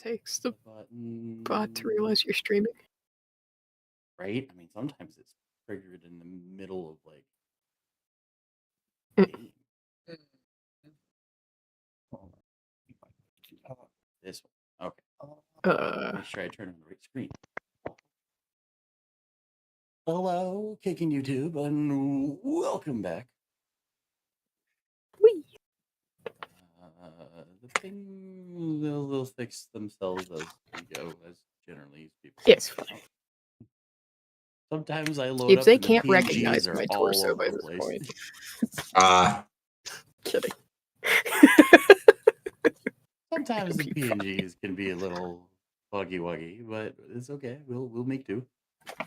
takes the button bot to realize you're streaming. Right? I mean, sometimes it's triggered in the middle of like game. This one. Okay. Make sure I turn on the right screen. Hello, Kicking YouTube, and welcome back. Whee! The thing they'll fix themselves as we go, as generally people. Yes, fine. Sometimes I load If up they and the can't PNGs recognize are my all torso over by the this place. point. Kidding. Sometimes the PNGs can be a little buggy wuggy, but it's okay. We'll make do.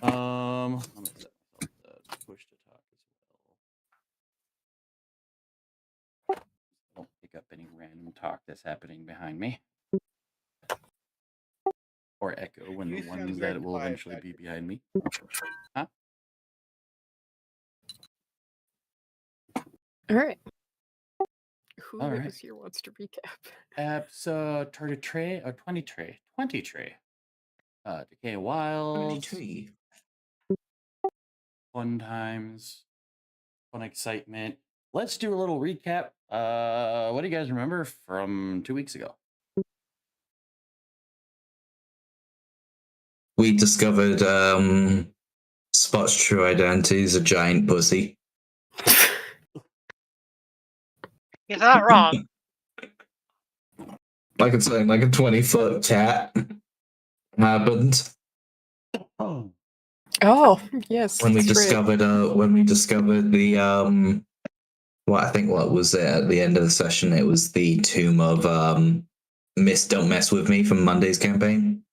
I'm gonna set myself to push to talk as well. Don't pick up any random talk that's happening behind me. Or echo when the ones that will eventually be behind me. Huh? Alright. Who is here wants to recap? So target tray or 20 tray. Decaying Wilds. Fun times. Fun excitement. Let's do a little recap. What do you guys remember from 2 weeks ago? We discovered Spot's true identity is a giant pussy. You're not wrong. Like it's like a 20-foot cat happened. Oh, yes. When we that's discovered the what was it at the end of the session? It was the tomb of Don't Mess With Me from Monday's campaign.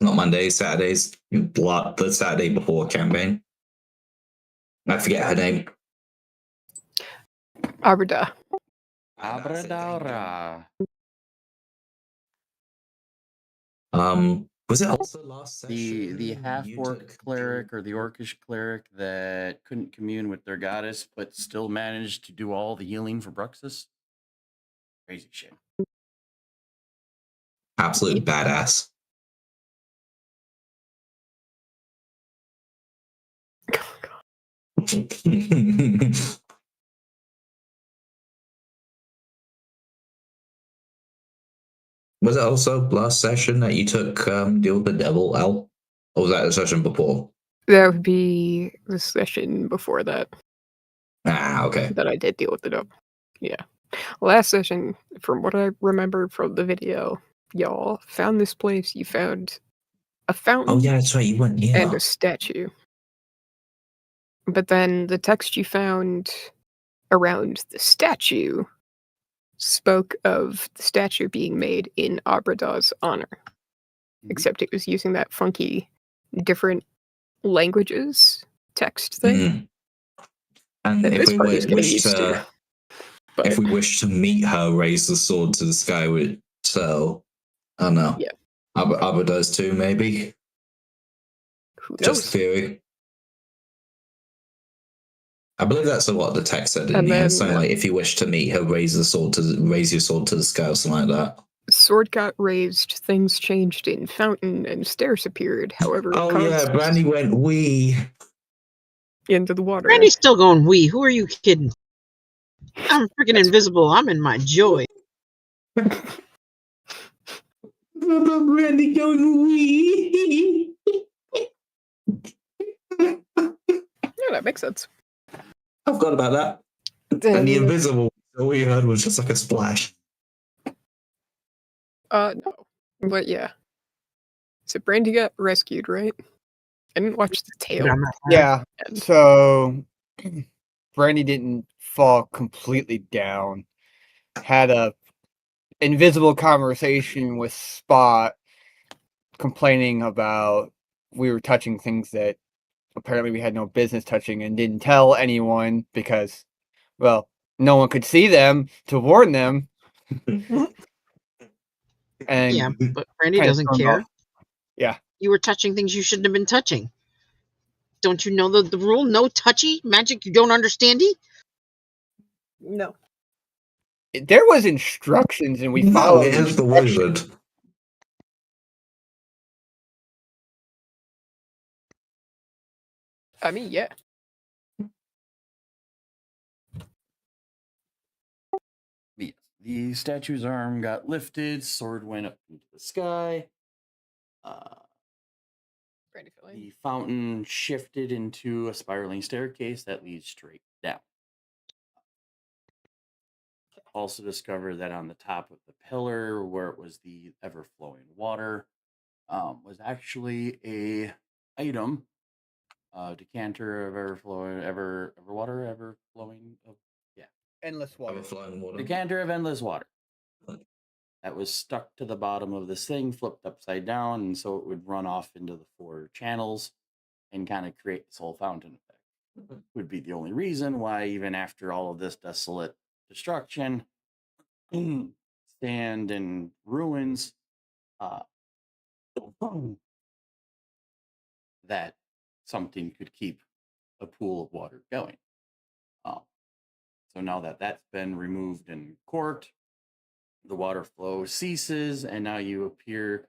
Not Mondays, Saturdays. The Saturday before campaign. I forget her name. Abrada. Abradara. Was it also last session? The half-orc cleric or the orcish cleric that couldn't commune with their goddess, but still managed to do all the healing for Bruxus? Crazy shit. Absolute badass. Was it also last session that you took Deal with the Devil out? Or was that the session before? That would be the session before that. Okay. That I did Deal with the Devil. Yeah. Last session, from what I remember from the video, y'all found this place. You found a fountain. Oh, yeah, that's right. You went here. And a statue. But then the text you found around the statue spoke of the statue being made in Abrada's honor. Except it was using that funky, different languages text thing. And that if this we party's getting wish used to. But if we wish to meet her, raise the sword to the sky with so I don't know. Yeah. Abba does too, maybe. Who Just knows? theory. I believe that's what the text said in And the end. then, Something like, if you wish to meet her, raise your sword to the sky, or something like that. Sword got raised, things changed in fountain, and stairs appeared. However, Oh yeah, Brandy went wee into the water. Brandy's still going wee. Who are you kidding? I'm freaking invisible. I'm in my joy. Brandy going wee. Yeah, that makes sense. I forgot about that. And the invisible all we heard was just like a splash. No. But yeah. So Brandy got rescued, right? I didn't watch the tail. Yeah. So Brandy didn't fall completely down. Had a invisible conversation with Spot complaining about we were touching things that apparently we had no business touching and didn't tell anyone because, well, no one could see them to warn them. And yeah, but Brandy doesn't care. Yeah. You were touching things you shouldn't have been touching. Don't you know the rule? No touchy? Magic you don't understand? No. There was instructions, and we No, followed it has the instructions. wizard. I mean, yeah. Yes, the statue's arm got lifted, sword went up into the sky. Brandy filling. The fountain shifted into a spiraling staircase that leads straight down. Also discovered that on the top of the pillar, where it was the ever-flowing water, was actually a item, decanter of ever flowing. Yeah, Endless water. Overflowing water. decanter of endless water. That was stuck to the bottom of this thing, flipped upside down, and so it would run off into the 4 channels and kind of create this whole fountain effect. Would be the only reason why, even after all of this desolate destruction, stand in ruins, uh, that something could keep a pool of water going. So now that that's been removed in court, the water flow ceases, and now you appear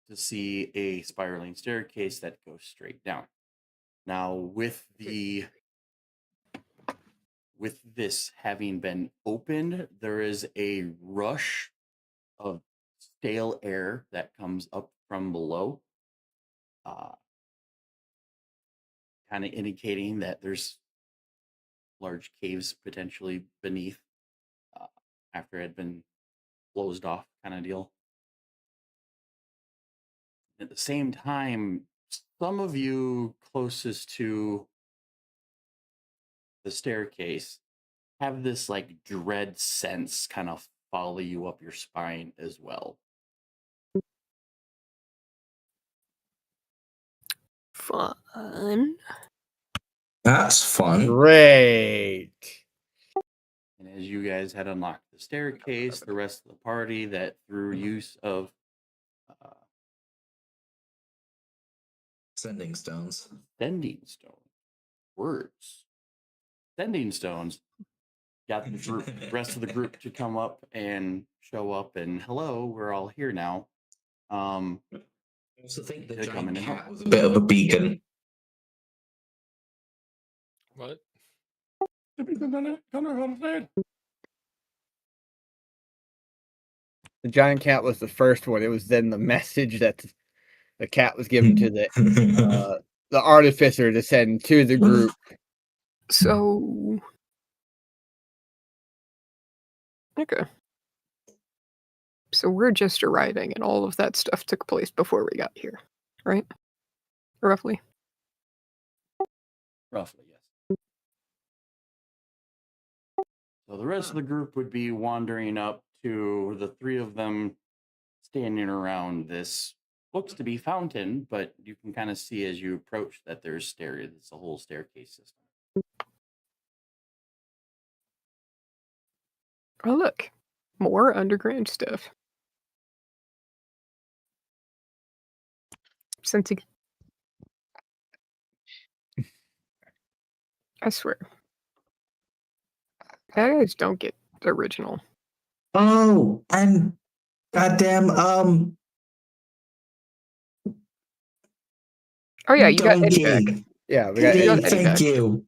to see a spiraling staircase that goes straight down. Now, with this having been opened, there is a rush of stale air that comes up from below, kind of indicating that there's large caves potentially beneath, after it had been closed off, kind of deal. At the same time, some of you closest to the staircase have this like dread sense kind of follow you up your spine as well. Fun. That's fun. Great. And as you guys had unlocked the staircase, the rest of the party, that through use of Sending stones. sending stones, got the rest of the group to come up and show up, and hello, we're all here now. I also think the They're giant coming in. cat was a bit of a beacon. What? The giant cat was the first one. It was then the message that the cat was given to the artificer to send to the group. So. Okay. So we're just arriving, and all of that stuff took place before we got here, right? Roughly. Roughly, yes. So the rest of the group would be wandering up to the 3 of them standing around this looks to be fountain, but you can kind of see as you approach that there's stairs. It's a whole staircase system. Oh, look. More underground stuff. Sensing. I swear. Guys don't get the original. Oh, and goddamn, Oh yeah, you got Eddie back. donkey. Yeah, we got You got Eddie. Eddie Thank back. you.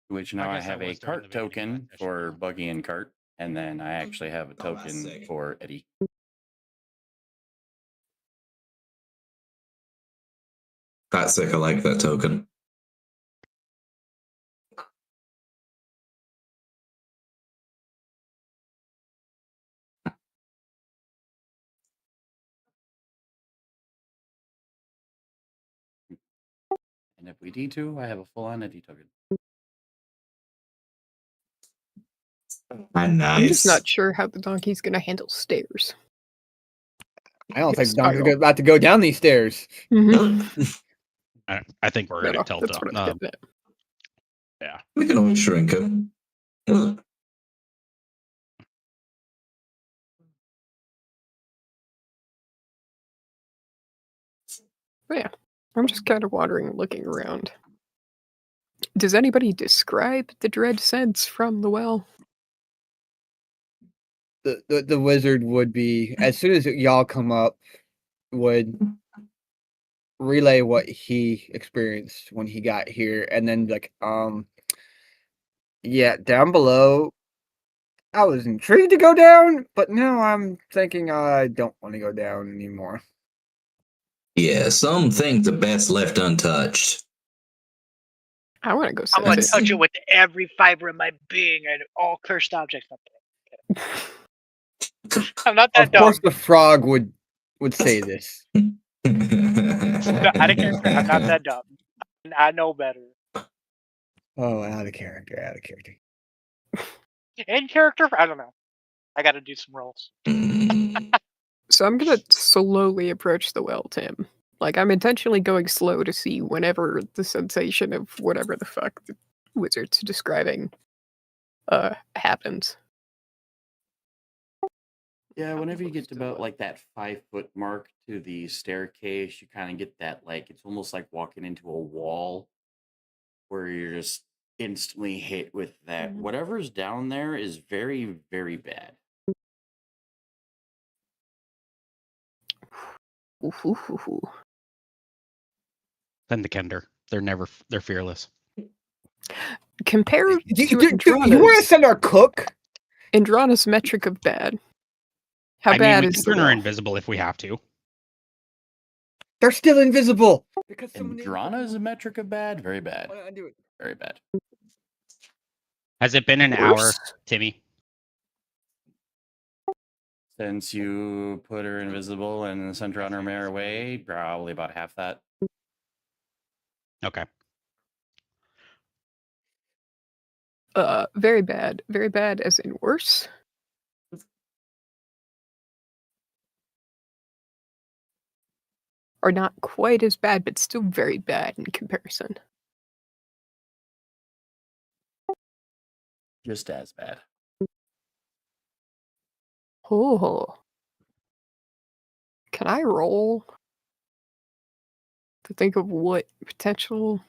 Which now I guess I have a was there in cart the beginning of token that session, for huh? Buggy and Cart, and then I actually have a Oh, that's token sick. for Eddie. That's sick. I like that token. And if we D2, I have a full-on Eddie token. And I'm just nice. not sure how the donkey's gonna handle stairs. I don't think Yes, Donkey's spiral. about to go down these stairs. Mhm. I think we're No, gonna tilt that's up. what I'm getting at. Yeah. We can always shrink him. But yeah, I'm just kind of wandering, looking around. Does anybody describe the dread sense from the well? The wizard would be, as soon as y'all come up, would relay what he experienced when he got here, and then like, yeah, down below, I was intrigued to go down, but now I'm thinking I don't want to go down anymore. Yeah, some things are best left untouched. I want to go I'm gonna sit. touch it with every fiber of my being and all cursed objects up there. I'm not that Of course, dumb. the frog would say this. No, out of character. I'm not that dumb. I know better. Oh, out of character. In character, I don't know. I got to do some rolls. So I'm gonna slowly approach the well, Tim. Like, I'm intentionally going slow to see whenever the sensation of whatever the fuck the wizard's describing happens. Yeah, whenever you get to about like that 5 foot mark to the staircase, you kind of get that like it's almost like walking into a wall where you're just instantly hit with that. Whatever's down there is very, very bad. Ooh. Send the Kender. They're fearless. Compared Do to you want to send our cook? Andrana's metric of bad. How I bad mean, we is can the turn her well? invisible if we have to. They're still invisible. Because Andrana is a metric of bad, very bad, Why don't I do it? very bad. Has it been an hour, Timmy? Since you put her invisible and sent her on her merry way, probably about half that. Okay. Very bad. Very bad as in worse. Or not quite as bad, but still very bad in comparison. Just as bad. Oh. Can I roll to think of what potential?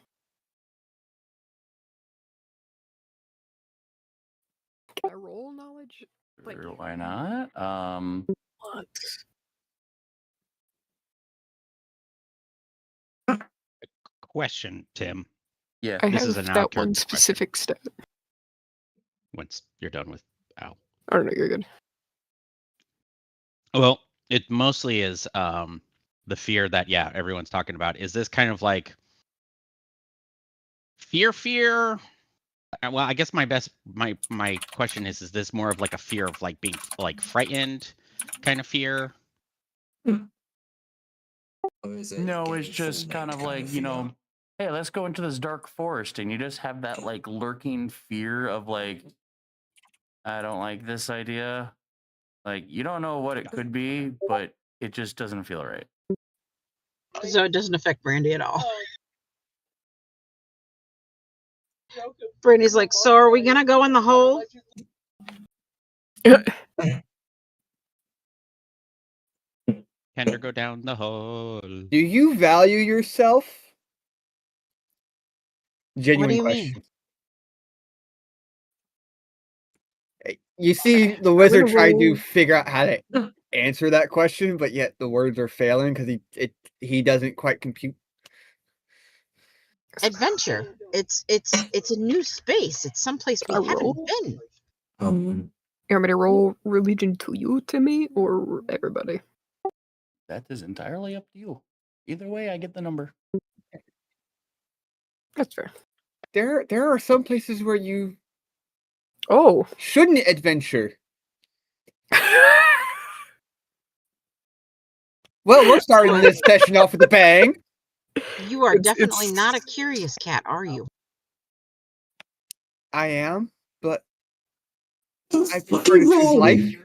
Can I roll knowledge? Like, Sure, why not? what? Question, Tim. Yeah. I This have is an that out-character one question. specific stat. Once you're done with Al. I don't know, you're good. Well, it mostly is the fear that everyone's talking about. Is this kind of like fear? Well, I guess my question is this more of like a fear of like being like frightened kind of fear? No, it's just kind of like, hey, let's go into this dark forest, and you just have that like lurking fear of like, I don't like this idea. Like, you don't know what it could be, but it just doesn't feel right. So it doesn't affect Brandy at all. Brandy's like, so are we gonna go in the hole? Kender, go down the hole. Do you value yourself? Genuine What do you question. mean? You see the wizard trying to roll. figure out how to answer that question, but yet the words are failing because he doesn't quite compute. Adventure. It's a new space. It's someplace we A haven't roll? been. You want me to roll religion to you, Timmy, or everybody? That is entirely up to you. Either way, I get the number. That's fair. There are some places where you Oh. shouldn't adventure. Well, we're starting this session off with a bang. You are It's- definitely it's- not a curious cat, are you? I am, but I prefer to choose life.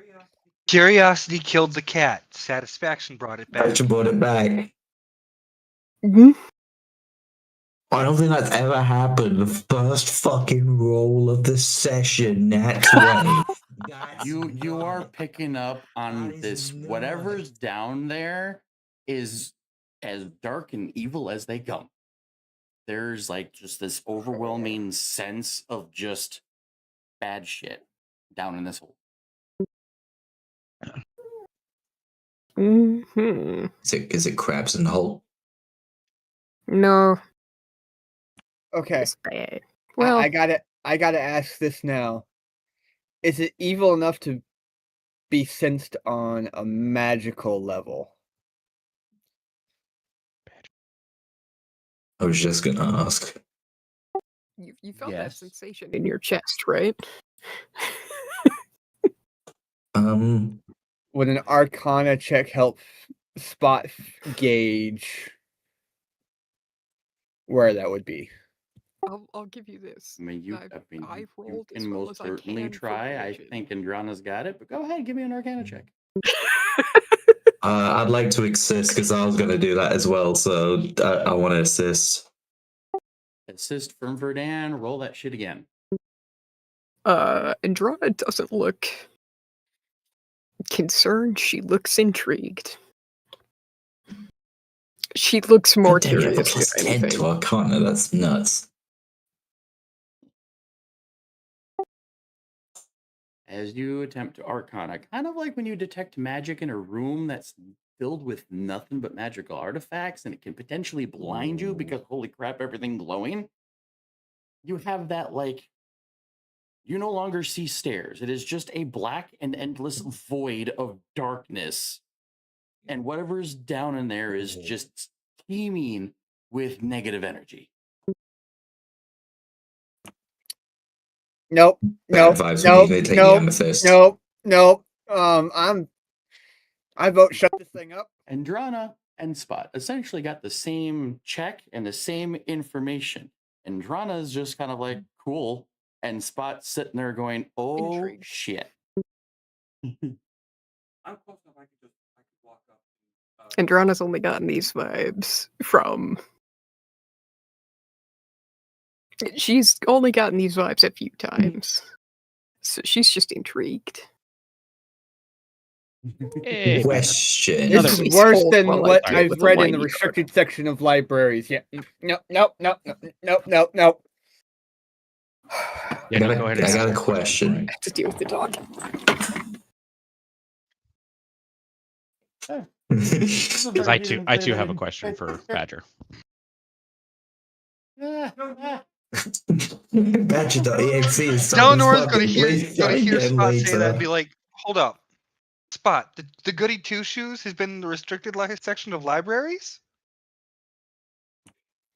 Curiosity killed the cat. Satisfaction brought it back. Gotcha, brought it back. Mhm. I don't think that's ever happened. The first fucking roll of the session, nat 20. You are picking up on That is this. not- Whatever's down there is as dark and evil as they come. there's like just this overwhelming sense of just bad shit down in this hole. Hmm. Is it crabs in the hole? No, Okay, it's bad. Well, I gotta ask this now. Is it evil enough to be sensed on a magical level? I was just gonna ask. you felt that Yes. sensation in your chest, right? Would an Arcana check help spot gauge where that would be? I'll give you this. I mean, I've you rolled as can well most as I certainly can for try. I religion. think Andrana's got it, but go ahead, give me an Arcana check. I'd like to assist because I was gonna do that as well, so I want to assist. Assist from Verdan. Roll that shit again. Andrana doesn't look concerned. She looks intrigued. She looks more God damn, you have a curious, plus if 10 anything. to Arcana. That's nuts. As you attempt to Arcana, kind of like when you detect magic in a room that's filled with nothing but magical artifacts and it can potentially blind you because holy crap, everything glowing. You have that like you no longer see stairs. It is just a black and endless void of darkness. And whatever's down in there is just teeming with negative energy. Nope. Bad Nope. vibes when Nope. you take the Nope. amethyst. Nope. Nope. I vote shut this thing up. Andrana and Spot essentially got the same check and the same information. Andrana's just kind of like, cool. And Spot sitting there going, oh Intrigued. shit. Andrana's only gotten these vibes from. She's only gotten these vibes a few times. So she's just intrigued. Hey, Badger. Question. Another- This is Please worse hold than while I what deal I've with a read in the whiny restricted section of libraries. Yeah. Nope. Nope. Nope. Nope. Nope. Nope. Nope. Yeah, no, go ahead. I And got ask a question. I have to deal with the dog. Because I too have a question for Badger. Badger.exe is Delanor's gonna hear again Spot say that and later. be like, "Hold up, Spot. The Goody Two Shoes has been in the restricted section of libraries."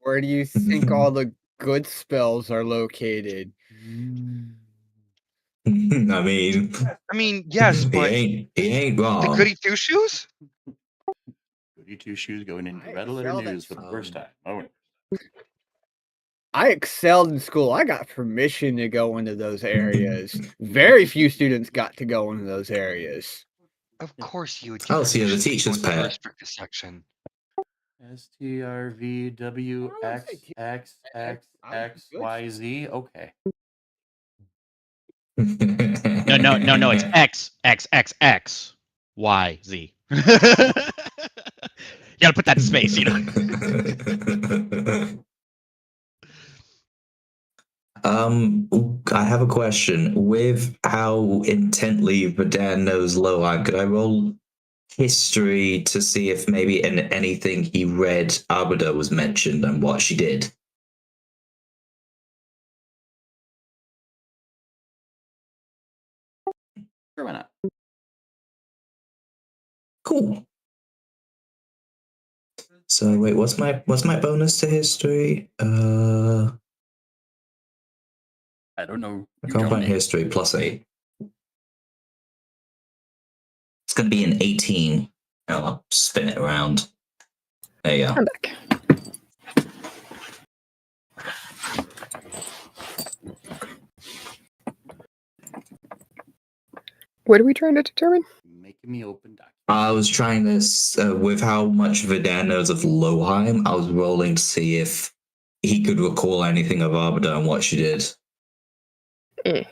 Where do you think all the good spells are located? I mean, I mean, yes, he but ain't the wrong. Goody Two Shoes. Goody Two Shoes going into I Red Letter excelled at News for the first time. Oh, I excelled in school. I got permission to go into those areas. Very few students got to go into those areas. Of course, you would. Oh, so you're the permission to go teacher's into the pet. restricted section. STRVWXXXXYZ. Okay. No. It's XXXXYZ. You gotta put that space, you know. I have a question. With how intently Verdan knows Loan, could I roll history to see if maybe in anything he read Arbiter was mentioned and what she did? Sure, why not? Cool. So wait, what's my bonus to history? I don't know. I You can't tell find me. history +8. It's gonna be an 18. I'll spin it around. There you go. I'm back. What are we trying to determine? Making me open document. I was trying this with how much Verdan knows of Loheim. I was rolling to see if he could recall anything of Arbiter and what she did. Eh.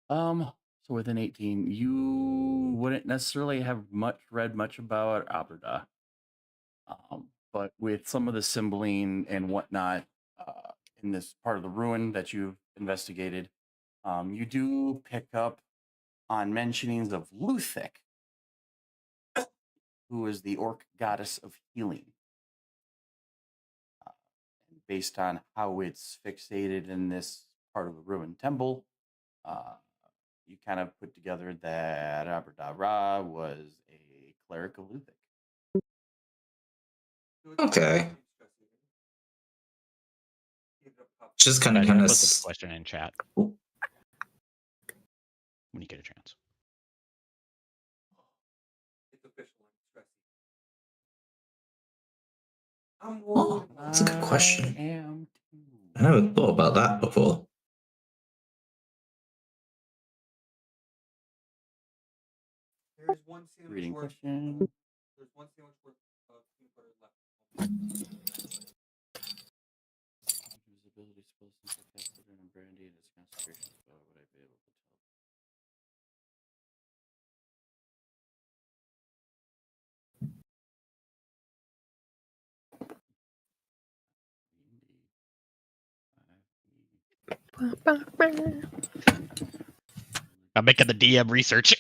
So with an 18, you wouldn't necessarily have read much about Abrada. But with some of the symboling and whatnot in this part of the ruin that you've investigated, you do pick up on mentionings of Luthik, who is the orc goddess of healing. Based on how it's fixated in this part of the ruined temple, you kind of put together that Aberdara was a cleric of Luthik. Okay. Just kind I of posted the question in chat when you get a chance. Oh, that's a good question. I never thought about that before. Reading question. There's one sandwich worth of peanut butter left. Invisibility spell since I casted it on Brandy and its concentration spell. Would I be able to tell? I'm making the DM research.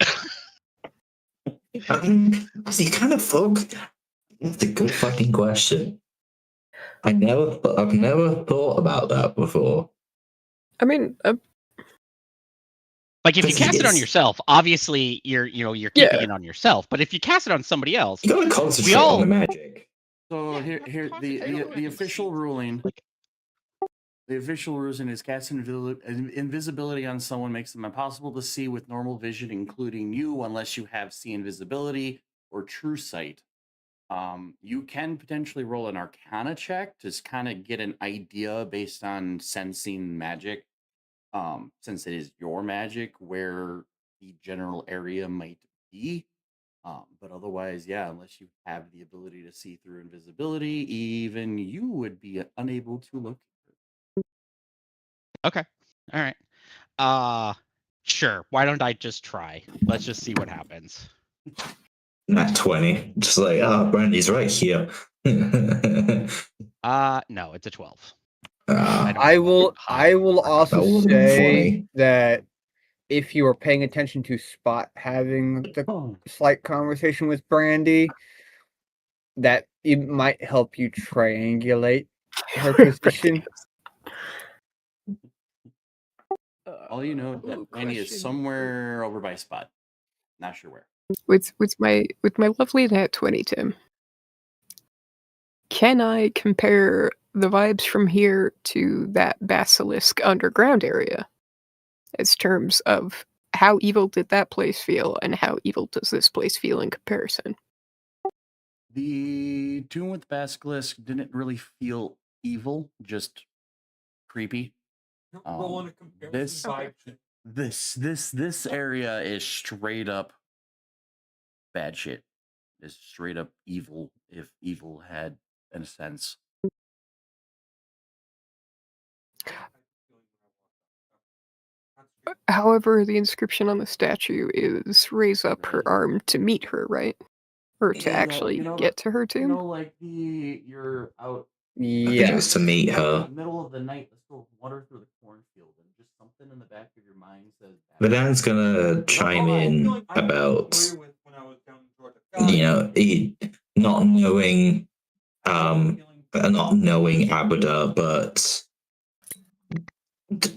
See, kind of folk. That's a good fucking question. I've never thought about that before. I mean, Like if you Because cast it on it's- yourself, obviously you're keeping it on yourself. But if you cast it on somebody else, You gotta concentrate all- on the magic. So Yeah, here the official ruling. The official ruling is casting invisibility on someone makes them impossible to see with normal vision, including you, unless you have see invisibility or true sight. You can potentially roll an Arcana check to kind of get an idea based on sensing magic, since it is your magic, where the general area might be. But otherwise, yeah, unless you have the ability to see through invisibility, even you would be unable to locate it. Okay. All right. Sure. Why don't I just try? Let's just see what happens. Not 20. Just like, Brandy's right here. No, it's a 12. I will also That would've been say funny. that if you are paying attention to Spot having the slight conversation with Brandy, that it might help you triangulate her position. All you know is that Brandy is somewhere over by Spot. Not sure where. With my lovely nat 20, Tim. Can I compare the vibes from here to that basilisk underground area? As terms of how evil did that place feel and how evil does this place feel in comparison? The tomb with basilisk didn't really feel evil, just creepy. This area is straight up bad shit. It's straight up evil, if evil had a sense. However, the inscription on the statue is raise up her arm to meet her, right? Or to actually get to her tomb? Like you're out. I think Yeah. it was to meet in her. the middle of the night. Let's go water through the cornfield, and just something in the back of your mind says. Vadan's gonna chime in about, not knowing, not knowing Abada, but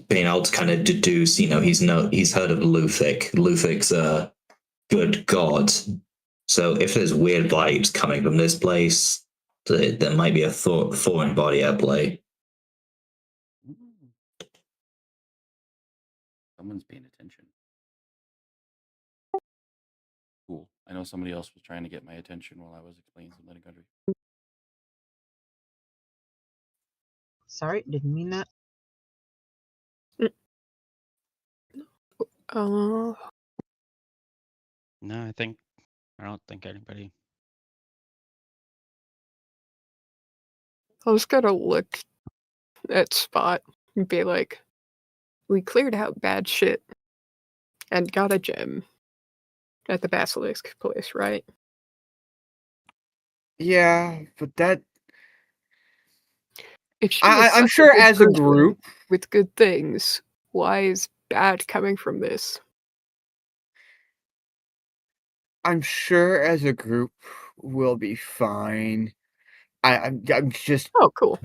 being able to kind of deduce, he's heard of Luthik. Luthik's a good god. So if there's weird vibes coming from this place, there might be a foreign body at play. Someone's paying attention. Cool. I know somebody else was trying to get my attention while I was explaining something in country. Sorry, didn't mean that. Uh, No, I don't think anybody. I was gonna look at Spot and be like, we cleared out bad shit. and got a gem at the basilisk place, right? Yeah, but that If she was I'm such a sure good as a person group, with good things, why is bad coming from this? I'm sure as a group we'll be fine. I'm just Oh, cool.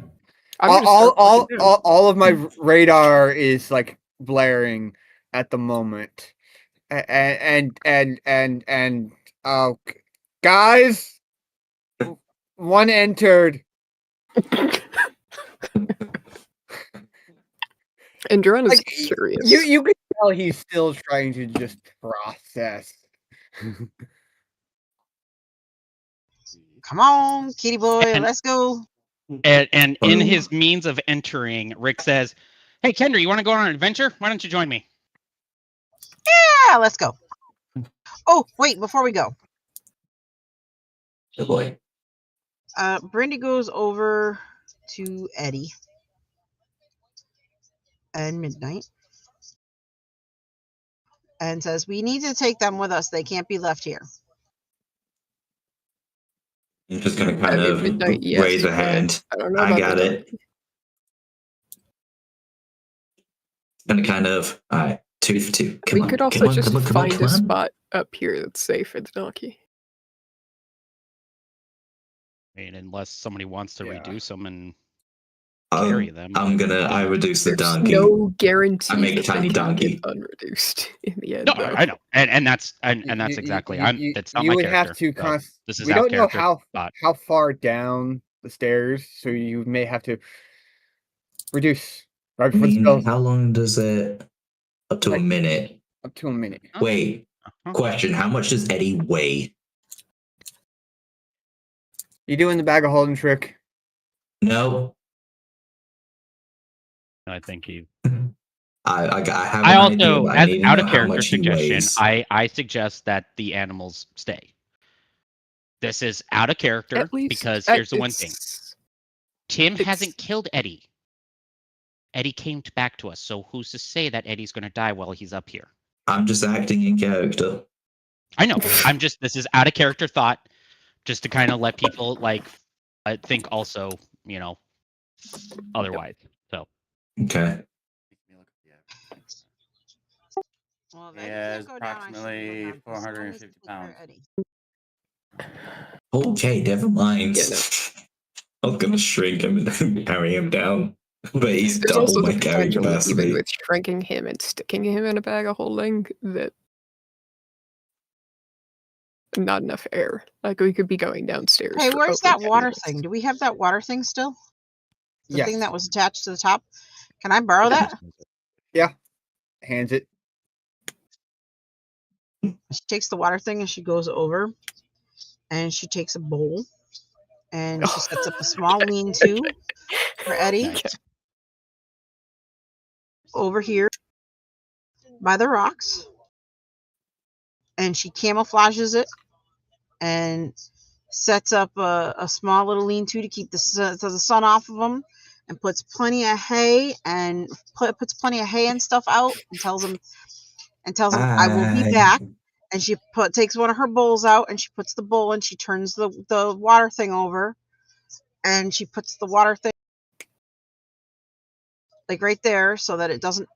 I'm gonna start looking down. all of my radar is like blaring at the moment, and guys, one entered. And Drana's Like curious. you can tell he's still trying to just process. Come on, kitty boy, And- let's go. And in Oh. his means of entering, Rick says, "Hey, Kendra, you want to go on an adventure? Why don't you join me?" Yeah, let's go. Oh, wait, before we go, Oh boy. Brandy goes over to Eddie and Midnight and says, "We need to take them with us. They can't be left here." You're just gonna kind mean, of Midnight, yes, raise a but hand. I don't know I about got the it. donkey. And kind of, all right, 2 for 2. Come We on, could also come on, just come on, come on, find come a on. spot up here that's safe for the donkey. I mean, unless somebody wants to Yeah. reduce them and Oh, carry them. I'm gonna. I reduce the There's donkey. no guarantee I make a that tiny they don't donkey. get unreduced in the end, No, though. I know, and that's exactly. It's not You my would character. have to so this is we out don't know character thought. how far down the stairs, so you may have to reduce right I before the mean, spell how long does it? Up to a Like- minute. up to a minute. Huh? Wait, Uh-huh. question: how much does Eddie weigh? You doing the bag of holding trick? No, I think he. I have I an idea, also, but I as need to out know of how character much he suggestion, weighs. I suggest that the animals stay. This is out of character At least because here's the one thing: it's- Tim it's- hasn't killed Eddie. Eddie came back to us, so who's to say that Eddie's going to die while he's up here? I'm just acting in character. I know. This is out of character thought, just to kind of let people think also, otherwise. So Okay. Well, He has approximately 450 pounds. Okay, never mind. Yeah, no. I was gonna shrink him and carry him down, but he's There's double also my the carrying potential, even capacity. with shrinking him and sticking him in a bag of holding, that not enough air. Like, we could be going downstairs. Hey, for where's over that 10 water minutes. thing? Do we have that water thing still? The Yes. thing that was attached to the top? Can I borrow that? Hands it. She takes the water thing and she goes over and she takes a bowl and she sets up a small lean-to for Eddie nice. over here by the rocks. And she camouflages it and sets up a small little lean-to to keep the sun off of them, and puts plenty of hay and puts plenty of hay and stuff out, and tells him I will be back. And she takes one of her bowls out and she puts the bowl and she turns the water thing over, and she puts the water thing like right there so that it doesn't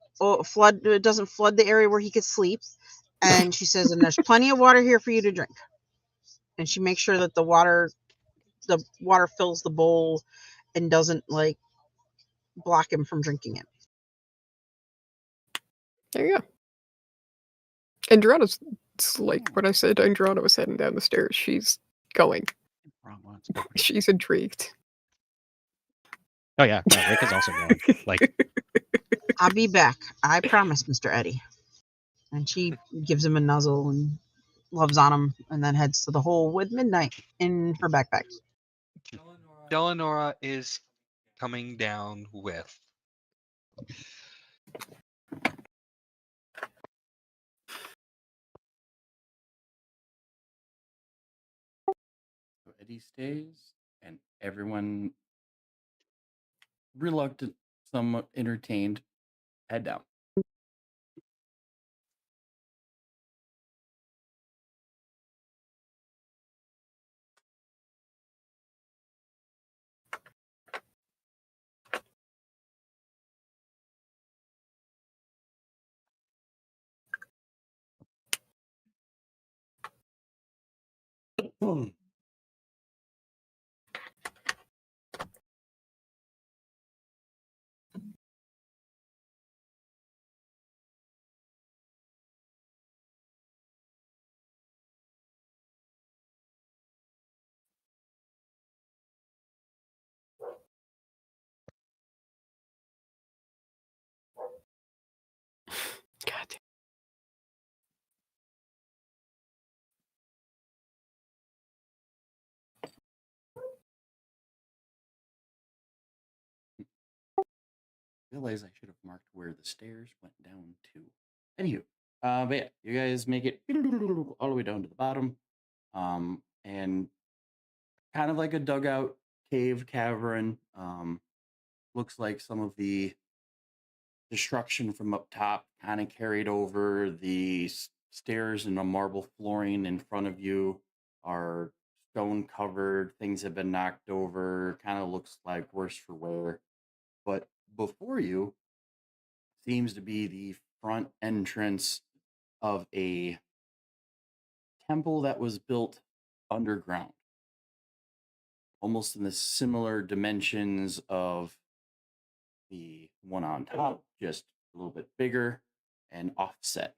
flood the area where he could sleep. And she says, and there's plenty of water here for you to drink. And she makes sure that the water fills the bowl and doesn't like block him from drinking it. There you go. Androna's, it's like what I said, Androna was heading down the stairs. She's going. Wrong one. She's intrigued. Oh yeah, no, Rick is also going. Like, I'll be back. I promise, Mr. Eddie. And she gives him a nuzzle and loves on him, and then heads to the hole with Midnight in her backpack. Delanora is coming down with. So Eddie stays, and everyone reluctant, somewhat entertained, head down. God damn. Realize I should have marked where the stairs went down to. Anywho, but yeah, you guys make it all the way down to the bottom, and kind of like a dugout cave cavern. Looks like some of the destruction from up top kind of carried over. The stairs and the marble flooring in front of you are stone covered. Things have been knocked over. Kind of looks like worse for wear. But before you seems to be the front entrance of a temple that was built underground, almost in the similar dimensions of the one on top, just a little bit bigger and offset.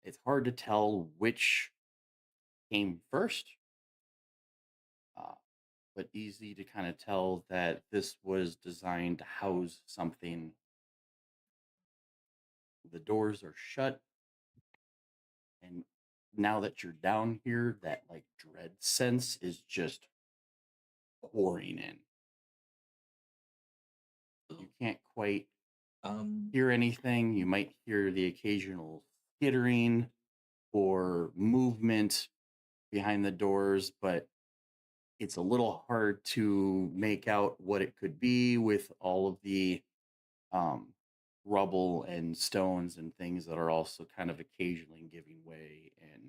It's hard to tell which came first, uh, but easy to kind of tell that this was designed to house something. The doors are shut, and now that you're down here, that like dread sense is just pouring in. You can't quite hear anything. You might hear the occasional skittering or movement behind the doors, but it's a little hard to make out what it could be with all of the um, rubble and stones and things that are also kind of occasionally giving way and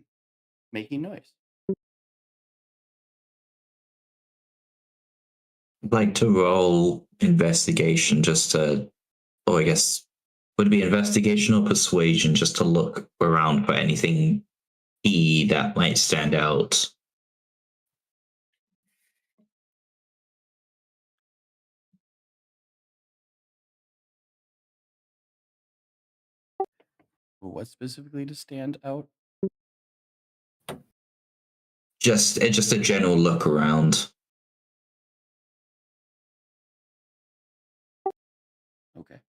making noise. I'd like to roll investigation just to, or I guess, would it be investigation or persuasion just to look around for anything key that might stand out? What specifically to stand out? Just a general look around. Okay.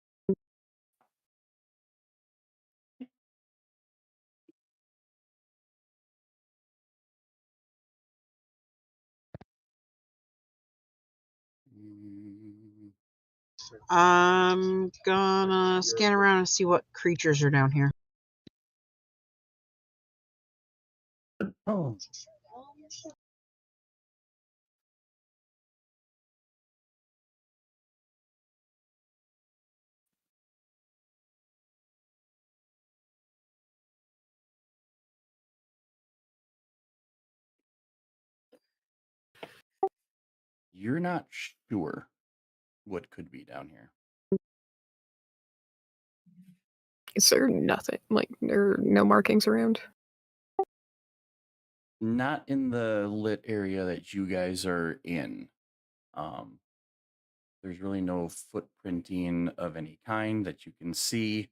Mm, I'm gonna scan around and see what creatures are down here. Oh. You're not sure what could be down here. Is there nothing? Like, there are no markings around? Not in the lit area that you guys are in. Um, there's really no footprinting of any kind that you can see.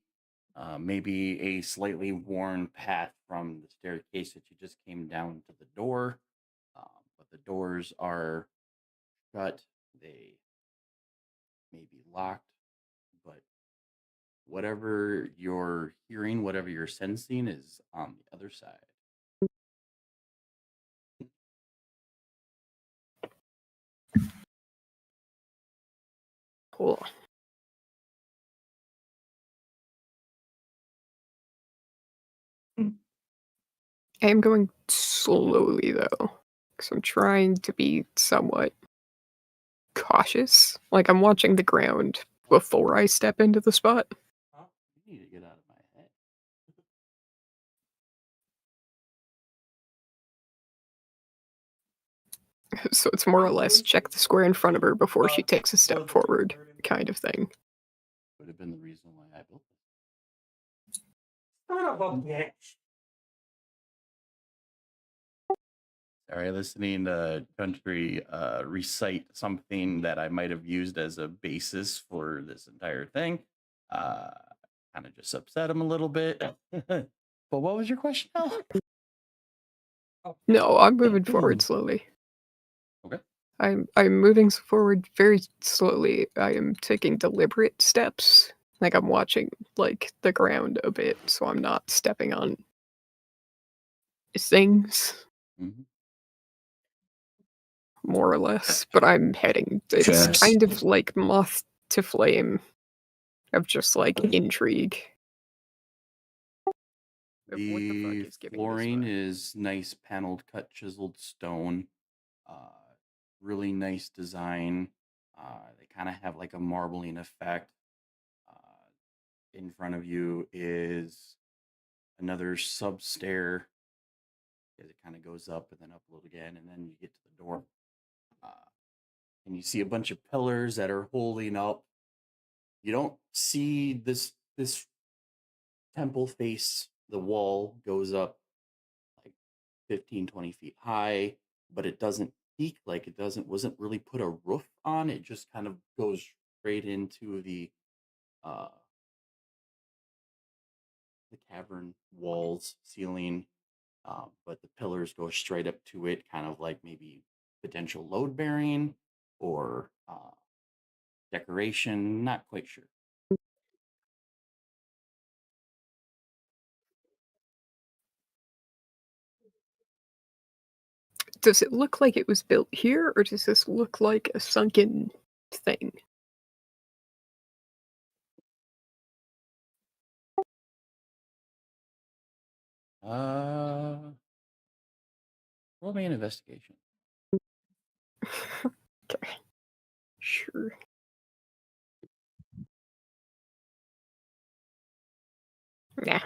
Maybe a slightly worn path from the staircase that you just came down to the door. But the doors are shut. They may be locked, but whatever you're hearing, whatever you're sensing is on the other side. Cool. I am going slowly, though, because I'm trying to be somewhat cautious. Like, I'm watching the ground before I step into the spot. You need to get out of my head. So it's more or less check the square in front of her before she takes a step forward, kind of thing. Would have been the reason why I built this. Son of a bitch. Are you listening to Country recite something that I might have used as a basis for this entire thing? Kind of just upset him a little bit. But what was your question now? No, I'm moving forward slowly. Okay. I'm moving forward very slowly. I am taking deliberate steps. Like I'm watching like the ground a bit, so I'm not stepping on things, Mhm. more or less. But I'm heading. It's Yes. kind of like moth to flame, of just like intrigue. Of what the fuck The is giving this flooring vibe? is nice paneled cut chiseled stone. Really nice design. They kind of have like a marbling effect. In front of you is another sub stair. It kind of goes up and then up a little again, and then you get to the door. And you see a bunch of pillars that are holding up. You don't see this temple face. The wall goes up like 15, 20 feet high, but it doesn't peak, like it wasn't really put a roof on. It just kind of goes straight into uh the cavern walls, ceiling. But the pillars go straight up to it, kind of like maybe potential load bearing or decoration. Not quite sure. Does it look like it was built here, or does this look like a sunken thing? Roll me an investigation. Okay. Sure. Nah.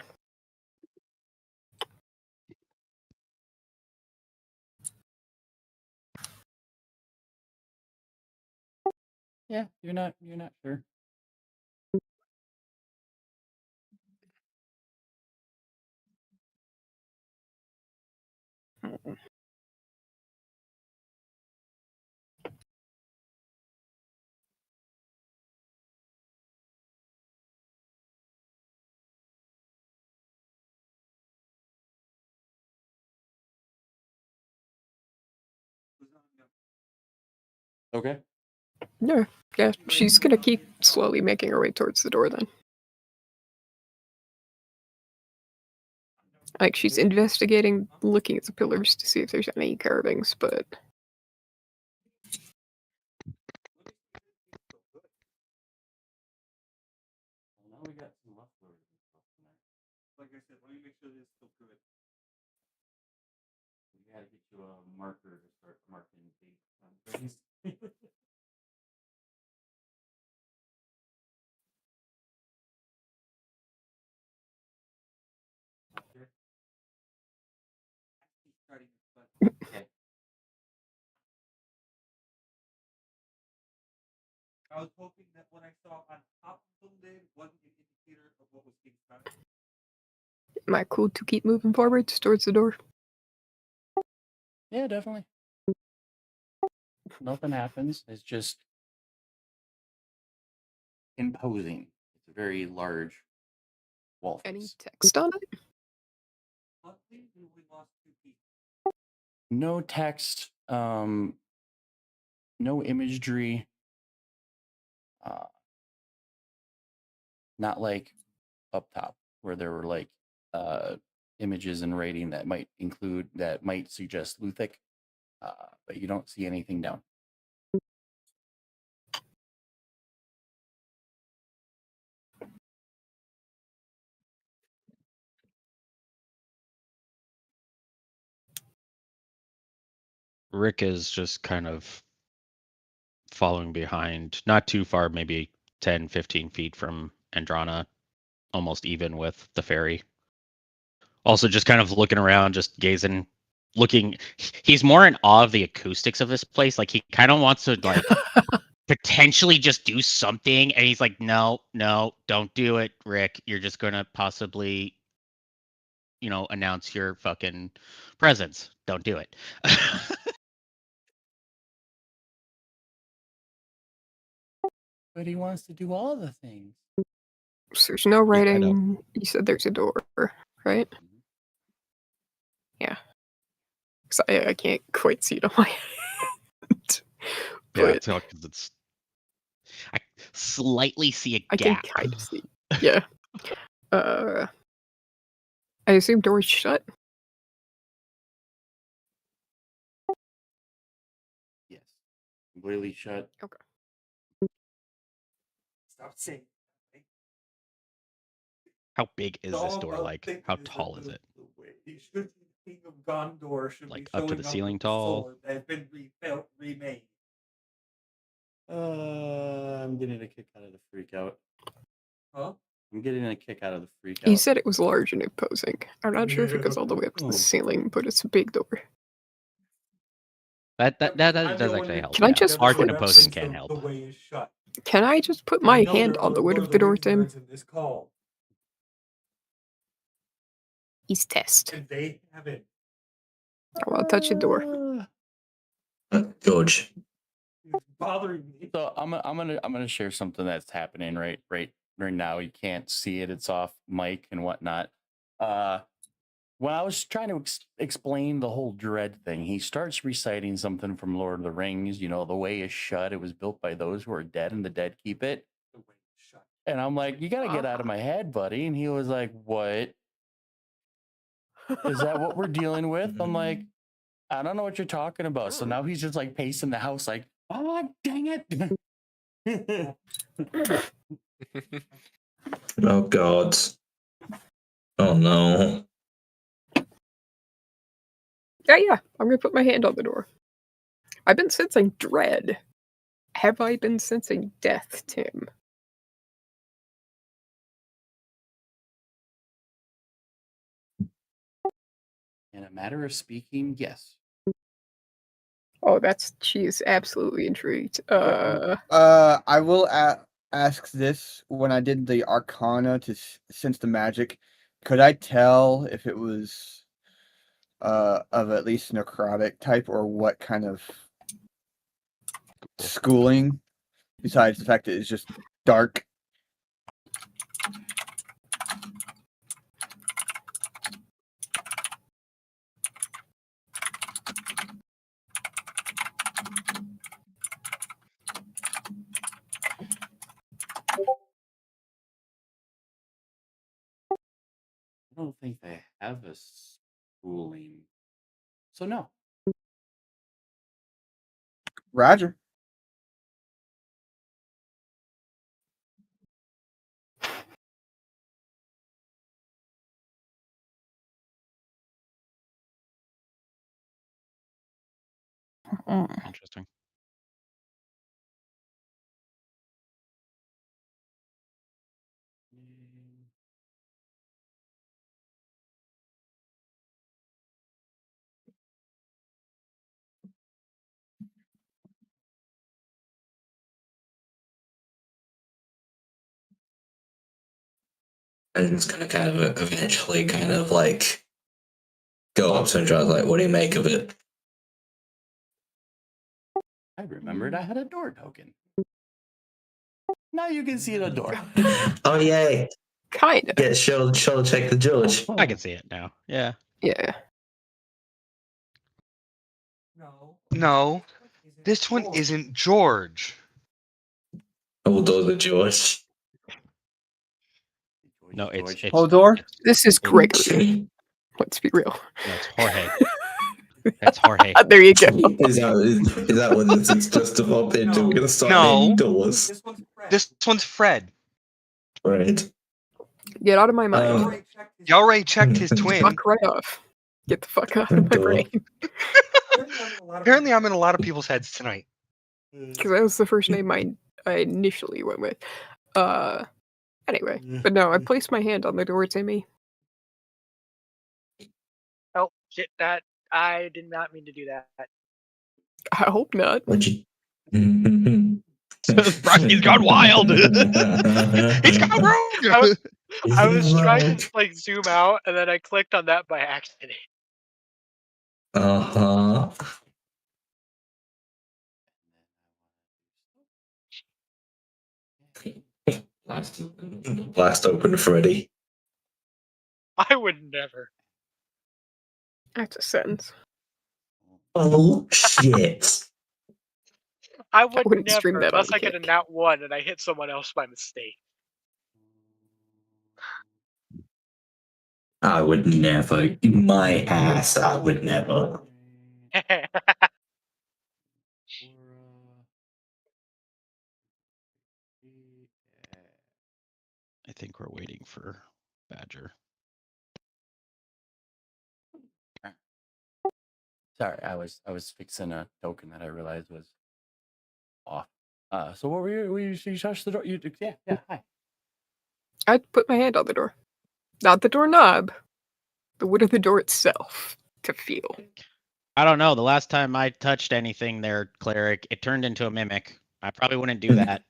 Yeah, you're not sure. Okay. No. Yeah, she's gonna keep slowly making her way towards the door then. Like she's investigating, looking at the pillars to see if there's any carvings, but Well, now we got some leftovers and stuff tonight. Like I said, let me make sure this is still good. We gotta get you a marker to start marking dates on things. Okay. I was hoping that what I saw on top of the lid wasn't an indicator of what was inside. am I cool to keep moving forwards towards the door? Yeah, definitely. Nothing happens. It's just imposing. It's a very large wall Any face. text on it? Luckily, we only lost 2 people. No text, no imagery. Not like up top where there were like images and rating that might suggest Luthic, but you don't see anything down. Rick is just kind of following behind, not too far, maybe 10, 15 feet from Andrana, almost even with the fairy. Also just kind of looking around, just gazing, looking. He's more in awe of the acoustics of this place. Like he kind of wants to like potentially just do something, and he's like, no, don't do it, Rick. You're just gonna possibly announce your fucking presence. Don't do it. But he wants to do all the things. So there's no I know. writing. You said there's a door, right? Yeah. 'Cause I can't quite see it on my hand. Yeah, But it's because it's. I slightly see a I can gap. kind of see. Yeah. I assume door's shut. Yes. Completely shut. Okay. Stop saying. How big is It's this all door? about Like, thinking how that tall is it? The way he should be the king of Gondor should Like, be up to showing the up ceiling with the tall? sword that has been remade. I'm getting a kick out of the freak out. Huh? I'm getting a kick out of the freak He out. said it was large and imposing. I'm not sure if it goes all the way up to the ceiling, but it's a big door. That I'm does the actually only help. Can I Yeah. just Large and put- imposing can the help. way is shut. Can I just put I my know hand there on are the wood Lord of the door, Rings Tim? nerds in this call, He's test. and they haven't. I want to touch the door. George. It's bothering me. So I'm gonna share something that's happening right now. You can't see it; it's off mic and whatnot. When I was trying to explain the whole dread thing, he starts reciting something from Lord of the Rings. The way is shut. It was built by those who are dead, and the dead keep it. The way is shut. And I'm like, you gotta get out of my head, buddy. And he was like, what? Is that what we're dealing with? I'm like, I don't know what you're talking about. So now he's just like pacing the house, like, oh, dang it. Oh God. Oh no. Yeah. I'm gonna put my hand on the door. I've been sensing dread. Have I been sensing death, Tim? In a matter of speaking, yes. Oh, she is absolutely intrigued. I will ask this: when I did the Arcana to sense the magic, could I tell if it was of at least necrotic type, or what kind of schooling? Besides the fact that it's just dark. I don't think they have a schooling. So no. Roger. Interesting. And it's gonna kind of eventually kind of like go up to him and try like, what do you make of it? I remembered I had a door token. Now you can see the door. Oh yay. Kinda. Yeah, show check the George. I can see it now. Yeah. Yeah. No, this one isn't George. Hold on the George. No, it's Hodor? This is Gregory. Let's be real. No, it's Jorge. That's Jorge. There you go. Is that what this is just to pop into? We're gonna start No. naming doors. This one's Fred. Right. Get out of my mind. You already checked his twin. Fuck right off. Get the fuck out of my Duh. brain. Apparently, I'm in a lot of people's heads tonight. Because that was the first name I initially went with. Anyway. But no, I placed my hand on the door, Timmy. Oh shit! That I did not mean to do that. I hope not. What'd you Brandy's gone wild. He's gone rogue. I was trying to like zoom out, and then I clicked on that by accident. Uh-huh. Blast open Freddy. I would never. That's a sentence. Oh shit. I would wouldn't stream never, that on unless I get a Kick. nat 1 and I hit someone else by mistake. I would never. My ass, I would never. I think we're waiting for Badger. Sorry, I was fixing a token that I realized was off. So what were you touched the door? Yeah, hi. I'd put my hand on the door. Not the doorknob. The wood of the door itself to feel. I don't know. The last time I touched anything there, cleric, it turned into a mimic. I probably wouldn't do that.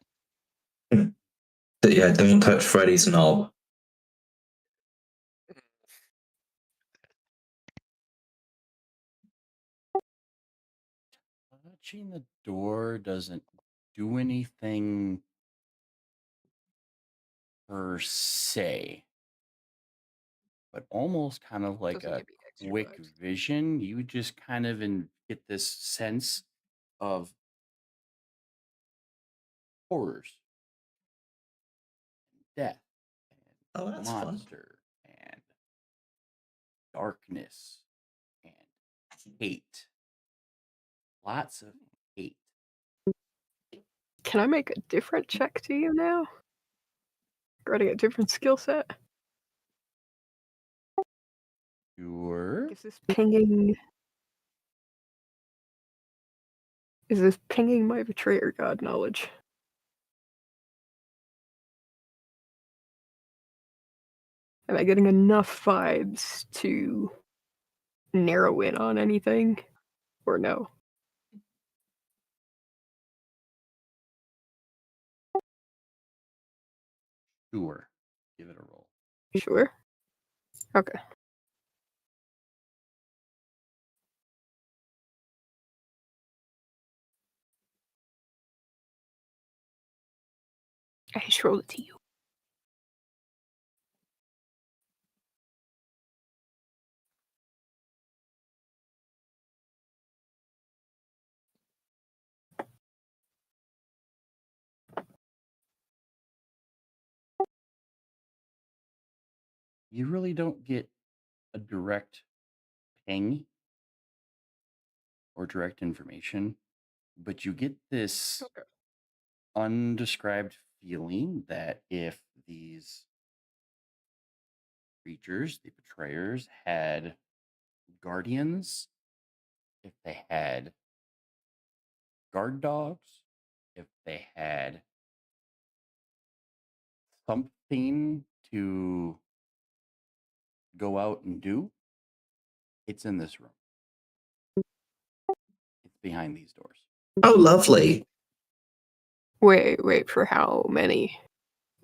Yeah, don't touch Freddy's knob. Touching the door doesn't do anything per se, but almost kind of like Doesn't a give you extra quick vibes. vision. You just kind of get this sense of horrors, death, Oh, and that's fun. monster, and darkness, and hate. Lots of hate. Can I make a different check to you now? Regarding a different skill set? Sure. Is this pinging? Is this pinging my betrayer god knowledge? Am I getting enough vibes to narrow in on anything? Or no? Sure. Give it a roll. Sure. Okay. I just rolled it to you. You really don't get a direct ping or direct information, but you get this Okay. undescribed feeling that if these creatures, the betrayers, had guardians, if they had guard dogs, if they had something to go out and do, it's in this room. It's behind these doors. Oh, lovely. Wait, for how many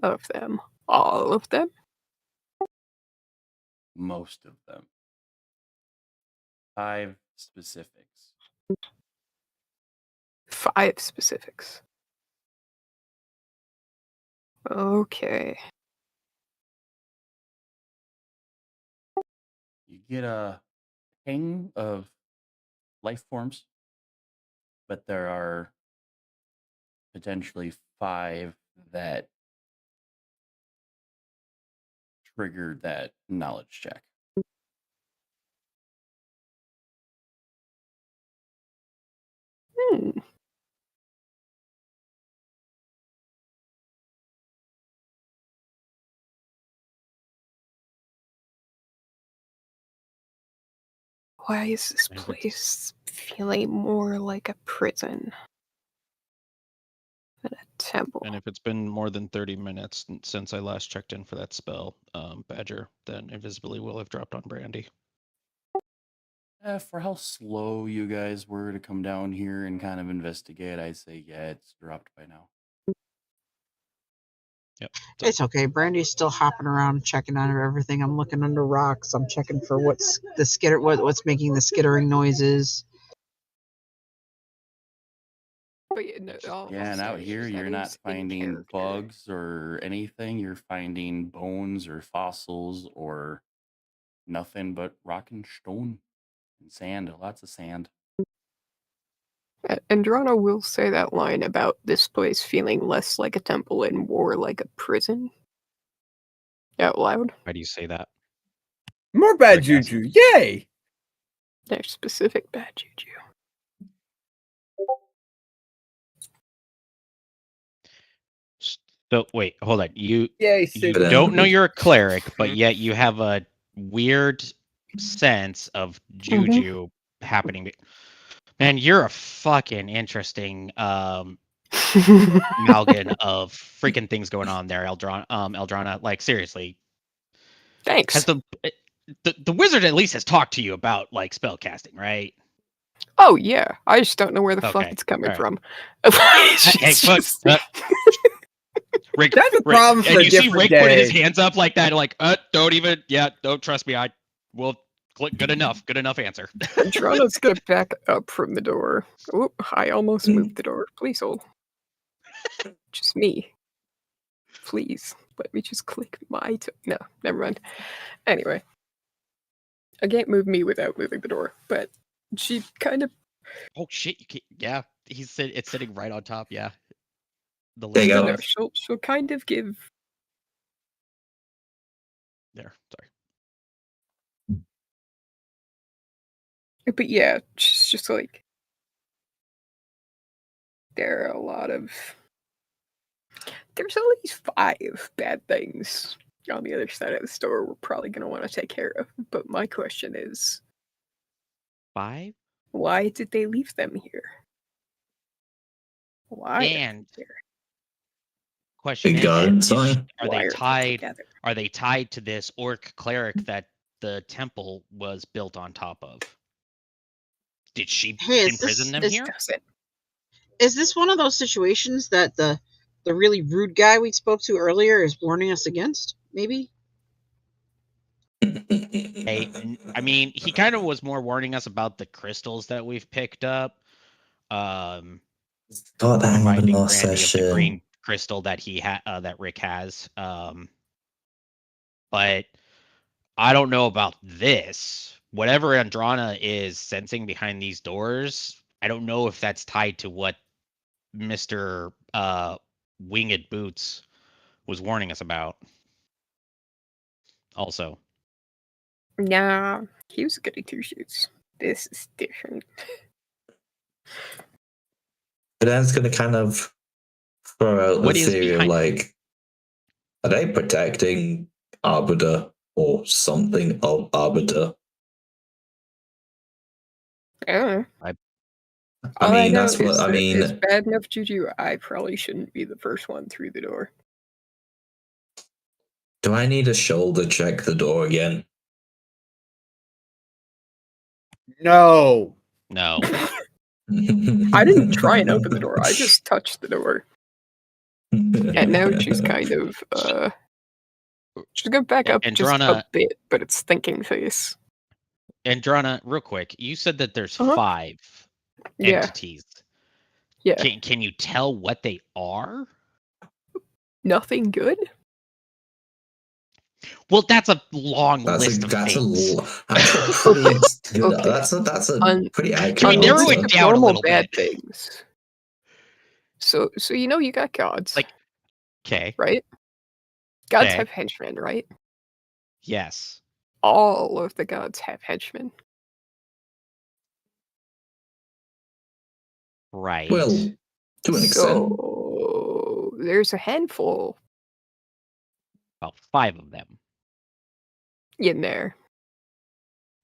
of them? All of them? Most of them. 5 specifics. 5 specifics. Okay. You get a ping of life forms, but there are potentially 5 that triggered that knowledge check. Hmm. Why is this And if it's- place feeling more like a prison than a temple? And if it's been more than 30 minutes since I last checked in for that spell, Badger, then invisibility will have dropped on Brandy. For how slow you guys were to come down here and kind of investigate, I'd say, yeah, it's dropped by now. Yep. It's okay. Brandy's still hopping around, checking on everything. I'm looking under rocks. I'm checking for what's the skitter, what's making the skittering noises. But yeah, no, all Yeah, and out say here is that you're not is in finding character. bugs or anything. You're finding bones or fossils or nothing but rock and stone and sand. Lots of sand. Andrano will say that line about this place feeling less like a temple and more like a prison out loud. Why do you say that? More bad Rick asks. juju. Yay! There's specific bad juju. So wait, hold on. You Yay, you But, don't know we- you're a cleric, but yet you have a weird sense of juju happening. Man, you're a fucking interesting amalgam of freaking things going on there, Eldrana. Like seriously, Thanks. has the wizard at least has talked to you about like spell casting, right? Oh yeah, I just don't know where the fuck Okay, it's coming alright. from. Hey, It's look, just- Rick, That's a Rick, problem for and a you see different Rick putting his day. hands up like that, like, don't trust me. I will click. Good enough answer. Andrano's gonna back up from the door. Oh, I almost moved the door. Please hold. Just me. Please, let me just click my no, never mind. Anyway. I can't move me without moving the door, but she kind of Oh shit! You can't. Yeah, it's sitting right on top. Yeah, the There you list go. no, she'll kind of give there. Sorry. but yeah, she's just like there are a lot of there's at least 5 bad things on the other side of the store we're probably gonna want to take care of. But my question is 5 why did they leave them here? Why? and question Big is, garden sign. are Why they are tied? together? Are they tied to this orc cleric that the temple was built on top of? Did she Hey, imprison them here? Is this one of those situations that the really rude guy we spoke to earlier is warning us against? Maybe. I mean, he kind of was more warning us about the crystals that we've picked up. Got that in the Reminding last Brandy of the session. green crystal that that Rick has. But I don't know about this. Whatever Andrana is sensing behind these doors, I don't know if that's tied to what Mr. Winged Boots was warning us about. Also. Nah, he was goody 2-shoes. This is different. But then it's going to kind of throw out the What is theory of behind- like, are they protecting Arbiter or something of Arbiter? Yeah. I All mean, know that's what is I that mean. it's bad enough juju. I probably shouldn't be the first one through the door. Do I need a shoulder check the door again? No. No. I didn't try and open the door. I just touched the door. And now she's kind of she's gonna back up just a Andrana, bit, but it's thinking face. Andrana, real quick, you said that there's Uh-huh. 5 Yeah. entities. Yeah. Can you tell what they are? Nothing good? Well, that's a long list of that's things. that's a pretty good. Okay. That's a pretty accurate. Can we narrow answer. it down a normal little bad bit? things. So you know you got gods. Like, okay. Right? Gods Okay. have henchmen, right? Yes. All of the gods have henchmen. Right. Well, to an extent. So there's a handful About 5 of them. in there.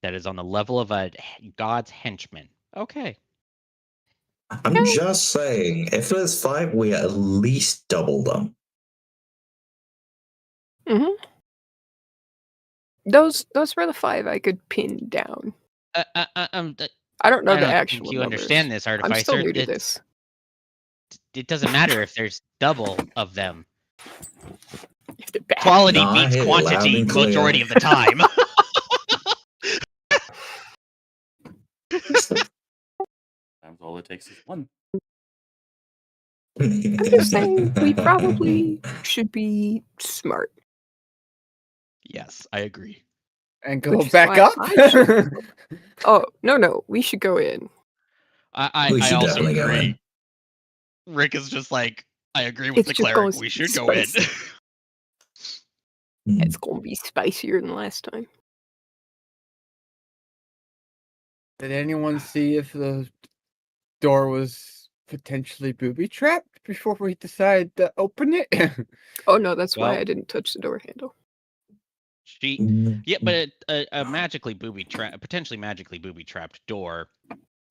That is on the level of a god's henchman. Okay. I'm just saying, if there's 5, we at least double them. Mm-hmm. Those were the 5 I could pin down. I don't know I the don't actual think you numbers. understand this, Artificer. I'm still new to this. It doesn't matter if there's double of them. If the back Quality No, I beats hear it loud quantity and clear. majority of the time. Sometimes all it takes is one. I'm just saying we probably should be smart. Yes, I agree. And Which go is back why up. I should- Oh, no, we should go in. We I should also definitely go agree. in. Rick is just like, I agree with It's the just cleric. gonna We be should go in. spicy. It's gonna be spicier than last time. Did anyone see if the door was potentially booby trapped before we decided to open it? Oh no, that's why Well- I didn't touch the door handle. Yeah, but a magically potentially magically booby trapped door,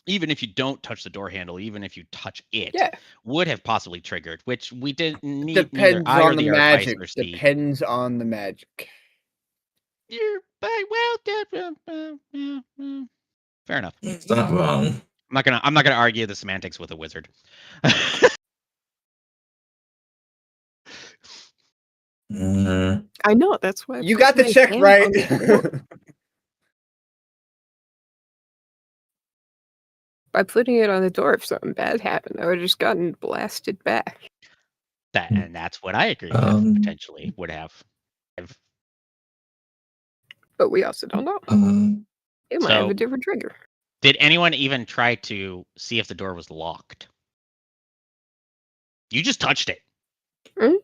even if you don't touch the door handle, even if you touch it, Yeah. would have possibly triggered, which we didn't need. Neither Depends I or on the the magic. artificer see. Depends on the magic. You're well, fair enough. It's not wrong. I'm not gonna argue the semantics with a wizard. I know, that's why I You put got the my check hand right. on the door. By putting it on the door, if something bad happened, I would have just gotten blasted back. And that's what I agree with. Potentially would have. But we also don't know. It might have a different trigger. Did anyone even try to see if the door was locked? You just touched it. Mm?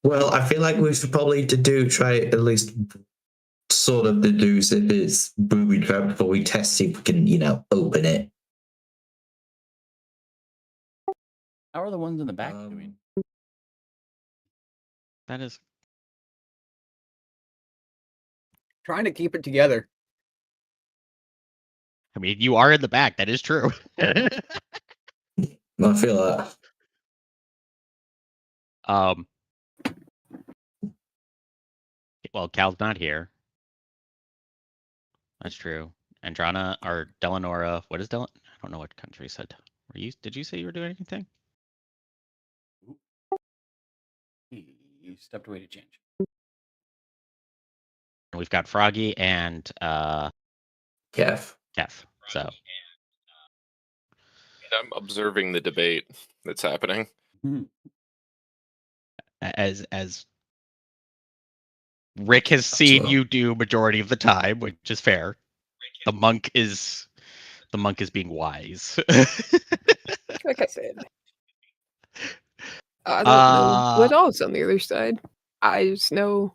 Well, I feel like we should probably try at least sort of deduce if it's booby trapped before we test see if we can, open it. How are the ones in the back doing? That is Trying to keep it together. I mean, you are in the back. That is true. I feel that. Well, Cal's not here. That's true. Andrana or Delanora. What is I don't know what country said. Did you say you were doing anything? You stepped away to change. We've got Froggy and Kef. So I'm observing the debate that's happening. as Rick has seen you do majority of the time, which is fair. The monk is being wise. Like I said. I don't know what else on the other side. I just know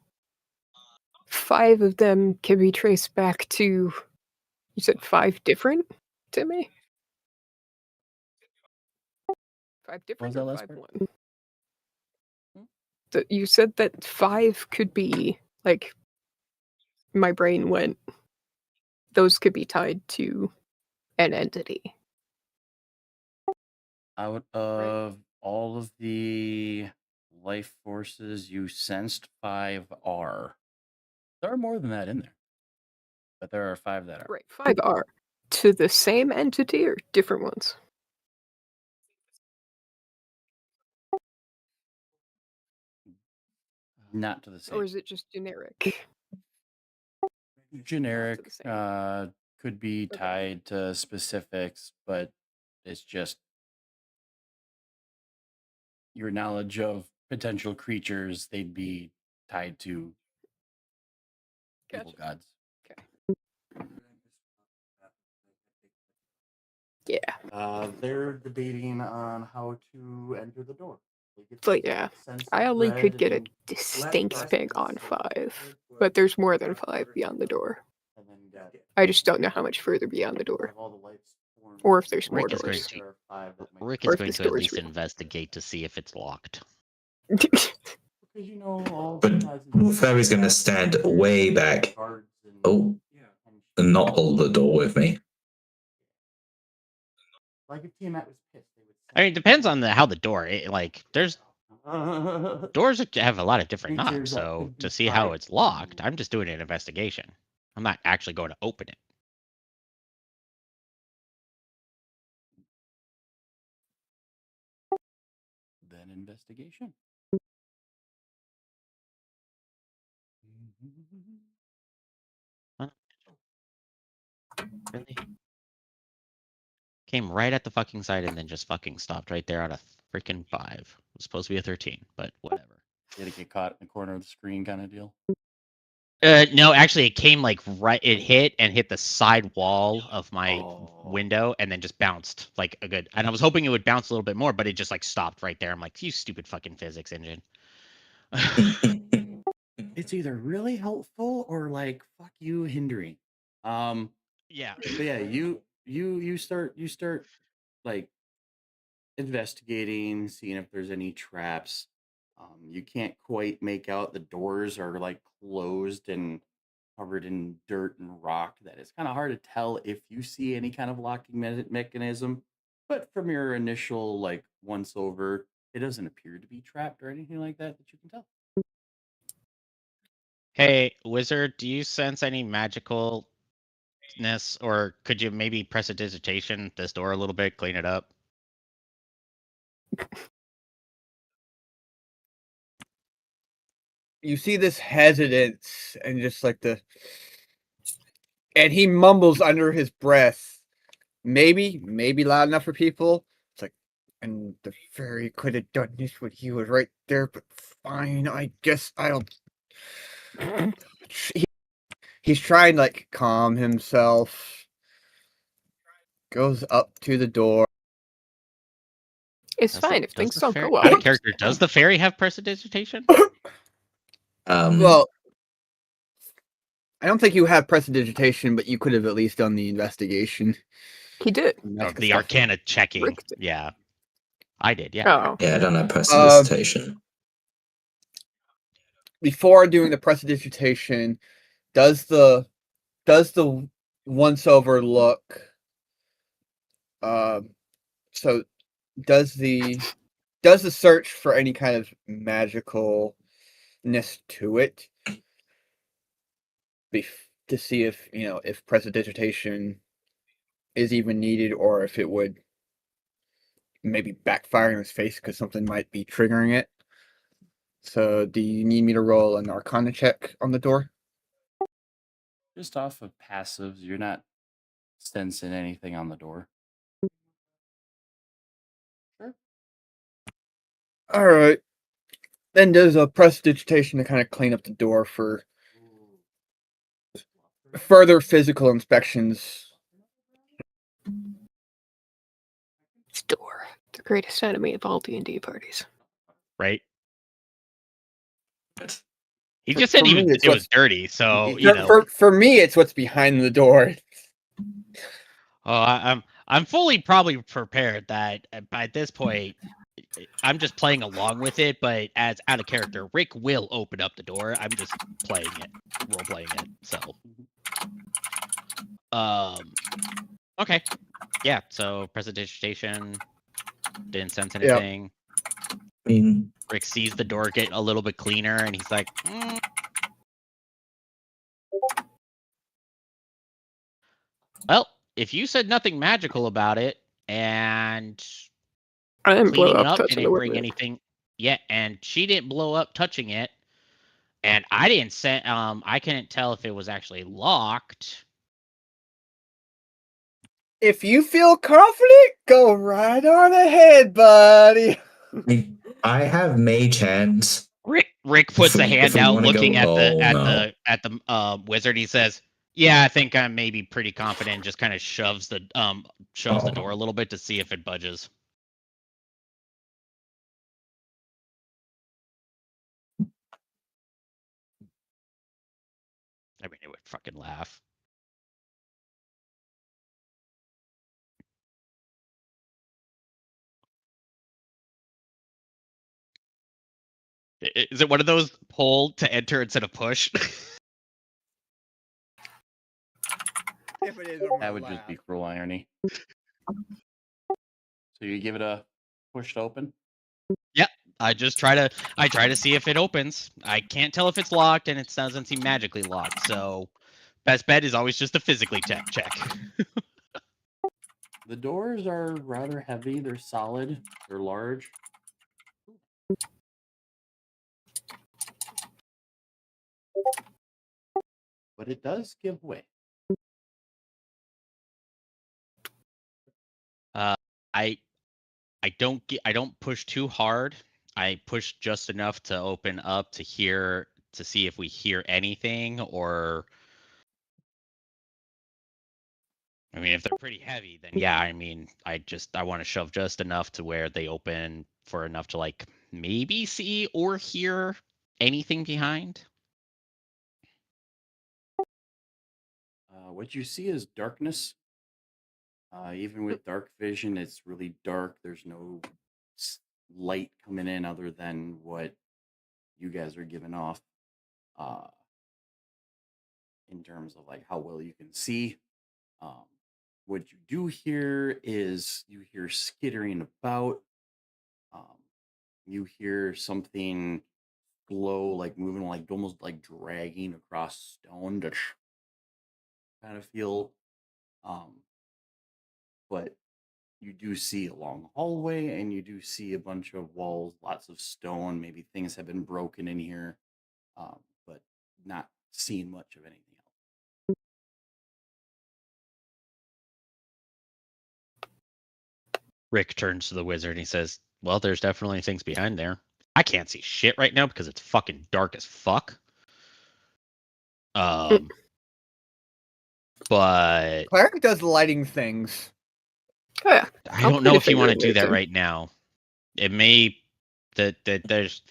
5 of them can be traced back to, you said 5 different to me? 5 different What or was that last 5 part? one? You said that 5 could be, like, my brain went, those could be tied to an entity. Out of all of the life forces you sensed, 5 are. There are more than that in there. But there are 5 that are. Right, 5 are. To the same entity or different ones? Not to the same. Or is it just generic? Generic same. could be Okay. tied to specifics, but it's just your knowledge of potential creatures, they'd be tied to evil Gotcha. gods. Yeah. They're debating on how to enter the door. But yeah, I only could get a distinct ping on 5, but there's more than 5 beyond the door. I just don't know how much further beyond the door. Or if there's more Rick is going doors. to Or if at this door is least real. investigate to see if it's locked. But Fairy's going to stand way back. Oh, and not hold the door with me. Like if Tiamat was pissed, they would. I mean, it depends on how the door. There's doors that have a lot of different knobs. Features that So could be to see how tied it's locked, to- I'm just doing an investigation. I'm not actually going to open it. Then investigation. Really? Came right at the fucking side and then just fucking stopped right there at a freaking 5. It was supposed to be a 13, but whatever. Did it get caught in the corner of the screen kind of deal? No, actually, it came like right. It hit the side wall of my window, and then just bounced like a good. And I was hoping it would bounce a little bit more, but it just like stopped right there. I'm like, you stupid fucking physics engine. It's either really helpful or like fuck you hindering. Yeah. But yeah, you start like investigating, seeing if there's any traps. You can't quite make out the doors are like closed and covered in dirt and rock. That it's kind of hard to tell if you see any kind of locking mechanism. But from your initial like once over, it doesn't appear to be trapped or anything like that that you can tell. Hey, wizard, do you sense any magicalness, or could you maybe prestidigitation this door a little bit, clean it up? You see this hesitance and just like and he mumbles under his breath, maybe loud enough for people. It's like, and the fairy could have done this when he was right there, but fine, I guess I'll. He's trying to like calm himself. Goes up to the door. It's fine if things don't go well. Out of character, does the fairy have prestidigitation? Well, I don't think you have prestidigitation, but you could have at least done the investigation. He did. The Arcana checking. Yeah. I did, yeah. Oh. Yeah, I don't have prestidigitation. Before doing the prestidigitation, does the once over look so does the search for any kind of magicalness to it to see if if prestidigitation is even needed, or if it would maybe backfire in his face because something might be triggering it. So do you need me to roll an Arcana check on the door? Just off of passives, you're not sensing anything on the door. Sure. All right. Then there's a prestidigitation to kind of clean up the door for further physical inspections. It's door, the greatest enemy of all D&D parties. Right? He just said it was dirty, so you know. For me, it's what's behind the door. Oh, I'm fully probably prepared that by this point, I'm just playing along with it. But as out of character, Rick will open up the door. I'm just playing it, role playing it. So, okay, yeah. So prestidigitation, didn't sense anything. Rick sees the door get a little bit cleaner, and he's like, "Well, if you said nothing magical about it, and I didn't blow cleaning it up up touching didn't the bring window. anything yet, and she didn't blow up touching it, and I didn't say, I couldn't tell if it was actually locked." If you feel confident, go right on ahead, buddy. I have mage hands. Rick puts a hand out, looking at the wizard. He says, "Yeah, I think I'm maybe pretty confident." And just kind of shoves the door a little bit to see if it budges. I mean, it would fucking laugh. Is it one of those pull to enter instead of push? If it is, that would just be cruel irony. So you give it a push to open? Yep. I try to see if it opens. I can't tell if it's locked, and it doesn't seem magically locked. So best bet is always just to physically check. The doors are rather heavy. They're solid. They're large. But it does give way. I don't push too hard. I push just enough to open up to see if we hear anything, or I mean, if they're pretty heavy, then yeah, I mean, I want to shove just enough to where they open for enough to like maybe see or hear anything behind. What you see is darkness. Even with dark vision, it's really dark. There's no light coming in other than what you guys are giving off, uh, in terms of like how well you can see. Um, what you do hear is you hear skittering about. Um, you hear something slow, like moving, like almost like dragging across stone to kind of feel. Um, but you do see a long hallway and you do see a bunch of walls, lots of stone. Maybe things have been broken in here, but not seeing much of anything else. Rick turns to the wizard and he says, "Well, there's definitely things behind there. I can't see shit right now because it's fucking dark as fuck. But Cleric does lighting things. Oh, yeah. I I'll don't point know a if you finger want to in do there, that Tim. right now. It may that there's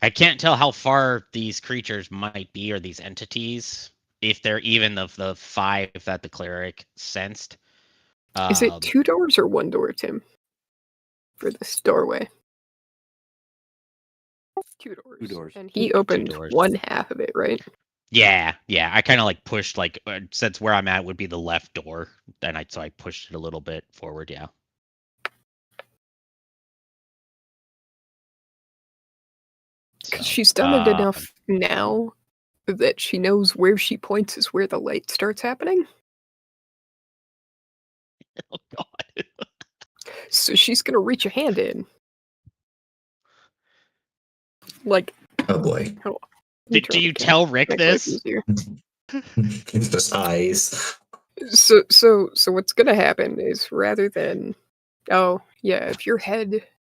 I can't tell how far these creatures might be, or these entities, if they're even of the 5 that the cleric sensed. Is it 2 doors or 1 door, Tim? For this doorway. 2 doors. 2 doors. And he 2 opened doors. 1 half of it, right? Yeah. I kind of like pushed, like, since where I'm at would be the left door, and so I pushed it a little bit forward. Yeah. Because So, she's done it enough now that she knows where she points is where the light starts happening. oh god. So she's gonna reach a hand in. Like, Oh boy. hold on. Do you tell Rick Make life this? easier. It's just eyes. So what's gonna happen is, rather than, oh yeah, if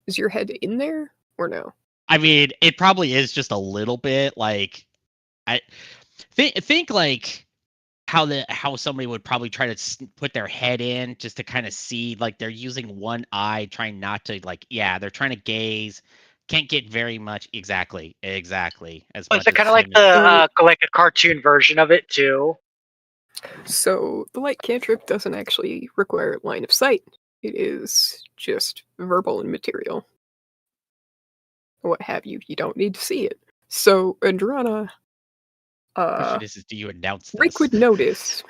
is your head in there or no? I mean, it probably is just a little bit. Like, I think like how somebody would probably try to put their head in just to kind of see, like, they're using one eye, trying not to, like, yeah, they're trying to gaze, can't get very much exactly as Was much it as kind of like him. the like a cartoon version of it too? So the light cantrip doesn't actually require line of sight. It is just verbal and material. What have you? You don't need to see it. So Andrana, Question is do you announce this? Rick would notice.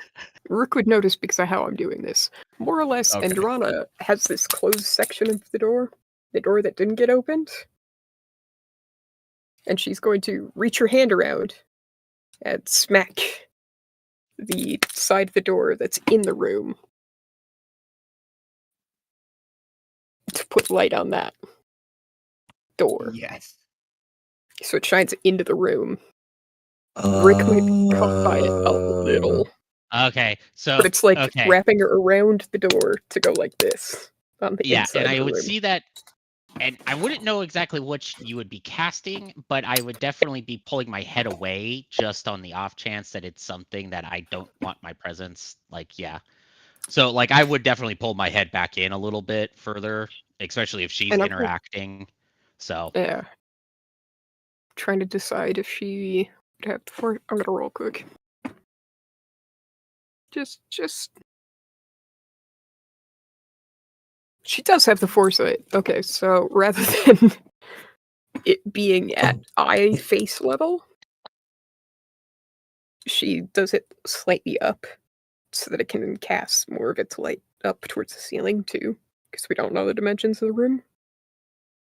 Rick would notice because of how I'm doing this. More or less, Okay. Andrana has this closed section of the door that didn't get opened. And she's going to reach her hand around and smack the side of the door that's in the room to put light on that door. Yes. So it shines into the room. Rick might be caught by it a little. Okay, so But it's like okay. wrapping her around the door to go like this on the inside and of I the would room. see that, and I wouldn't know exactly what you would be casting, but I would definitely be pulling my head away just on the off chance that it's something that I don't want my presence. Like, yeah. So, like, I would definitely pull my head back in a little bit further, especially if she's And interacting. So, yeah. Trying to decide if she would have I'm gonna roll quick. Just she does have the foresight. Okay, so rather than it being at eye face level, she does it slightly up so that it can cast more of its light up towards the ceiling too, because we don't know the dimensions of the room.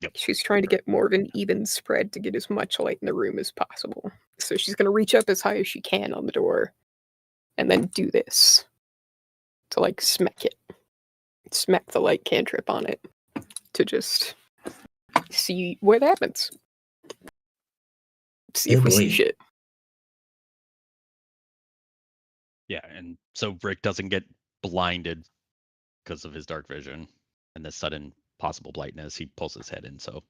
Yep. She's trying to get more of an even spread to get as much light in the room as possible. So she's going to reach up as high as she can on the door and then do this to, like, smack the light cantrip on it to just see what happens. See if we see shit. yeah, and so Rick doesn't get blinded because of his dark vision. And the sudden possible blightness, he pulls his head in, so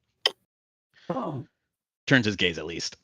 Oh. turns his gaze at least.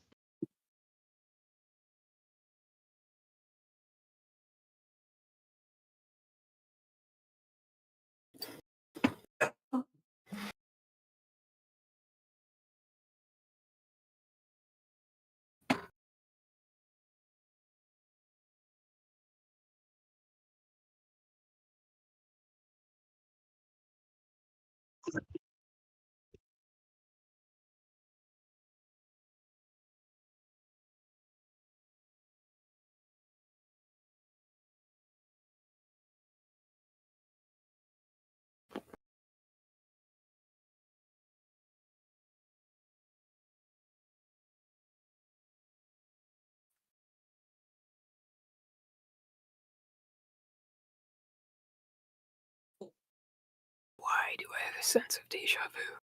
Why do I have a sense of deja vu?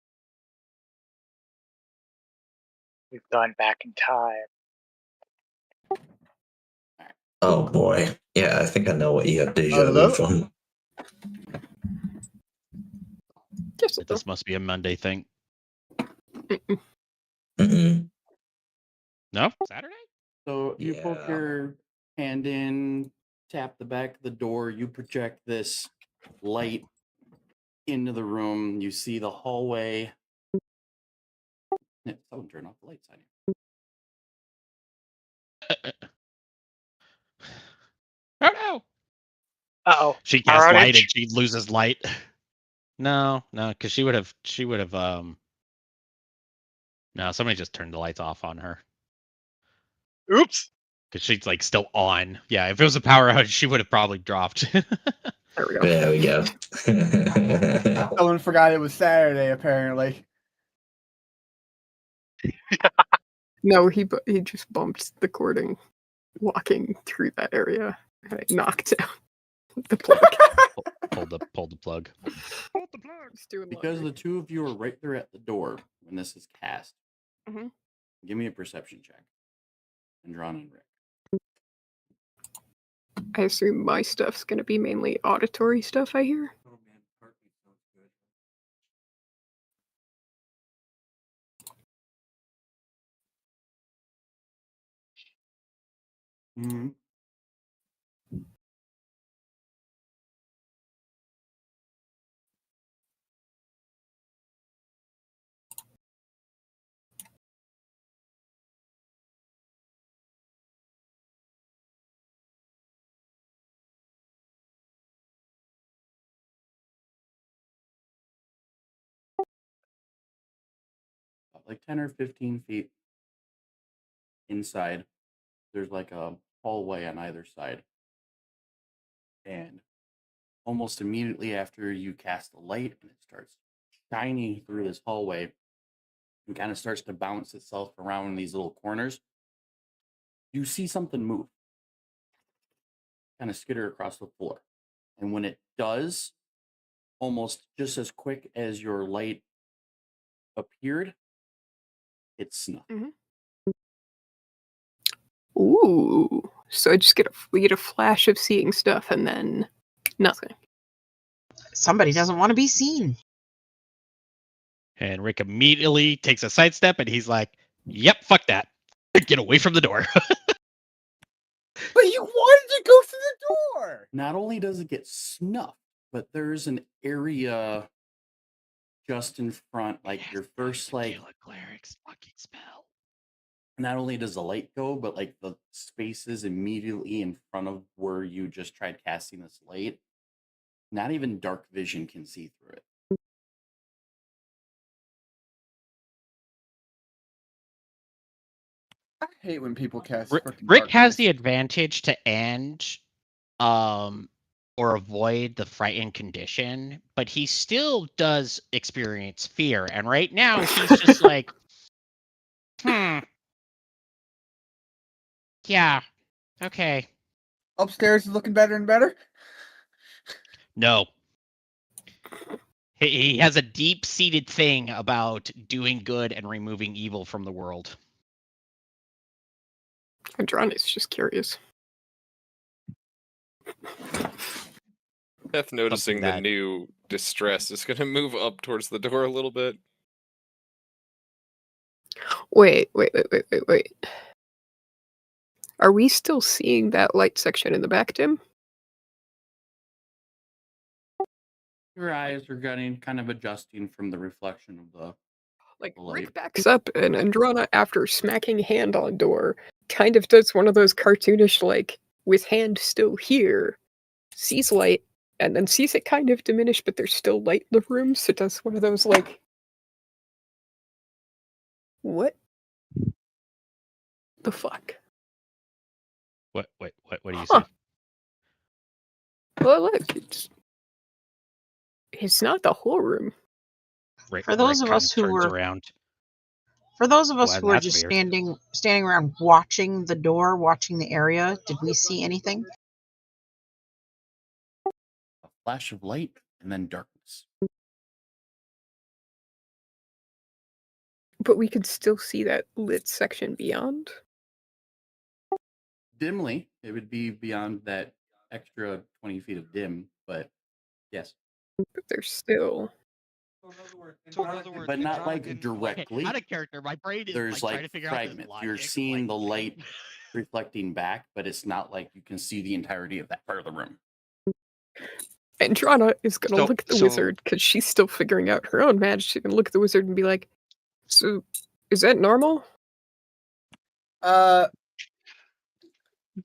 We've gone back in time. Oh boy. Yeah, I think I know what you have deja vu Hello? from. Just a little. This must be a Monday thing. Mm-mm. No? Saturday? So you poke Yeah. your hand in, tap the back of the door, you project this light into the room. You see the hallway. Yeah, someone turn off the lights on you. Oh no! Uh-oh. She Power casts light outage? and she loses light. No, because she would have no, somebody just turned the lights off on her. Oops. Because she's like still on. Yeah, if it was a power outage, she would have probably dropped. There we go. There we go. Someone forgot it was Saturday, apparently. No, he just bumped the cording walking through that area, and it knocked out the plug. Pulled the plug. Hold the plug. Just doing Because the laundry. two of you are right there at the door when this is cast, Mhm. give me a perception check. Andron and Rick. I assume my stuff's going to be mainly auditory stuff I hear. Oh man, heartbeat sounds good. Mm-hmm. Like 10 or 15 feet inside, there's like a hallway on either side. And almost immediately after you cast the light and it starts shining through this hallway and kind of starts to bounce itself around in these little corners, you see something move, kind of skitter across the floor. And when it does, almost just as quick as your light appeared, it snuffed. Ooh. So I just we get a flash of seeing stuff and then nothing. Somebody doesn't want to be seen. And Rick immediately takes a sidestep and he's like, yep, fuck that. Get away from the door. But you wanted to go through the door! Not only does it get snuffed, but there's an area just in front, like your first like cleric's fucking spell. Not only does the light go, but like the spaces immediately in front of where you just tried casting this light, not even dark vision can see through it. I hate when people cast Rick fucking has darkness. the advantage to end or avoid the frightened condition, but he still does experience fear. And right now he's just like, yeah, okay. Upstairs is looking better and better? No. He has a deep-seated thing about doing good and removing evil from the world. Andron is just curious. Beth noticing the that- new distress is going to move up towards the door a little bit. Wait. Are we still seeing that light section in the back, Tim? Your eyes are getting kind of adjusting from the reflection of the Like, light. Rick backs up, and Andrana, after smacking hand on door, kind of does one of those cartoonish, like, with hand still here, sees light, and then sees it kind of diminish, but there's still light in the room, so does one of those, like... What the fuck? What do you Huh. say? Well, look, it's not the whole room. For those of us who turns were around. For those of us Well, who were that's just weird. standing around watching the door, watching the area, did we see anything? A flash of light and then darkness. But we could still see that lit section beyond. Dimly, it would be beyond that extra 20 feet of dim, but yes. But there's still... So in other words, But not Andromeda like didn't directly. Out of character, my brain is There's like trying to figure out this fragments. logic. You're seeing like, the light reflecting back, but it's not like you can see the entirety of that part of the room. Andrana is gonna So- look at the so- wizard, because she's still figuring out her own magic. She's gonna look at the wizard and be like, so, is that normal?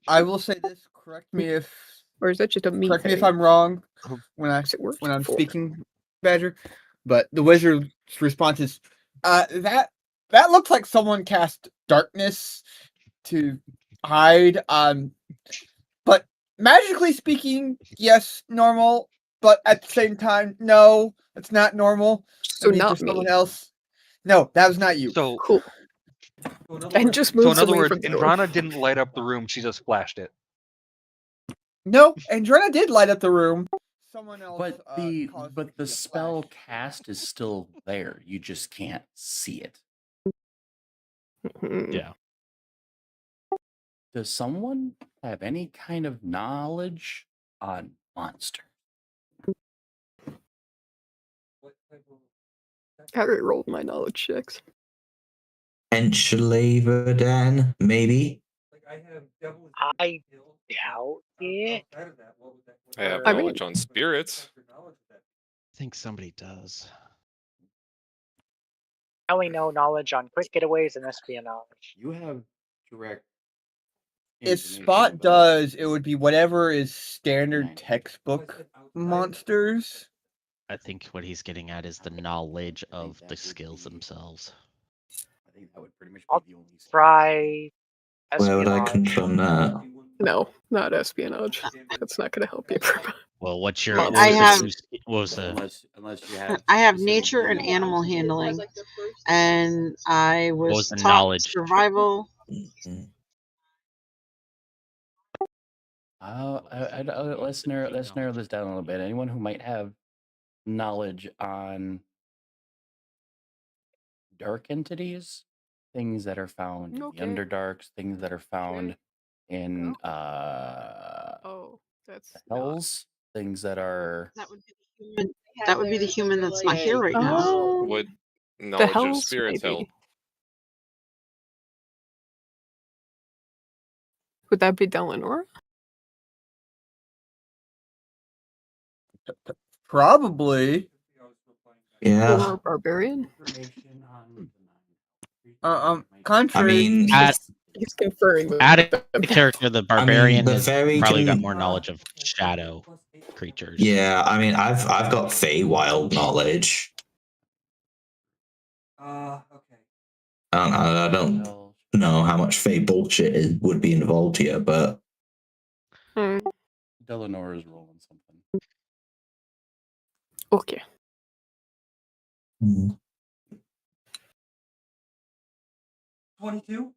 I will say this. Correct me if Or is that just a me correct me if thing? I'm wrong when 'Cause it worked I'm before. speaking, Badger. But the wizard's response is, that looks like someone cast darkness to hide. But magically speaking, yes, normal. But at the same time, no, it's not normal. So That means not there's someone me. else. No, that was not you. So Cool. And just so in moves other away words, from the door. Andrana didn't light up the room; she just flashed it. No, Andrena did light up the room. Someone else. But caused the it to be a spell flash. cast is still there. You just can't see it. Mhm. Yeah. Does someone have any kind of knowledge on monsters? I already rolled my knowledge checks. Potentially, Verdan, maybe. I doubt it. I have I mean- knowledge on spirits. I think somebody does. I only know knowledge on quick getaways and espionage. You have direct. If information Spot about- does, it would be whatever is standard textbook monsters. I think what he's getting at is the knowledge of the skills themselves. I think that would pretty much be I'll the only. Try Where would I espionage. confirm that? No, not espionage. That's not gonna help you. Well, what's your? Well, What I was, have- what was the? Unless you have. I have specific nature and knowledge. animal handling, and I was was the taught knowledge? survival. Mhm. Let's narrow this down a little bit. Anyone who might have knowledge on dark entities, things that are found Okay. in the Underdarks, things that are found in Oh, that's hells, things that are That would be the human. That would be the human that's not here right now. Oh, Would knowledge of hells, spirits maybe. help? Would that be Delanora? Probably. Yeah. Or Barbarian? information on I Contrary. mean, He's conferring with Add them. a character, the barbarian the has fairy probably got can- more knowledge of shadow creatures. yeah. I mean, I've got Feywild knowledge. Okay. I don't know how much Fey bullshit would be involved here, but Hmm, Delanora is rolling something. okay. 22?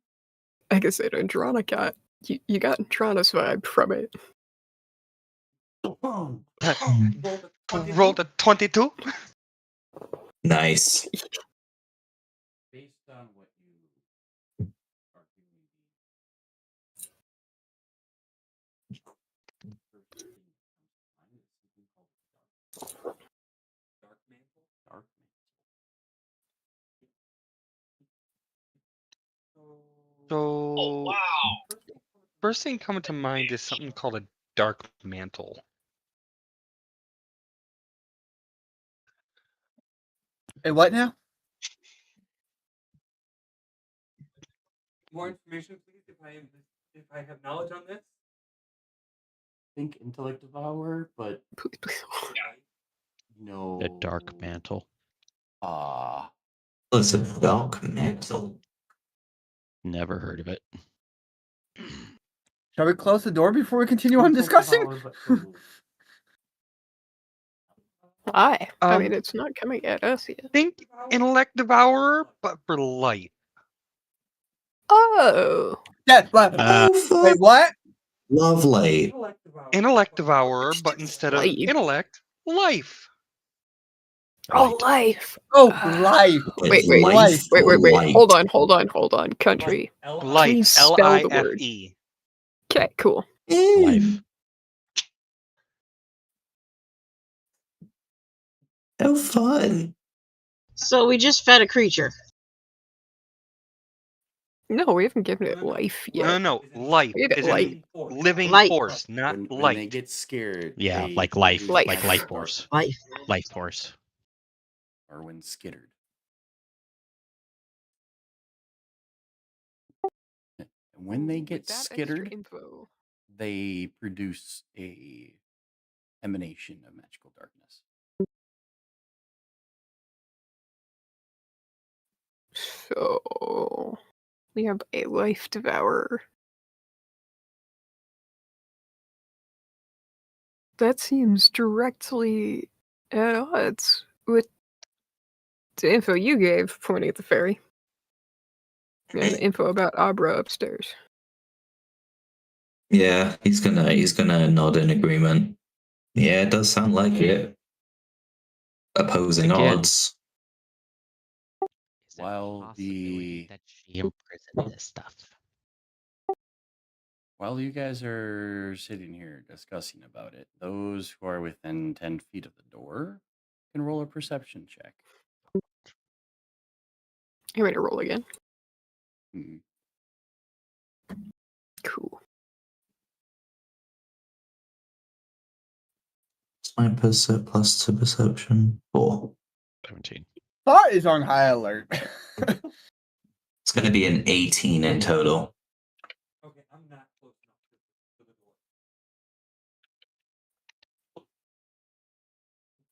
Like I said, Andrana got... You got Andrana's vibe from it. Rolled a 22. nice. Based on what you are doing, So, first thing coming to mind is something called a dark mantle. Hey, what now? More information, please, if I have knowledge on this. Think intellect devour, but Please, please. no. The dark mantle. Ah, It's a dark metal. Never heard of it. Shall we close the door before we continue on discussing? Why? I mean, Um, it's not coming at us yet. think intellect devourer, but for light. Oh, Yeah, what? Uh, Oh, fuck. Wait, what? Lovely. Intellect devourer, but instead of Life. intellect, life. Oh, right. life. Oh, life. Wait, It's wait, life wait, or wait, wait. light. Hold on. Country. Life. Please spell the word. Life. Okay, cool. Life. How fun. So we just fed a creature. No, we haven't given it life yet. No, life We gave it is light. in living Light. force, not when they light. get scared, Yeah, they like life. produce Life. Like magical life dark- force. Life. Life force. or when skittered. And when they get With that extra skittered, info. they produce a emanation of magical darkness. So we have a life devourer. That seems directly at odds with the info you gave pointing at the fairy. And the info about Abra upstairs. Yeah, he's gonna nod in agreement. Yeah, it does sound like it. Opposing Again. odds. Is it While a possibility the- that she imprisoned this stuff? While you guys are sitting here discussing about it, those who are within 10 feet of the door can roll a perception check. You want me to roll again? Mhm. Cool. What's my plus to perception? 4. 17. Thought is on high alert. It's gonna be an 18 in total. Okay, I'm not close enough to the door.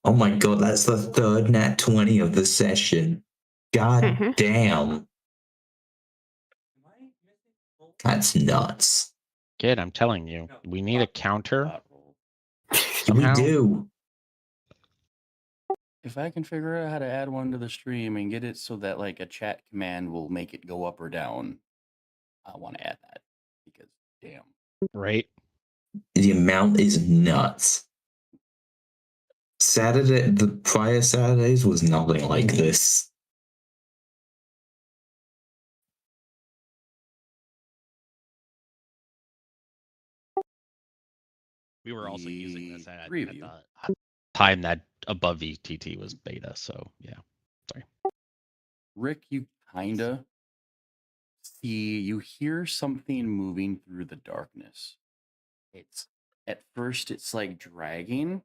Oh my god, that's the third nat 20 of the session. God Mhm. damn. Am I missing both? That's nuts. Kid, I'm telling you, we need a counter Bot roll. somehow. We do. If I can figure out how to add one to the stream and get it so that like a chat command will make it go up or down, I want to add that because damn. Right? The amount is nuts. The prior Saturdays was nothing like this. We were also using this at Preview. the time that above VTT was beta, so yeah. Sorry. Rick, you kinda you hear something moving through the darkness. It's at first it's like dragging,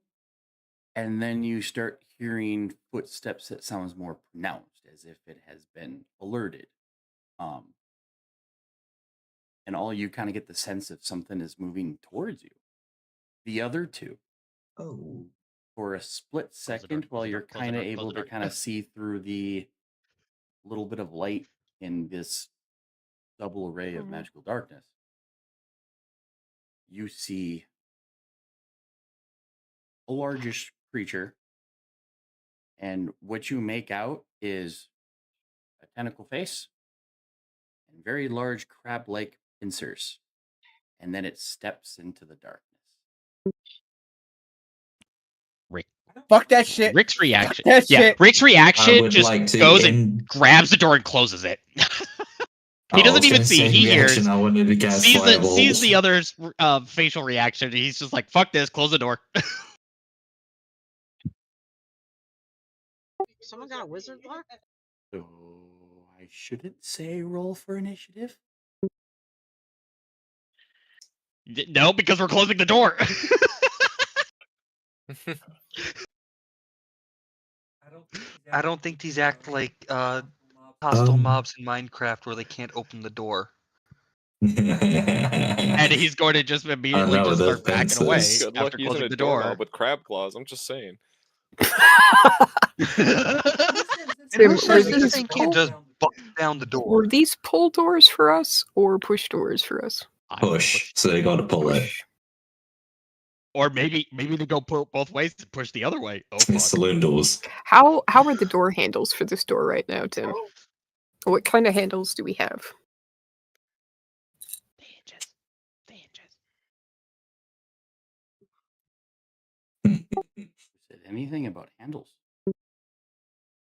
and then you start hearing footsteps that sounds more pronounced, as if it has been alerted. And all you kind of get the sense of something is moving towards you. The other two, Oh. for a split Close the door, second, close while the you're door, close the kind of door, close able the to door. kind of see through the little bit of light in this double array of Mhm. magical darkness, you see a largish creature, and what you make out is a tentacle face and very large crab-like pincers, and then it steps into the darkness. Rick. Fuck that shit. Rick's reaction. that Yeah, shit. Rick's I reaction would just like to goes and grabs the door and closes it. He I doesn't was even gonna see. say He reaction, hears, I wanted to cast Fireball. sees the other's facial reaction. And he's just like, "Fuck this! Close the door." Someone got a wizard block? So I shouldn't say roll for initiative. No, because we're closing the door. I don't think these act like hostile mobs in Minecraft where they can't open the door. And he's going to just immediately no, just those start backing away pincers. Good luck after using closing a the doorknob door. with crab claws. I'm just saying. And Tim, who were says this these thing can't just bust down the door? were these pull doors for us or push doors for us? I would Push. So they got to pull it. Push. Or maybe they go both ways to push the other way. Oh fuck. Saloon doors. How are the door handles for this door right now, Tim? What kind of handles do we have? The hinges. The hinges. Said anything about handles?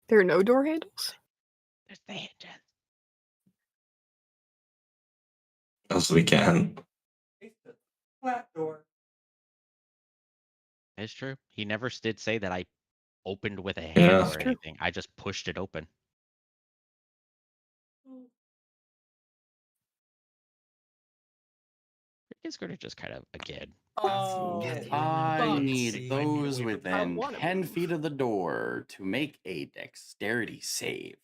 There are no door handles? There's the hinges. As we can. Flat door. It's true. He never did say that I opened with a handle That's or true. anything. I just pushed it open. It's going to just kind of again. I need those I within wanna 10 move. feet of the door to make a dexterity save.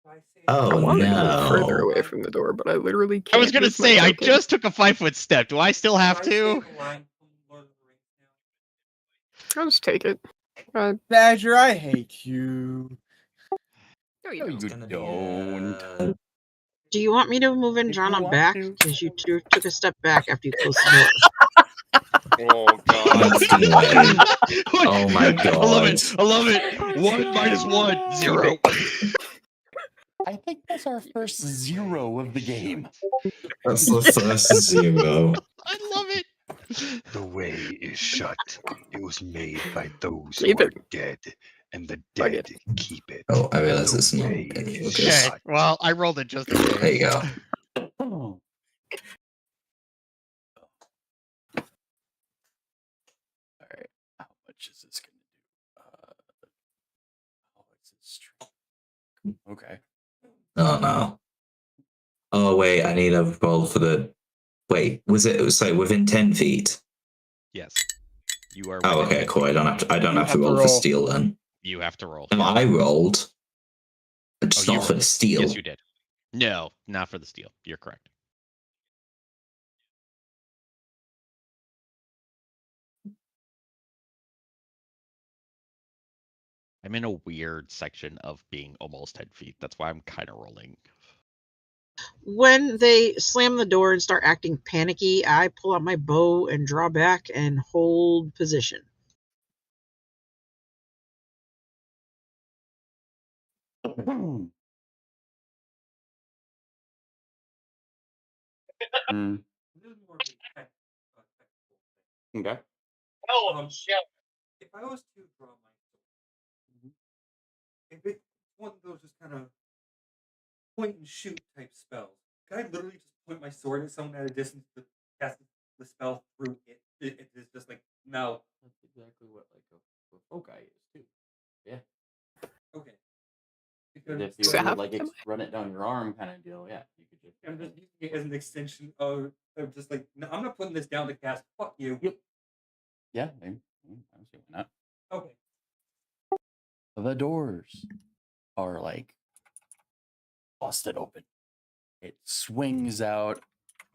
I Oh want to move further no. away from the door, but I literally I can't. was gonna move my say I token. just took a 5-foot step. Do I still have to? I'll just take it. Badger, I hate you. No, you No, don't. you don't. Do you want me to move If you Andronna want back? to. Because you took a step back after you closed the door. Oh god. Fucking way. Oh my I love it. god. I love it. Oh, 1 minus 1, no. 0. I think that's our first 0 of the game. That's the first 0. I love it. The way is shut. It was made by those Keep who are it. dead, and the Fuck dead it. keep it. Oh, I realize The it's not way any is focus. Okay. shut. Well, I rolled it just in case. There you go. Oh. All right. How much is this going to do? It's a stream. Okay. Oh no. Oh wait, I need a roll for the. Wait, was it? Sorry, within 10 feet. Yes. You are. Oh, within okay, 10 cool. feet. I don't have to. I don't You have to have to roll for roll. steel then. You have to roll. No, I rolled. Just Oh, you not for the rolled. steel. Yes, you did. No, not for the steel. You're correct. I'm in a weird section of being almost 10 feet. That's why I'm kind of rolling. When they slam the door and start acting panicky, I pull out my bow and draw back and hold position. Mm. Okay. If I was to draw my sword, if it's one of those just kind of point and shoot type spells, can I literally just point my sword at someone at a distance to cast the spell through it? It is just like, no. That's exactly what like a foci is too. Yeah. Okay. And if you So would how- like run it down your arm kind of deal, yeah, you could just. I'm just using it as an extension of just like, no, I'm not putting this down to cast. Fuck you. Yep. Yeah, I don't see why not. Okay. The doors are like busted open. It swings out,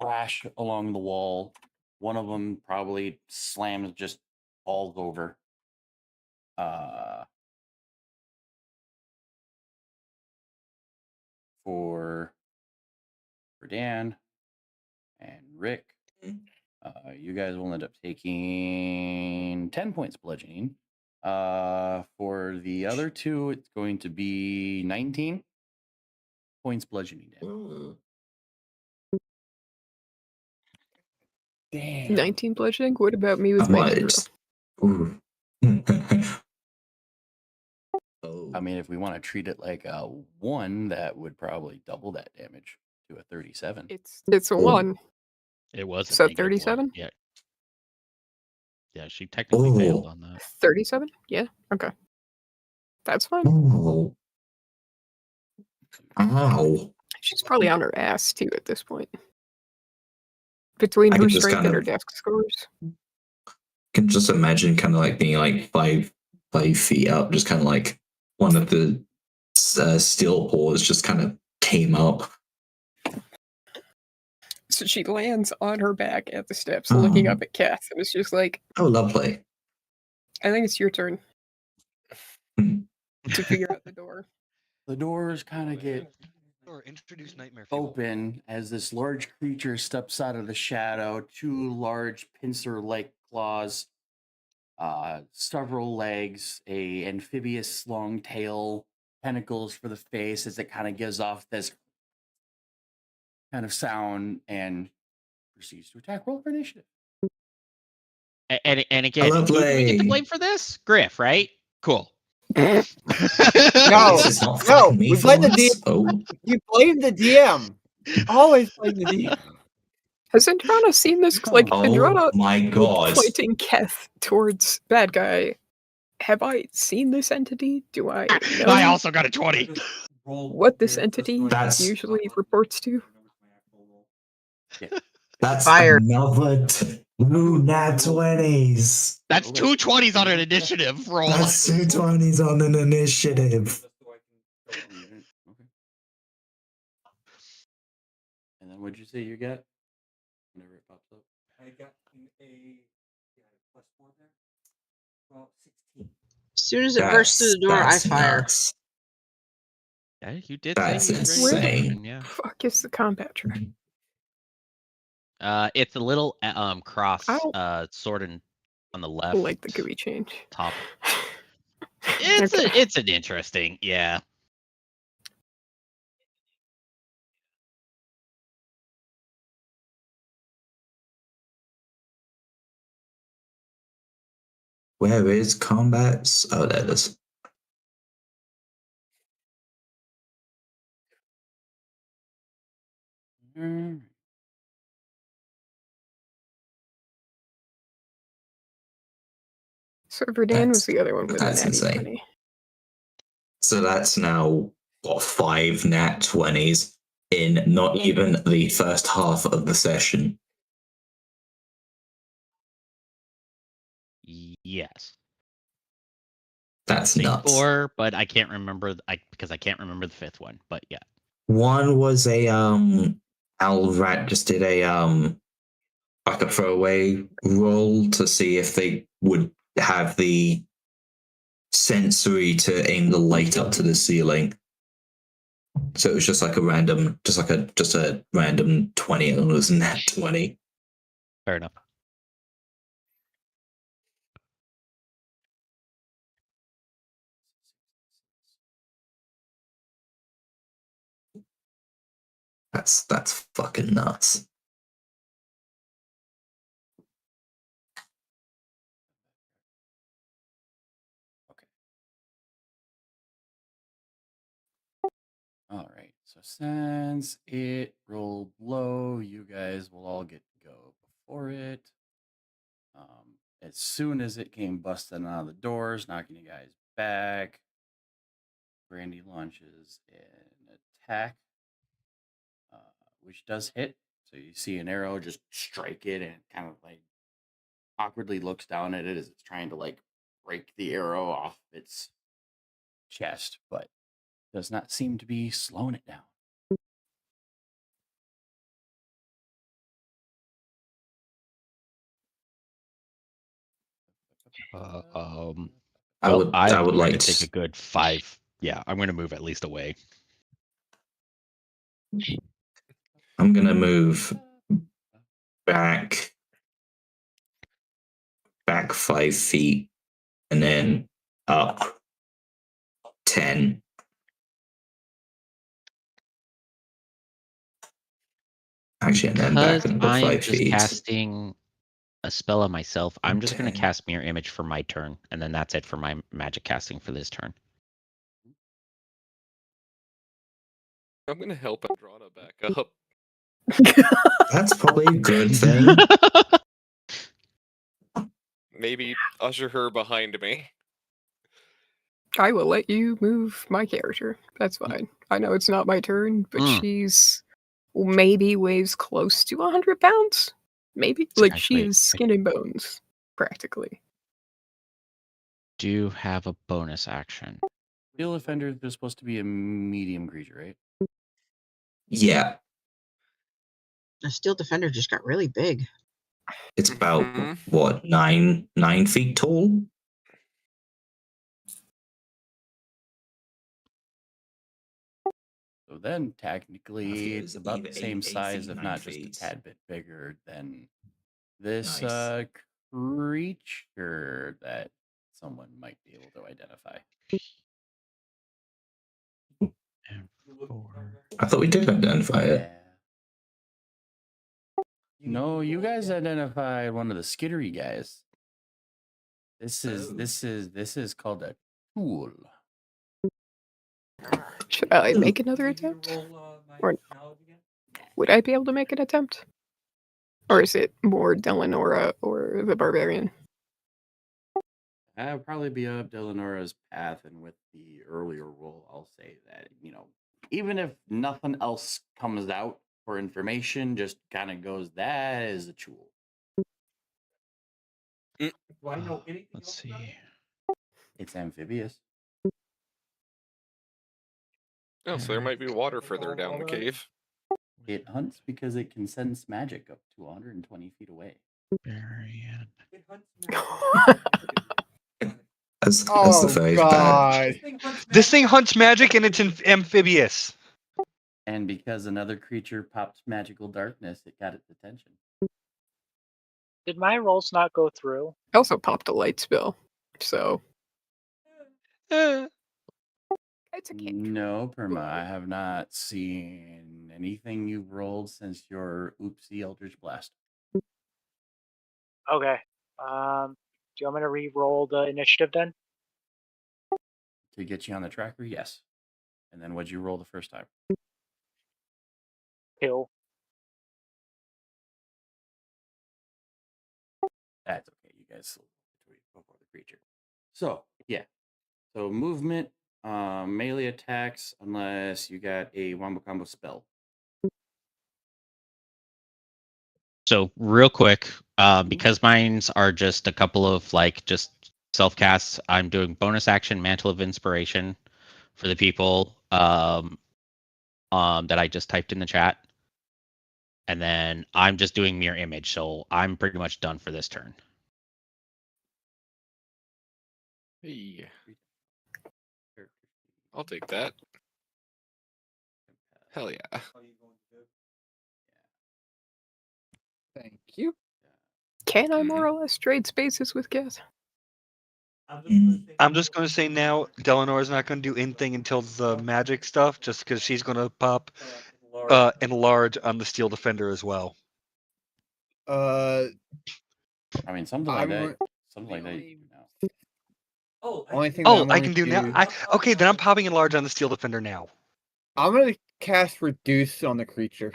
crash along the wall. One of them probably slams, just falls over. For Dan and Rick, you guys will end up taking 10 points bludgeoning. For the other two, it's going to be 19 points bludgeoning damage. Damn. 19 bludgeoning? What about me with I my might 0? just. Ooh. Oh. I mean, if we want to treat it like a 1, that would probably double that damage to a 37. It's a 1. It was a So negative 37? 1. Yeah. Yeah, she technically failed on that. 37? Yeah. Okay. That's fine. Oh. Ow. She's probably on her ass too at this point. Between I her could just strength kind and her of dex scores. can just imagine kind of like being like 5 feet up, just kind of like one of the steel paws just kind of came up. So she lands on her back at the steps, looking up at Kath, and it's just like, oh, lovely. I think it's your turn Hmm. to figure out the door. The doors kind of get Or introduce nightmare fuel. open as this large creature steps out of the shadow. 2 large pincer-like claws, several legs, a amphibious long tail, tentacles for the face as it kind of gives off this kind of sound and proceeds to attack. Roll for initiative. And again, who do we get to Lovely. blame for this? Griff, right? Cool. No, No, this is not no, fucking me we for blame the once. DM. Oh, You blame the DM. Always blame the DM. Has Andrana seen this? Like, oh Andrana my god. pointing Keth towards bad guy. Have I seen this entity? Do I know I also got a 20. what this entity That's- usually reports to? That's Fire. another 2 nat 20s. That's 2 20s on an initiative roll. That's 2 20s on an initiative. Okay. And then what'd you say you got? Whenever it pops up. I got a +4 there. Well, 16. As soon as it bursts through the door, I That's fire. nuts. Yeah, you did That's say you was ready for insane. action, yeah. Fuck is the combat track? It's a little cross I don't sword on the left like the GUI change. top. It's Okay. it's an interesting, yeah. Where is combats? Oh, there it is. So Verdan was the other one with a That's natty insane. 20. So that's now, what, 5 nat 20s in not even the first half of the session. Yes. That's Say nuts. 4, but I can't remember because I can't remember the 5th one, but yeah. One was a Alrat just did a like a throwaway roll to see if they would have the sensory to aim the light up to the ceiling. So it was just like a random, just a random 20, and it was nat 20. Fair enough. That's fucking nuts. All right. So since it rolled low, you guys will all get to go before it. As soon as it came busting out of the doors, knocking you guys back, Brandy launches an attack, which does hit. So you see an arrow just strike it, and it kind of like awkwardly looks down at it as it's trying to like break the arrow off its chest, but does not seem to be slowing it down. I would I'm going like to take a good 5. Yeah, I'm going to move at least away. I'm gonna move back 5 feet and then up 10. Actually, and then back Because another I am 5 just feet. casting a spell on myself, I'm just going to 10. cast Mirror Image for my turn, and then that's it for my magic casting for this turn. I'm gonna help Andrana back up. That's probably a good thing. Maybe usher her behind me. I will let you move my character. That's fine. I know it's not my turn, but she's maybe weighs close to 100 pounds. Maybe So like guys, she wait, is skin and bones, practically. do have a bonus action. Steel Defender is supposed to be a medium creature, right? Yeah, The Steel Defender just got really big. it's about Mhm. what 9 feet tall. So then technically it's it's about either the same 8 size, feet, if 9 not just a feet. tad bit bigger than this Nice. creature that someone might be able to identify. And 4. I thought we did identify it. Yeah. No, you guys identified one of the skittery guys. This is called a tool. Should I make another attempt? Or would I be able to make an attempt? Or is it more Delanora or the barbarian? That would probably be up Delanora's path, and with the earlier roll, I'll say that, even if nothing else comes out for information, just kind of goes, that is a tool. Do I know anything Let's else about see. it? It's amphibious. Oh, so there might be water further down the cave. It hunts because it can sense magic up to 120 feet away. Barbarian. It hunts magic. As the Oh fairies god. This thing hunts magic and it's amphibious. And because another creature popped magical darkness, it got its attention. Did my rolls not go through? I also popped a light spell, so Eh. it's a cantrip. No, Perma, I have not seen anything you've rolled since your Oopsie Eldritch Blast. Okay. Do you want me to re-roll the initiative then? To get you on the tracker, yes. And then what'd you roll the first time? 2. That's okay. You guys before the creature. So yeah. So movement, melee attacks, unless you got a wombo combo spell. So real quick, because mines are just a couple of just self casts, I'm doing bonus action Mantle of Inspiration for the people that I just typed in the chat, and then I'm just doing Mirror Image. So I'm pretty much done for this turn. Hey, I'll take that. Hell yeah. Thank you. Can I more Mhm. or less trade spaces with Geth? I'm just going to say now, Delanora's not going to do anything until the magic stuff, just because she's going to pop enlarge on the Steel Defender as well. Uh, I mean, something like that. Something like that you can do now. only thing that Oh, I'm I going can do to now. Okay, then I'm popping enlarge on the Steel Defender now. I'm going to cast Reduce on the creature.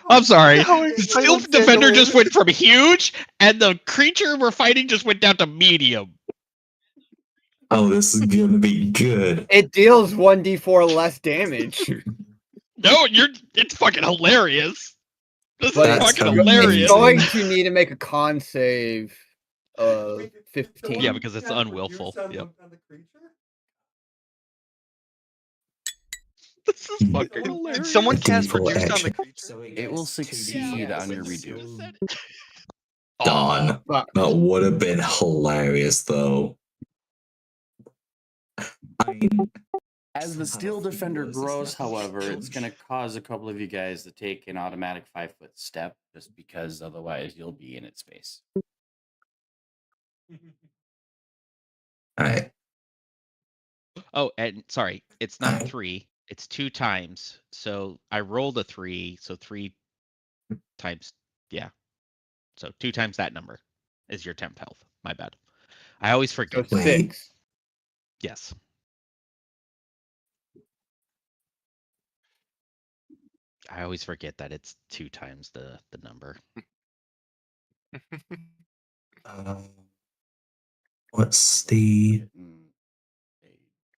I'm sorry. How The excited Steel Defender Daniel just is. went from huge, and the creature we're fighting just went down to medium. Oh, this is gonna be good. It deals 1d4 less damage. No, it's fucking hilarious. This But is That's fucking it's hilarious. going to need to make a con save of 15. Yeah, because it's unwillful. Yep. This is fucking hilarious. Did someone cast D4 Reduce on the action. creature? So It will succeed on your reduce. Darn. Fuck. That would have been hilarious, though. I mean, As the Steel Defender grows, however, it's going to cause a couple of you guys to take an automatic 5-foot step, just because otherwise you'll be in its space. alright. Oh, and sorry, it's not 3. It's 2 times. So I rolled a 3. So 3 times, yeah. So 2 times that number is your temp health. My bad. I always So forget. Wait. 6. Yes. I always forget that it's 2 times the number. What's the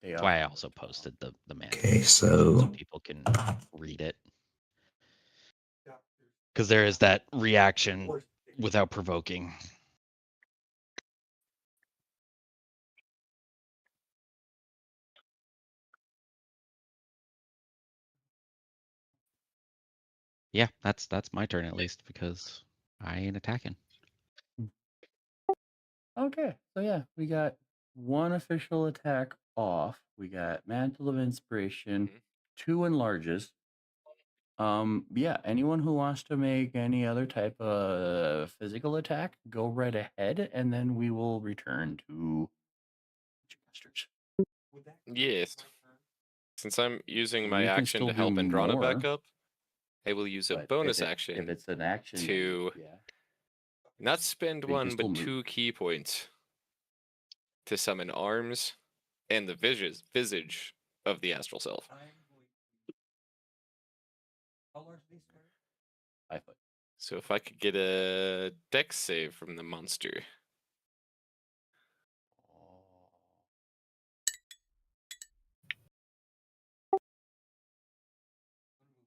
day That's off. why I also posted the manual Okay, so so people can read it. Because there is that reaction without provoking. Yeah, that's my turn at least because I ain't attacking. Okay, so yeah, we got one official attack off. We got Mantle of Inspiration, Mhm. 2 enlarges. Yeah, anyone who wants to make any other type of physical attack, go right ahead, and then we will return to Masters. Yes. Since I'm using my You can action still to do help Andrana back more, up, I will use a but bonus if action it's an action, then to yeah, not spend but you can one, still but move. 2 key points to summon arms and the visage of the astral self. How large are these? 5 foot. So if I could get a dex save from the monster.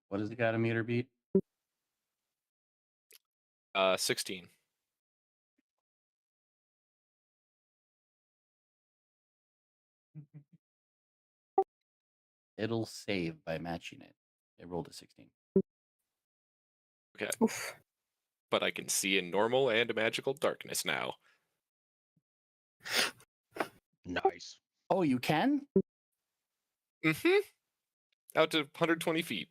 What does the got a meter beat? 16. It'll save by matching it. It rolled a 16. Okay. Oof. But I can see in normal and magical darkness now. Nice. Oh, you can? Mm-hmm. Out to 120 feet.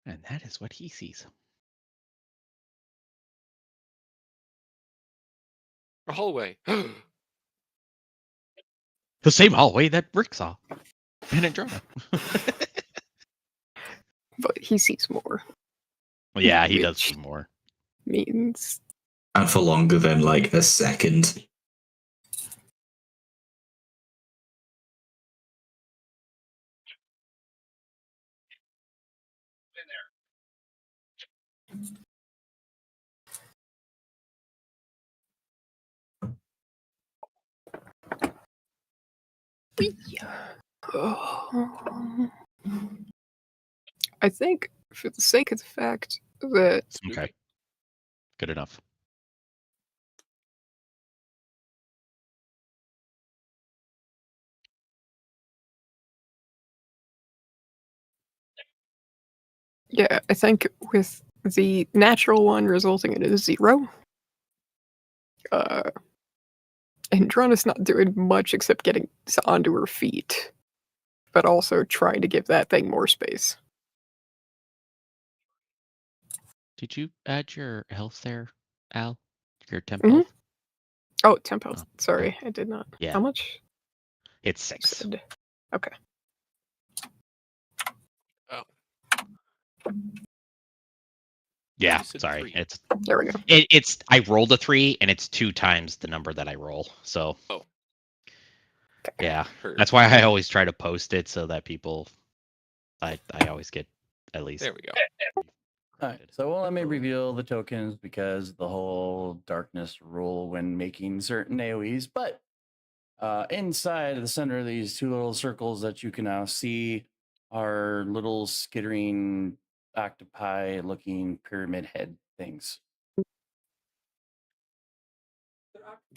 And that is what he sees. A hallway. The same hallway that Rick saw. And Andrana. But he sees more. Yeah, he does Which- see more. Means and for longer than like a second. I think, for the sake of the fact that Okay. Good enough. yeah, I think with the natural one resulting in a 0, Andrana's not doing much except getting onto her feet, but also trying to give that thing more space. Did you add your health there, Al? Your temp Mhm. health? Oh, temp health. Oh, Sorry, I did not. Yeah. How much? It's 6. Said. Okay. Oh. Yeah, You said sorry. 3. It's There we go. it's I rolled a 3 and it's 2 times the number that I roll. So Oh. yeah. Heard. That's why I always try to post it so that people I always get at least. There we go. Alright, so let me reveal the tokens because the whole darkness rule when making certain AoEs, but inside the center of these 2 little circles that you can now see are little skittering octopi looking pyramid head things.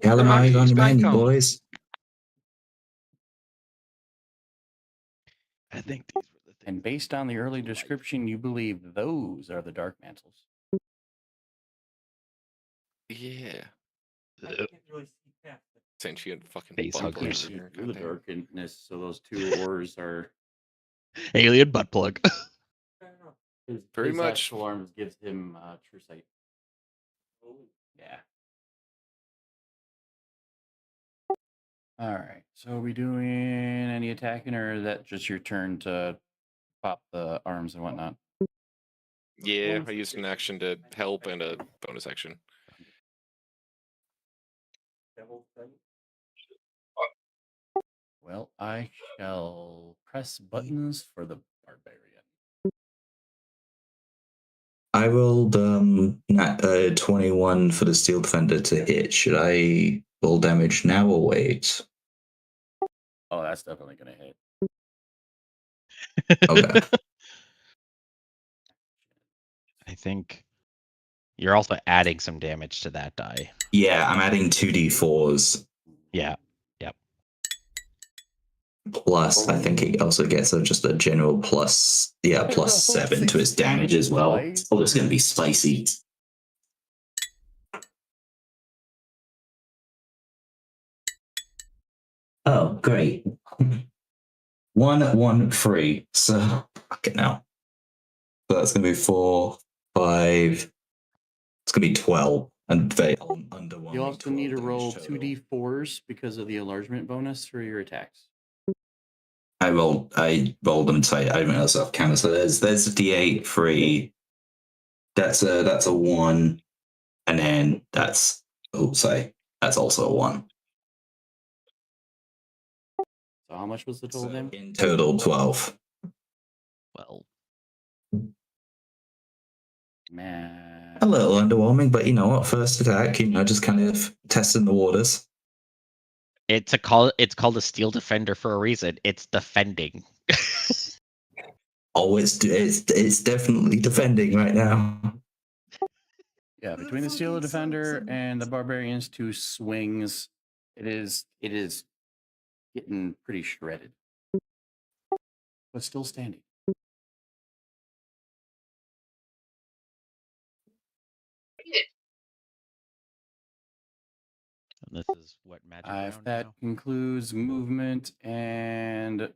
Calamari on These the menu, become- boys. I think these were the things. And based on the early description, you believe those are the dark mantles. Yeah. Ugh. Sentient fucking Face butt plug huggers. over here. Through the Goddamn. darkness, so those 2 ores are Alien butt plug. Very his much. actual arms gives him true sight. Yeah. All right. So are we doing any attacking, or is that just your turn to pop the arms and whatnot? Yeah, I used an action to help and a bonus action. Well, I shall press buttons for the barbarian. I rolled 21 for the steel defender to hit. Should I roll damage now or wait? Oh, that's definitely gonna hit. Okay. I think you're also adding some damage to that die. Yeah, I'm adding 2d4s. Yeah. Yep. Plus, I think it also gets just a general plus, plus 7 to its damage as well. Oh, it's going to be spicy. Oh, great. 1, 1, 3. So, okay, now. So that's going to be 4, 5. It's going to be 12. And they underwhelming. You also need to 12 roll damage total. 2d4s because of the enlargement bonus for your attacks. I rolled them tight. I didn't realize I've counted. So there's a d8, 3. That's a 1. And then that's also a 1. So how much was the total damage? In total, 12. Well, Man. A little underwhelming, but you know what? First attack, just kind of testing the waters. it's called a steel defender for a reason. It's defending. Oh, it's definitely defending right now. Yeah, between the steel defender and the barbarian's 2 swings, it is getting pretty shredded. But still standing. And this is what magic If round that now? concludes movement and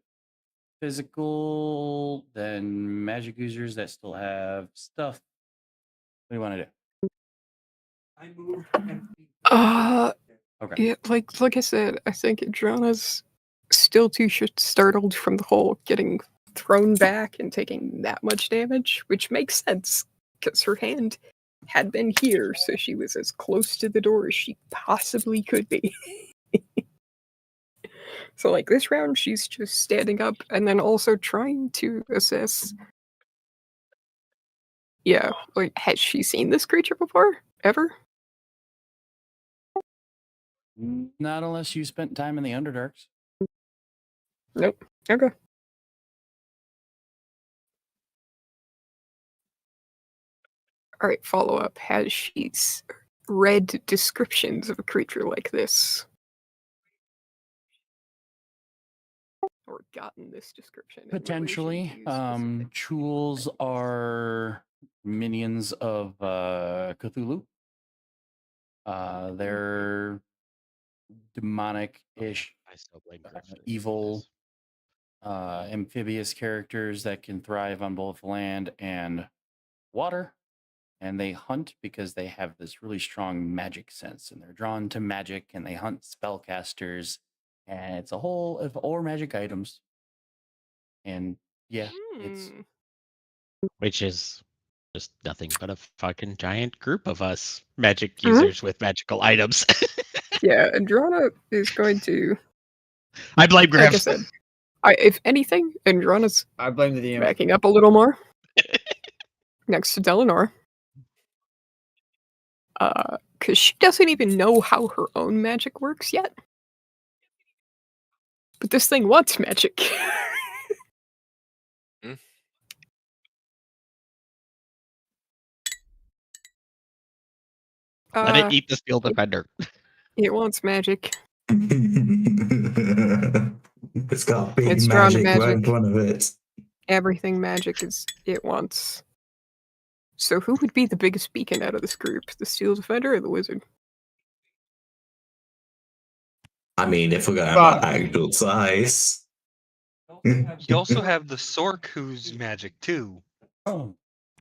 physical, then magic users that still have stuff. What do you want to do? I moved and Okay. Yeah, like I said, I think Adriana's still too startled from the whole getting thrown back and taking that much damage, which makes sense because her hand had been here, so she was as close to the door as she possibly could be. So, like, this round, she's just standing up and then also trying to assess. Yeah, like, has she seen this creature before? Ever? Not unless you spent time in the Underdarks. Nope. Okay. All right, follow up. Has she read descriptions of a creature like this? Or gotten this description? in relation Potentially. to specific Chools things? are minions of Cthulhu. They're demonic-ish, I still blame Griff for evil, this. amphibious characters that can thrive on both land and water. And they hunt because they have this really strong magic sense, and they're drawn to magic, and they hunt spellcasters, and it's a whole or magic items. And yeah, it's Hmm. Which is just nothing but a fucking giant group of us magic Mhm. users with magical items. Yeah, Andrana is going to, I blame like I Griff. said, if anything, Andrana's I blame the DM. backing up a little more next to Delanor. Because she doesn't even know how her own magic works yet. But this thing wants magic. Let it eat the steel defender. It wants magic. It's got big It's drawn to magic right in magic. front of it. Everything magic is it wants. So who would be the biggest beacon out of this group? The steel defender or the wizard? I mean, if we're gonna have actual size. You also have the Sork who's magic too. oh.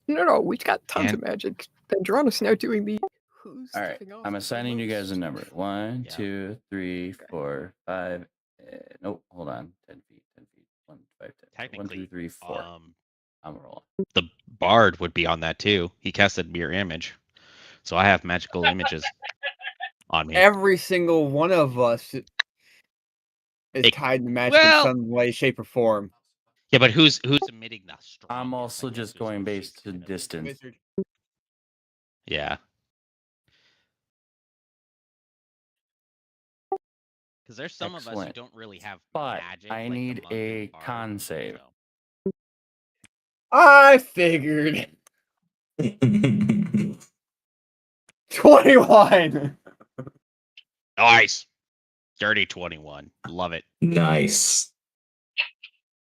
No, we've got tons And- of magic. Androna's now doing the who's All right, stepping off I'm the assigning you guys a most. number. 1, Yeah. 2, 3, Okay. 4, 5. Nope, hold on. 10 feet. 10 feet. 1, 5, 10. 1, Technically, 2, 3, 4. I'm rolling. the bard would be on that too. He casted mirror image, so I have magical images on me. Every single one of us is It- tied to magic well- in some way, shape, or form. Yeah, but who's emitting the strongest? I'm also I guess, just is going what based she's to kind of- distance. Wizard. Yeah. Because there's some of us who Excellent. don't really have But magic. I like the need monk and a bard, con save. so- I figured 21. Nice. Dirty 21. Love it. Nice.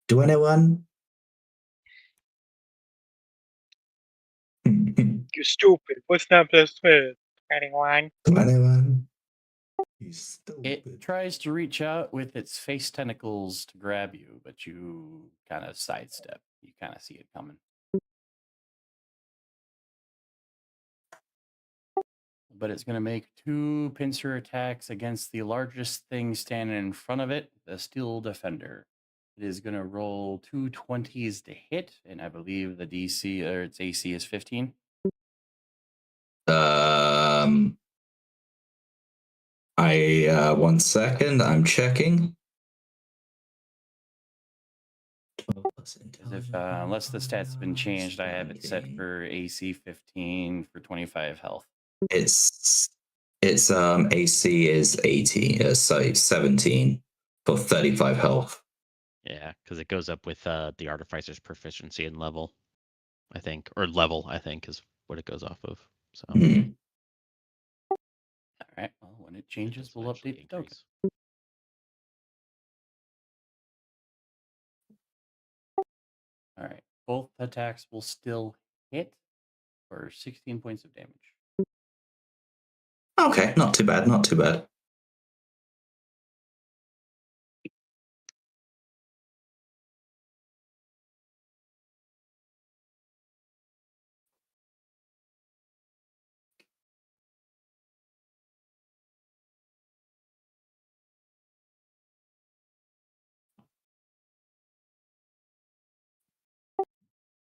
21? You stupid. What's not this with? 21. 21. You It stupid. tries to reach out with its face tentacles to grab you, but you kind of sidestep. You kind of see it coming. But it's going to make 2 pincer attacks against the largest thing standing in front of it, the Steel Defender. It is going to roll 2 20s to hit, and I believe the DC or its AC is 15. I 1 second, I'm checking. 12 plus As if unless the stats been changed, I have it set for AC 15 for 25 health. Its AC is 18, sorry, 17 for 35 health. Yeah, because it goes up with the artificer's proficiency and level, I think, or level, I think, is what it goes off of. So Mhm. All right. Well, when it changes, does we'll eventually update the token. increase. All right. Both attacks will still hit for 16 points of damage. Okay, not too bad, not too bad.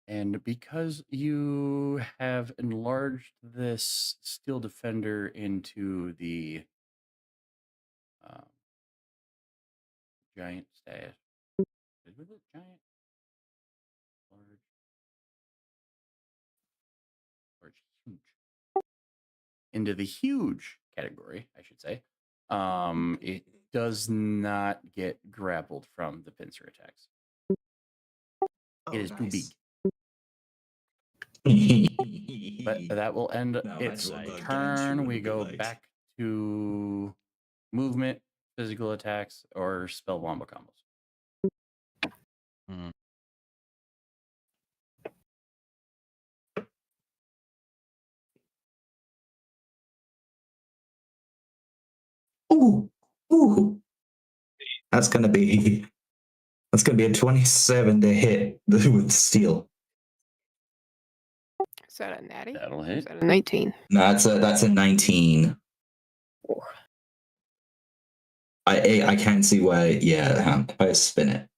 And because you have enlarged this Steel Defender into the giant stash, is it giant? Large, huge. Into the huge category, I should say. It does not get grappled from the pincer attacks. It is too big. But that will end No, its I draw the turn. gargantuan We go delight. back to movement, physical attacks, or spell wombo combos. Mm. Ooh, ooh. That's gonna be a 27 to hit with steel. Is that a natty? That'll Or is hit. that a 19? No, that's a 19. I can see why. Yeah, if I spin it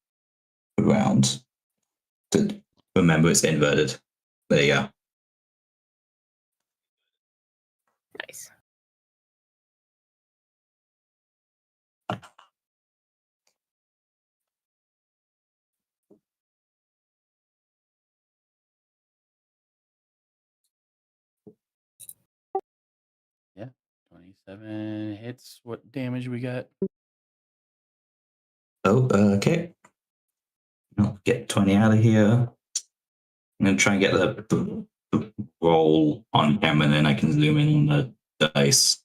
around to remember it's inverted. There you go. Nice. Yeah, 27 hits. What damage we got? Oh, okay. I'll get 20 out of here. I'm gonna try and get the roll on camera, and then I can zoom in on the dice.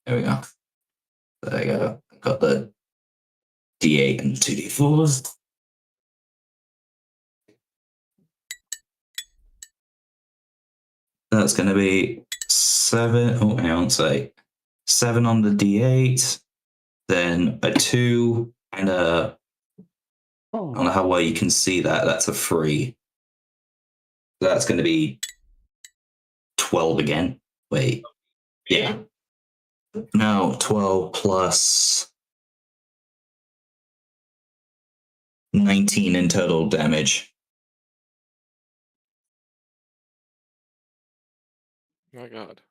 There we go. There you go. Got the D8 and 2D4s. That's going to be 7. Oh, hang on, say 7 on the D8, then a 2, and a. I don't know how well you can see that. That's a 3. That's going to be 12 again. Wait. Yeah. No, 12 plus 19 in total damage. My God.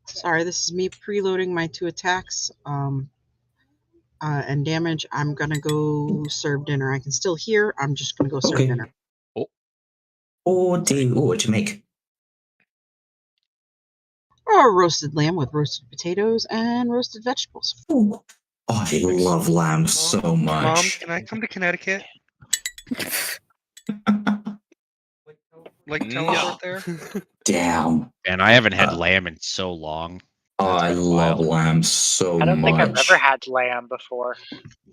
Sorry, this is me preloading my 2 attacks. And damage. I'm gonna go serve dinner. I can still hear. I'm just gonna go serve Okay. dinner. Oh dear. Oh, what'd you make? Oh, roasted lamb with roasted potatoes and roasted vegetables. Oh, I love lamb so Mom, much. can I come to Connecticut? Like No. teleport there? Damn. And I haven't had lamb in so long. Oh, It's I been a love while. lamb so I don't think I've much. ever had lamb before.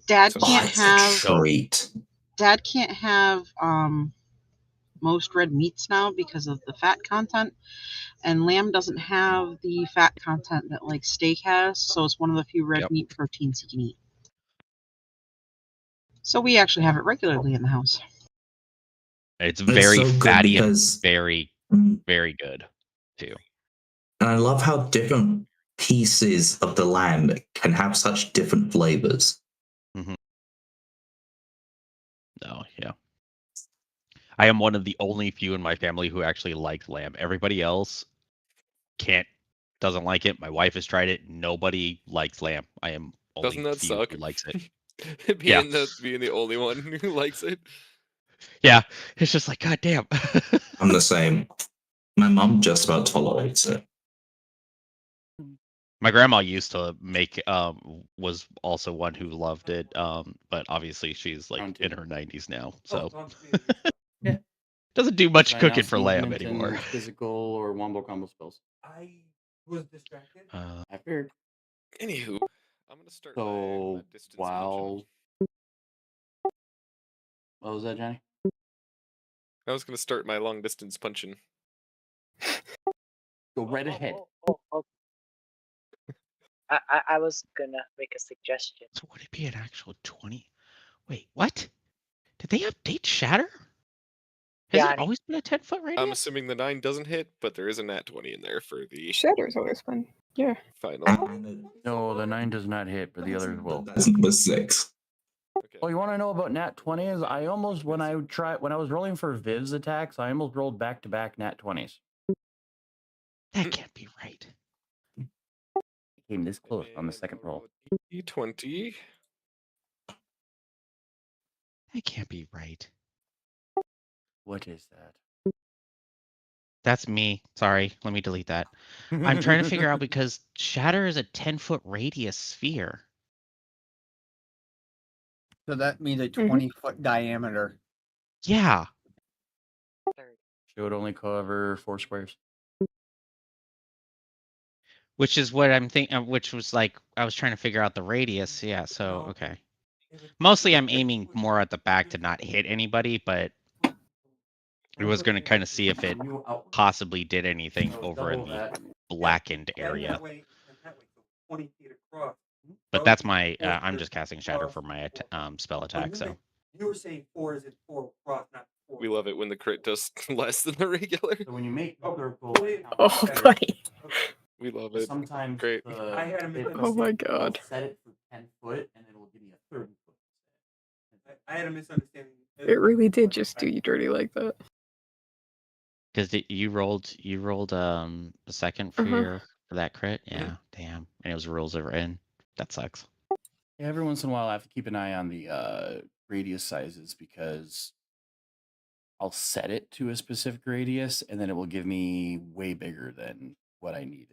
Dad So can't it's a have treat. Dad can't have most red meats now because of the fat content, and lamb doesn't have the fat content that like steak has, so it's one of the few red Yep. meat proteins he can eat. So we actually have it regularly in the house. It's It's very so good fatty because and very, Mm. very good too. And I love how different pieces of the lamb can have such different flavors. No, yeah. I am one of the only few in my family who actually likes lamb. Everybody else doesn't like it. My wife has tried it. Nobody likes lamb. I am only Doesn't that few suck? who likes it. being the only one who likes it. Yeah, it's just like, God damn. I'm the same. My mom just about tolerates it. My grandma used to make was also one who loved it. But obviously she's like in her 90s now. So Yeah. doesn't do much Try cooking announced for lamb movement and anymore. Physical or wombo combo spells. I was distracted. I figured. Anywho, I'm gonna start So my distance while what was that, Johnny? I was gonna start my long distance punching. Go right ahead. I was gonna make a suggestion. So would it be an actual 20? Wait, what? Did they update Shatter? Has it Johnny. always been a 10-foot radius? I'm assuming the 9 doesn't hit, but there is a nat 20 in there for the Shatter's always fun. Yeah. final. No, the 9 does not hit, but the others will. That's number 6. Okay. Well, you want to know about nat 20s? I almost when I was rolling for Viv's attacks, I almost rolled back-to-back nat 20s. That can't be right. Came this close on the second roll. D20. That can't be right. What is that? That's me. Sorry, let me delete that. I'm trying to figure out because Shatter is a 10-foot radius sphere. So that means a 20-foot diameter. Yeah. She would only cover 4 squares. Which is what I'm thinking, which was like, I was trying to figure out the radius. Yeah, so, okay. Mostly I'm aiming more at the back to not hit anybody, but I was going to kind of see if it possibly did anything over in the blackened area. 20 feet across. But that's my, I'm just casting Shatter for my spell attack, so. You were saying 4 is 4 across, not 4. We love it when the crit does less than the regular. So when you make other Oh, buddy. We love it. Sometimes Great. I had a misunderstanding. Oh my god. Set it for 10 foot, and then it will give me a 30 foot. I had a misunderstanding. It really did just do you dirty like that. Because you rolled a second for for that crit? Yeah, damn. And it was rules over in. That sucks. Yeah, every once in a while, I have to keep an eye on the radius sizes because I'll set it to a specific radius, and then it will give me way bigger than what I needed.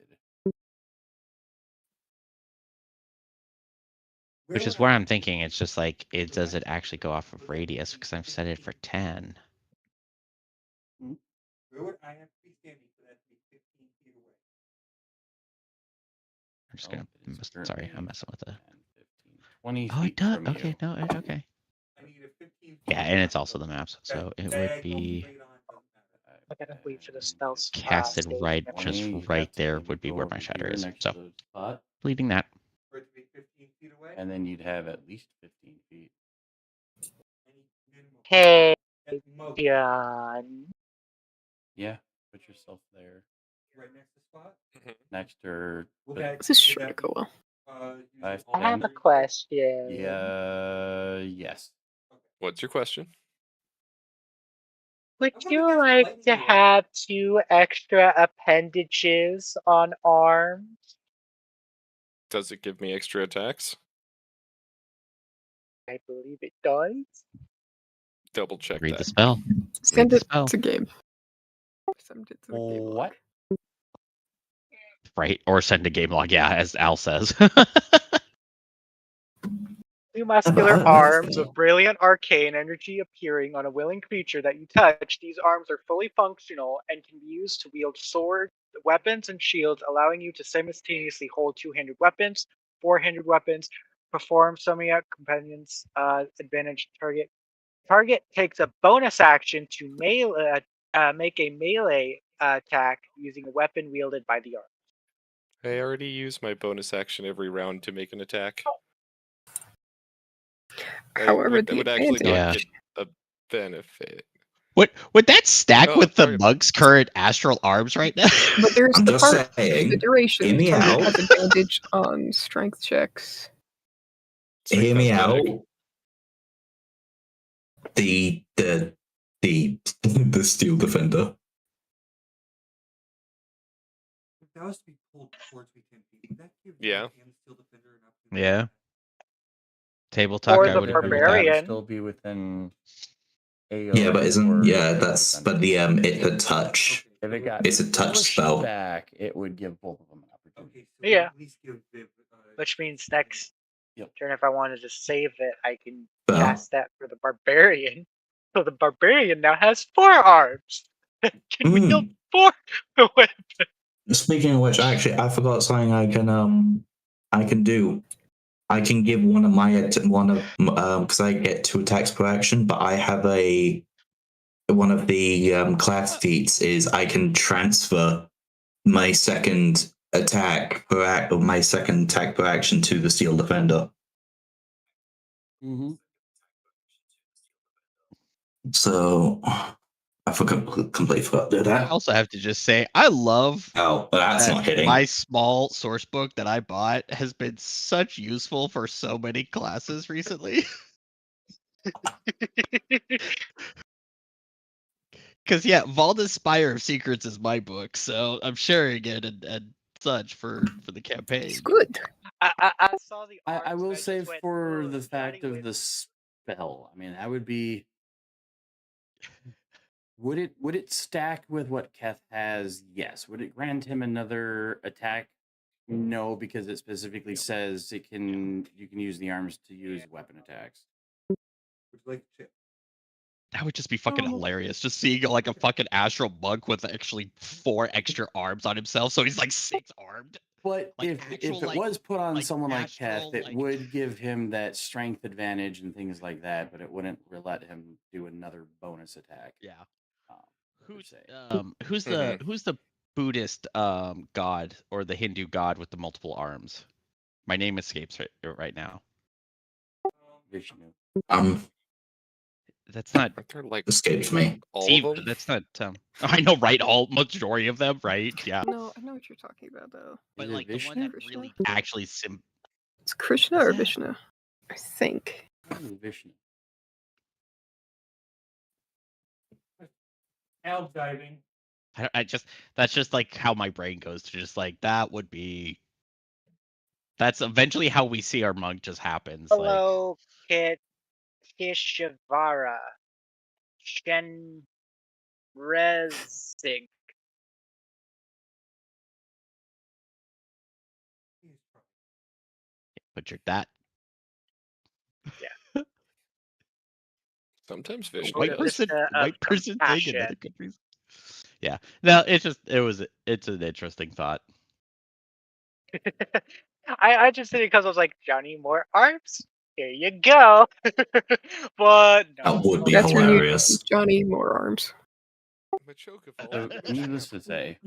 Which is where I'm thinking it's just like, does it actually go off of radius? Because I've set it for 10. Where would I have to be standing for that to be 15 feet away? I'm just gonna, sorry, I'm messing with the. 20 Oh, it feet does. from Okay, you. no, okay. I need a 15 Yeah, and it's also the maps, so it would be I gotta wait for the spells. casted stage right, and just you right have to there maybe would be go where my over shatter here is. next So, to the spot, leaving that. for it to be 15 feet away. and then you'd have at least 15 feet. Hey, At most. John. Yeah, put yourself there. Right next to spot. Next or This is sure to go well. 5, I have a 10. question. Yeah, yes. What's your question? Would you like to have 2 extra appendages on arms? Does it give me extra attacks? I believe it does. Double check Read the that. spell. Send the it spell. to game. Send it to the game log. What? Right, or send a game log. Yeah, as Al says. 2 muscular arms with brilliant arcane energy appearing on a willing creature that you touch. These arms are fully functional and can be used to wield swords, weapons, and shields, allowing you to simultaneously hold 2-handed weapons, 4-handed weapons, perform Somiak Companion's advantage target. Target takes a bonus action to make a melee attack using a weapon wielded by the arm. I already use my bonus action every round to make an attack. However, the would actually advantage. not get a benefit. Would that stack Oh, with the sorry. monk's current astral arms right now? But there's I'm the just part saying, the duration. hear me Target out. has advantage on strength checks. Hear me out. Athletic. The the steel defender. If that was to be pulled towards me 10 feet, would that give Yeah. you and the steel defender an opportunity? Yeah. Tabletop Or guy the would agree with that. barbarian. Still be within AO. Yeah, but isn't or that's but the it's a touch. If it got It's a touch pushed spell. back, it would give both of them an opportunity. Okay, so Yeah. at least give Viv. Which means next Yep. turn, if I wanted to save it, I can Well. cast that for the barbarian. So the barbarian now has 4 arms. Can wield 4 weapons. Speaking of which, actually, I forgot something I can do. I can give one of my because I get 2 attacks per action, but I have one of the class feats is I can transfer my second attack per act or my second attack per action to the steel defender. Mm-hmm. So I completely forgot to do I that. also have to just say, I love Oh, but that's that not hitting. my small source book that I bought has been such useful for so many classes recently. Because yeah, Valda's Spire of Secrets is my book, so I'm sharing it and such for the campaign. It's good. I saw the I arms, will and say just went, for "Oh, the it's fact Johnny of with-" the spell, I mean, that would be. Would it stack with what Keth has? Yes. Would it grant him another attack? No, because it specifically says you can use the arms to use weapon attacks. Would you like to? That would just be fucking hilarious. Just seeing like a fucking astral monk with actually 4 extra arms on himself, so he's like 6 armed. But Like, if actual, it like- was put on like someone like astral, Keth, it like- would give him that strength advantage and things like that, but it wouldn't let him do another bonus attack. Yeah. per Who's se. who's the Buddhist god or the Hindu god with the multiple arms? My name escapes right now. Vishnu. That's not Aren't there like Escapes me. all Steve, of them? that's not I know, right? All majority of them, right? Yeah. No, I know what you're talking about though. But Is it like the one Vishnu? that really actually It's Krishna What's or that? Vishnu? I think. I think it's Vishnu. Al diving. that's just like how my brain goes to just like that would be. That's eventually how we see our monk just happens. Like, Hello, Kishivara. Shen Rezig. butchered that. Sometimes A Vishnu. white does. person, of white person thing in compassion. other countries. Yeah. No, it's an interesting thought. I just did it because I was like, Johnny, more arms? Here you go. But no. That would be That's your new hilarious. Johnny More Arms. So, needless to say,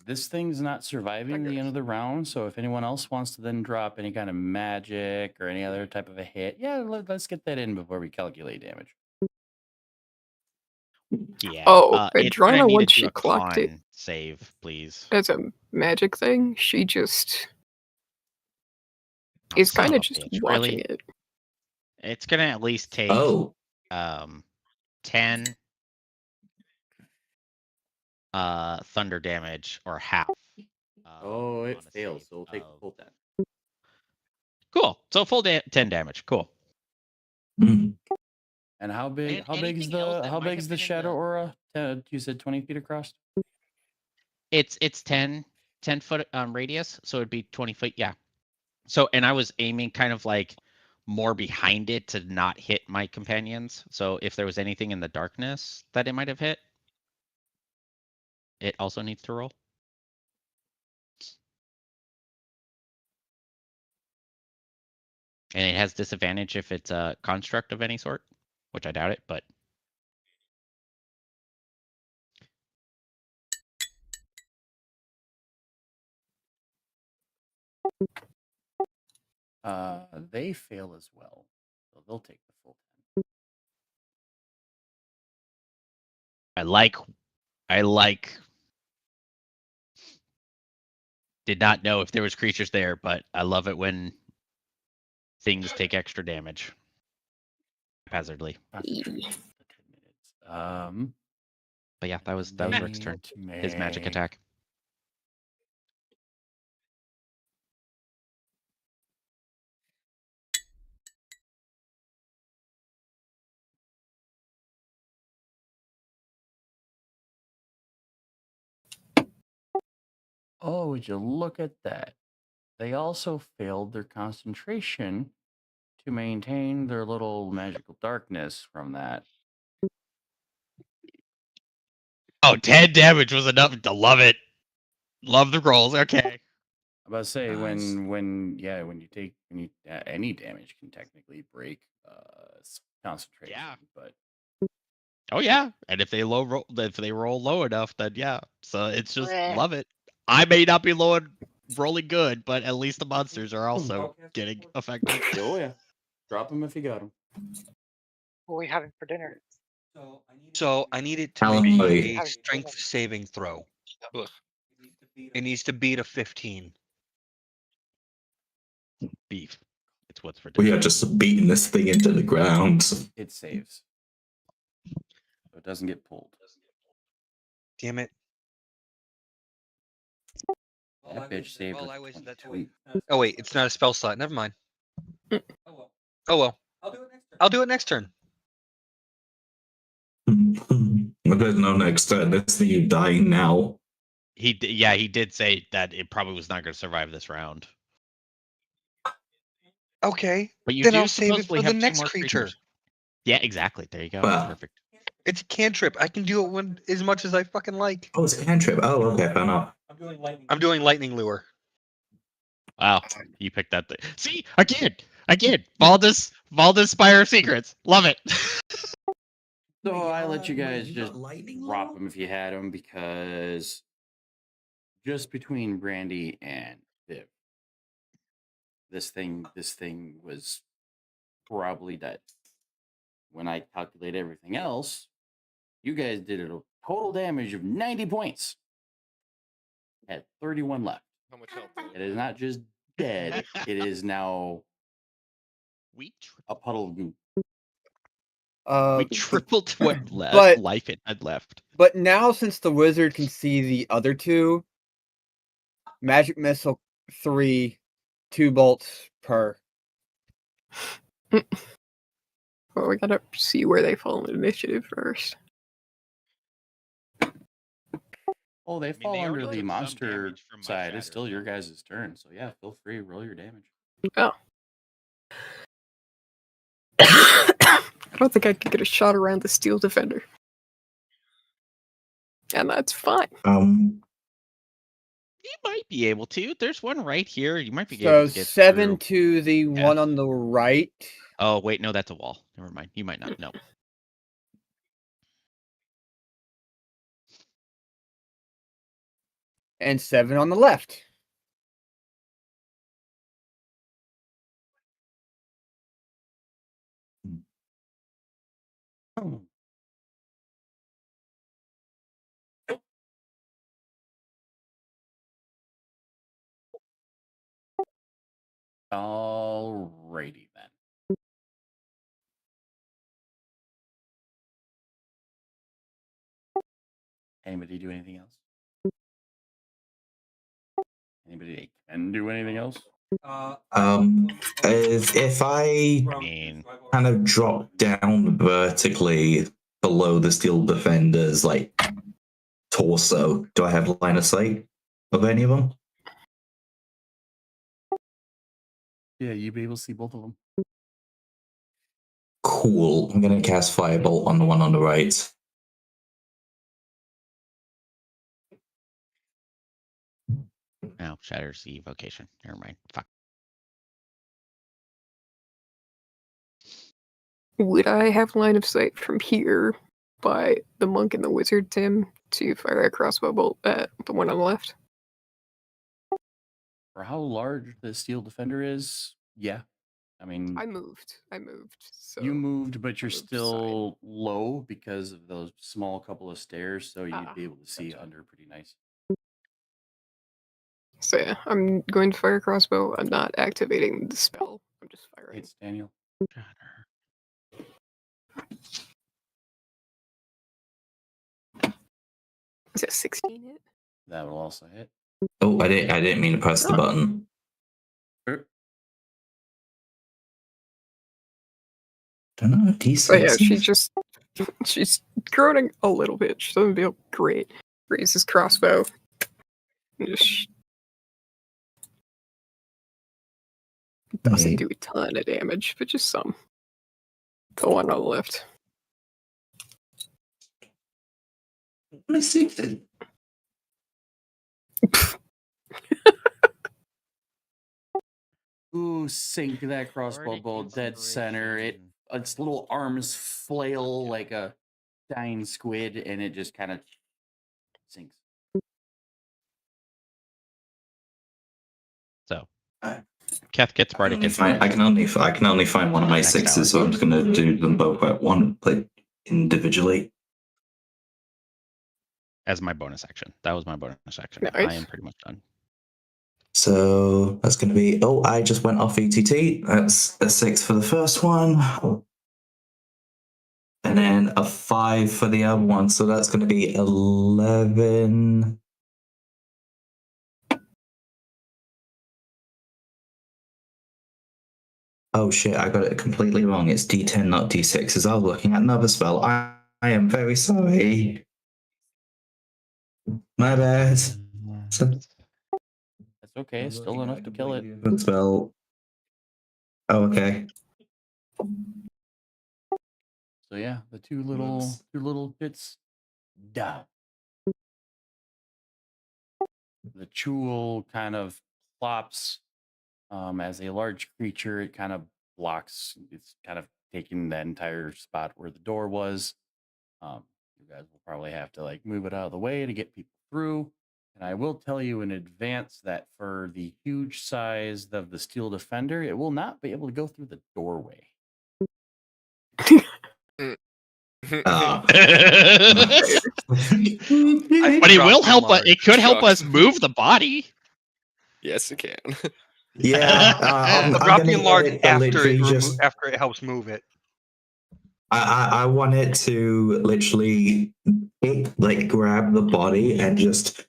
this thing's not surviving the end of the round. So, if anyone else wants to then drop any kind of magic or any other type of a hit, yeah, let's get that in before we calculate damage. Yeah. Oh, it's gonna Adrona, need once to do she a clocked it con save, please. as a magic thing, she just is Son kind of of a just bitch, watching really? it. It's gonna at least take 10 thunder damage or half. Oh, it on a fails, save so we'll take the of- full 10. Cool. So full 10 damage. Cool. Mm. And how big? And How big is anything else the? that How might big have is the been in shadow the- aura? You said 20 feet across. It's 10 foot radius, so it'd be 20 feet. Yeah. So, and I was aiming kind of like more behind it to not hit my companions. So if there was anything in the darkness that it might have hit, it also needs to roll. And it has disadvantage if it's a construct of any sort, which I doubt it, but They fail as well, so they'll take the full 10. I like did not know if there was creatures there, but I love it when things take extra damage. Haphazardly. Concentrate for 10 minutes. But yeah, that was Rick's turn. His magic attack. Oh, would you look at that? They also failed their concentration to maintain their little magical darkness from that. Oh, 10 damage was enough to love it. Love the rolls. Okay. I'm about to say Nice. when you take any damage can technically break concentration, Yeah. but Oh yeah. And if they roll low enough, then yeah. So it's just Bleh. love it. I may not be rolling good, but at least the monsters are also getting affected. oh yeah, drop them if you got them. What are we having for dinner? So I need it to How make long a strength saving throw. Ugh. It needs to beat a 15. Beef. It's what's for We dinner. are just beating this thing into the ground. It saves, so it doesn't get pulled. Damn it. That bitch saved. Well, with I wasted that 22. Oh wait, it's not a spell slot. Never mind. Oh Oh well. I'll do it next turn. I'll do it next turn. There's no next turn. That's you dying now. He did say that it probably was not going to survive this round. Okay. But you Then do I'll save it supposedly for the have two next more creature. creatures. Yeah, exactly. There you go. Well, Perfect. It's a cantrip. I can do it as much as I fucking like. oh, it's a cantrip. Oh, okay, fair enough. I'm doing lightning lure. Wow, you picked that thing. See, again, Valdis Spire of Secrets. Love it. So I let you guys you just got lightning drop lure? them if you had them because just between Brandy and Viv, this thing was probably dead. When I calculate everything else, you guys did a total damage of 90 points. Had 31 left. How much health did It is not just dead; it is now we a puddle of goo. tripled what but- life it had left. But now, since the wizard can see the other two, magic missile 3, 2 bolts per. Well, we gotta see where they fall in initiative first. Oh, they fall they under already the took some monster damage from my side. shatter It's still your spell. guys' turn, so yeah, feel free, roll your damage. Oh. I don't think I could get a shot around the steel defender. And that's fine. You might be able to. There's one right here. You might be So able to get 7 through. to the one on the right. Oh wait, no, that's a wall. Never mind. You might not know. And 7 on the left. Alrighty then. Anybody do anything else? Anybody that can do anything else? If I mean, kind of drop down vertically below the steel defender's like torso, do I have line of sight of any of them? Yeah, you'd be able to see both of them. Cool. I'm gonna cast Firebolt on the one on the right. oh, shatters the evocation. Never mind. Fuck. Would I have line of sight from here by the monk and the wizard, Tim, to fire a crossbow bolt at the one on the left? For how large the steel defender is, yeah. I mean, I moved. So you moved, but you're moved side. still low because of those small couple of stairs, so you'd Ah, be able to see gotcha. under pretty nice. So yeah, I'm going to fire crossbow. I'm not activating the spell. I'm just firing. It's Daniel. Shatter. Is that 16 hit? That will also hit. Oh, I didn't mean to press the Oh. button. Don't know, D6. Oh yeah, she's groaning a little bit. She doesn't feel great. Raises crossbow. And just doesn't do a ton of damage, but just some. The one on the left. Let me see if it- Ooh, sink that crossbow Bardic bolt dead center. Its little arms flail like a dying squid, and it just kind of sinks. So, Keth gets Bardic Inspiration. I can only find one of my Next sixes, hour. so I'm just gonna do them both at one, like individually. As my bonus action. That was my bonus action. Nice. I am pretty much done. So that's going to be. Oh, I just went off ETT. That's a 6 for the first one, and then a 5 for the other one. So that's going to be 11. Oh shit! I got it completely wrong. It's D10, not D6. As I was looking at another spell. I am very sorry. My bad. So, That's okay. Still enough to kill it. good spell. Oh, okay. So yeah, the two little bits down. The Chul kind of plops as a large creature. It kind of blocks. It's kind of taking that entire spot where the door was. You guys will probably have to like move it out of the way to get people through. And I will tell you in advance that for the huge size of the steel defender, it will not be able to go through the doorway. Ah. But it will help us. It could help us move the body. Yes, it can. Yeah, I'm Drop gonna the enlarge get it after literally it just. after it helps move it. I want it to literally like grab the body and just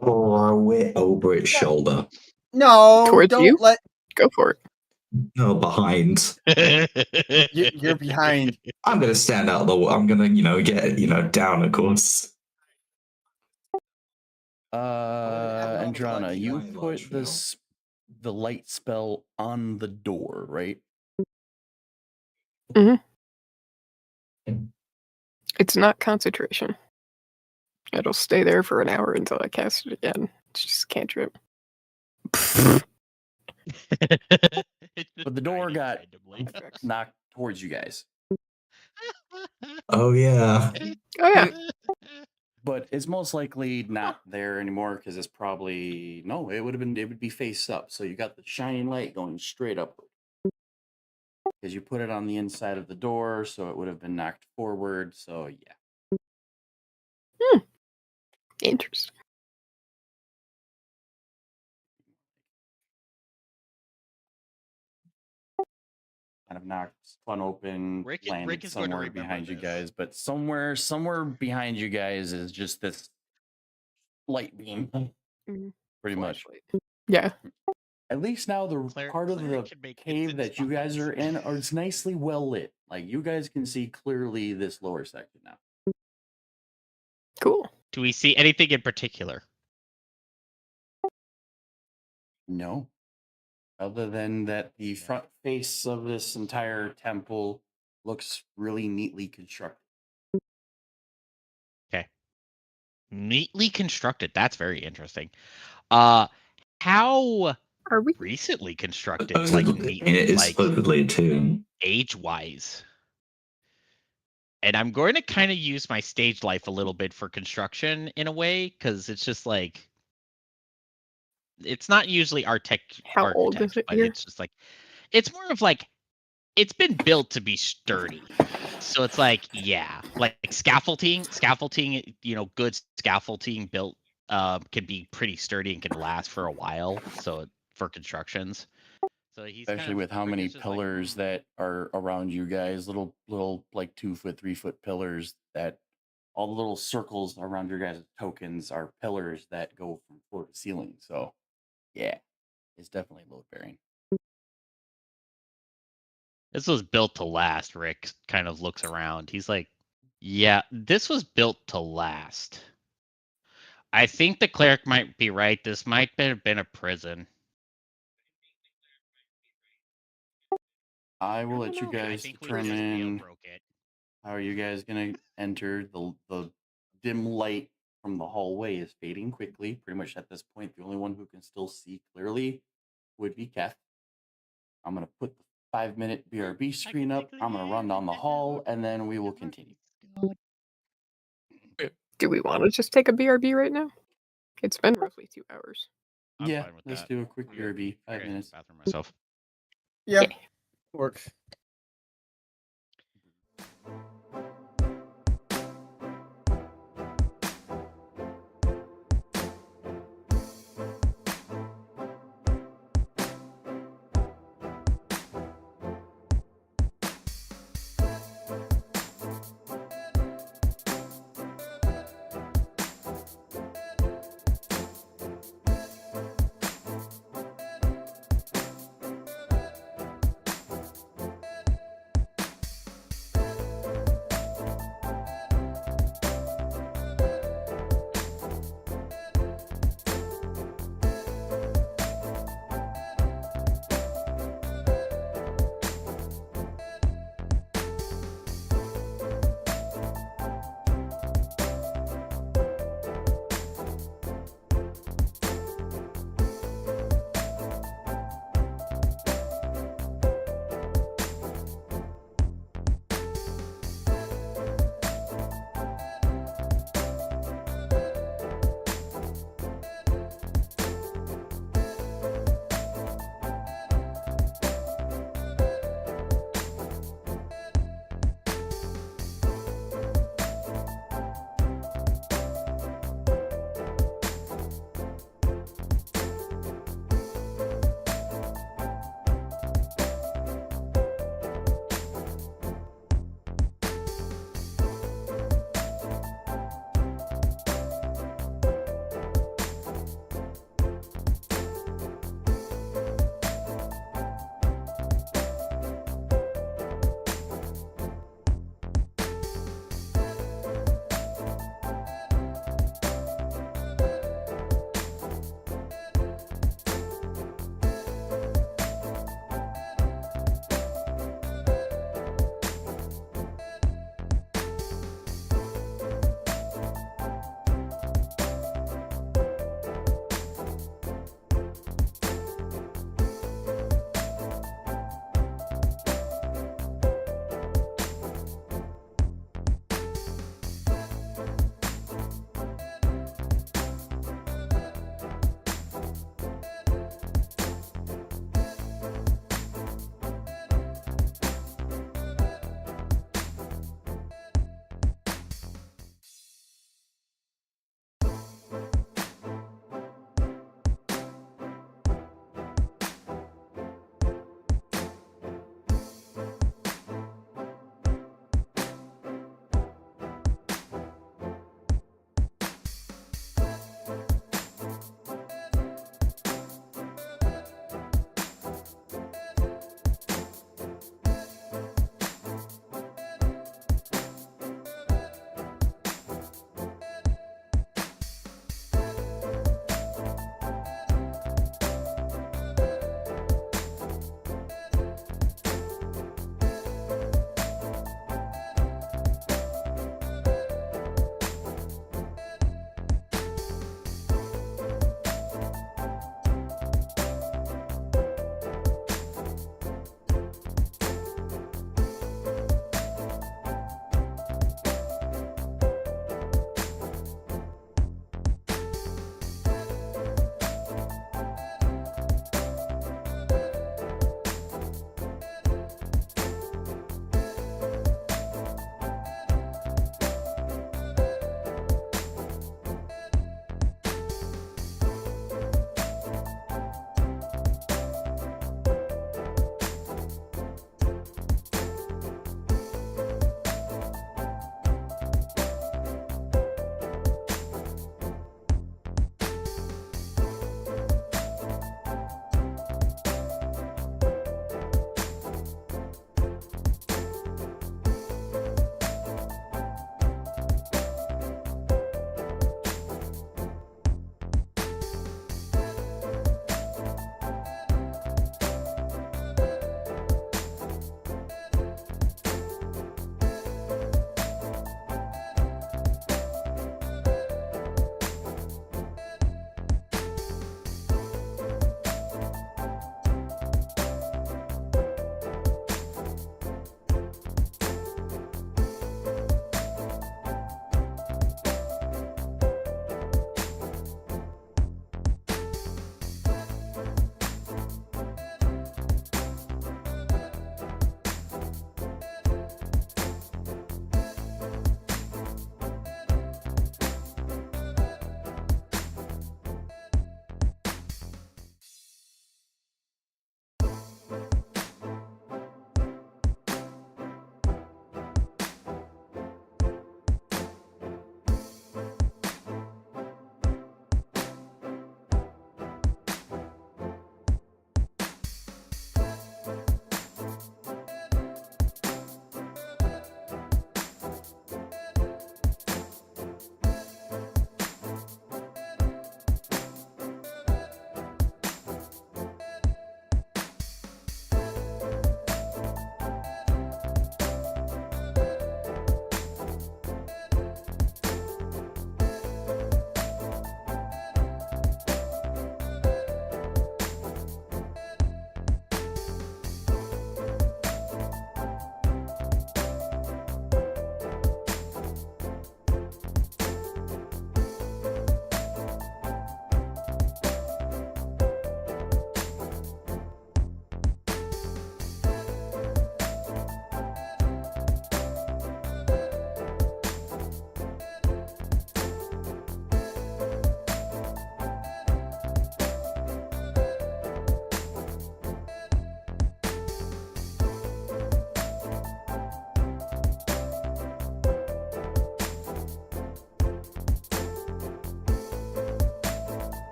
throw it over its shoulder. No, Towards don't you? let. Go for it. No, behind. You're behind. I'm gonna stand out the. I'm gonna get down, of course. Andrana, you put the light spell on the door, right? It's not concentration. It'll stay there for an hour until I cast it again. It's just a cantrip. But the door got knocked towards you guys. Oh yeah. Oh yeah. But it's most likely not there anymore because it's probably no. It would be face up. So you got the shining light going straight upward because you put it on the inside of the door, so it would have been knocked forward. So yeah. Interesting. kind of knocks one open, Rick landed is going to somewhere remember behind you this. guys, but somewhere behind you guys is just this light beam, Mhm. pretty much. Flashlight. Yeah. At least now the part of Claire the can make cave that you guys are instant in is nicely well lit. Like you guys can see clearly this lower section now. Cool. Do we see anything in particular? No. Other than that the front face of this entire temple looks really neatly constructed. Okay. Neatly constructed. That's very interesting. How Are we? recently constructed? Like Supposedly, neat, it is like supposedly too. age-wise. And I'm going to kind of use my stage life a little bit for construction in a way, because it's just like it's not usually How old is architect, it but here? it's just like it's more of like it's been built to be sturdy. So it's like, yeah, like scaffolding, good scaffolding built can be pretty sturdy and can last for a while. So for constructions. So he's Especially with how Rick many is just like, pillars that are around you guys, little like 2 foot, 3 foot pillars that all the little circles around your guys' tokens are pillars that go from floor to ceiling. So yeah, it's definitely load bearing. this was built to last. Rick kind of looks around. He's like, yeah, this was built to last. I think the cleric might be right. This might have been a prison. I will let you know. I guys think we just determine jailbroke it. how are you guys gonna enter. The dim light from the hallway is fading quickly. Pretty much at this point, the only one who can still see clearly would be Keth. I'm gonna put the 5-minute BRB screen up. I'm gonna run down the hall, and then we will continue. Do we want to just take a BRB right now? It's been roughly 2 hours. I'm Yeah, fine with let's that. do a quick I'm gonna BRB. go 5 minutes. to the bathroom myself. Yeah, works.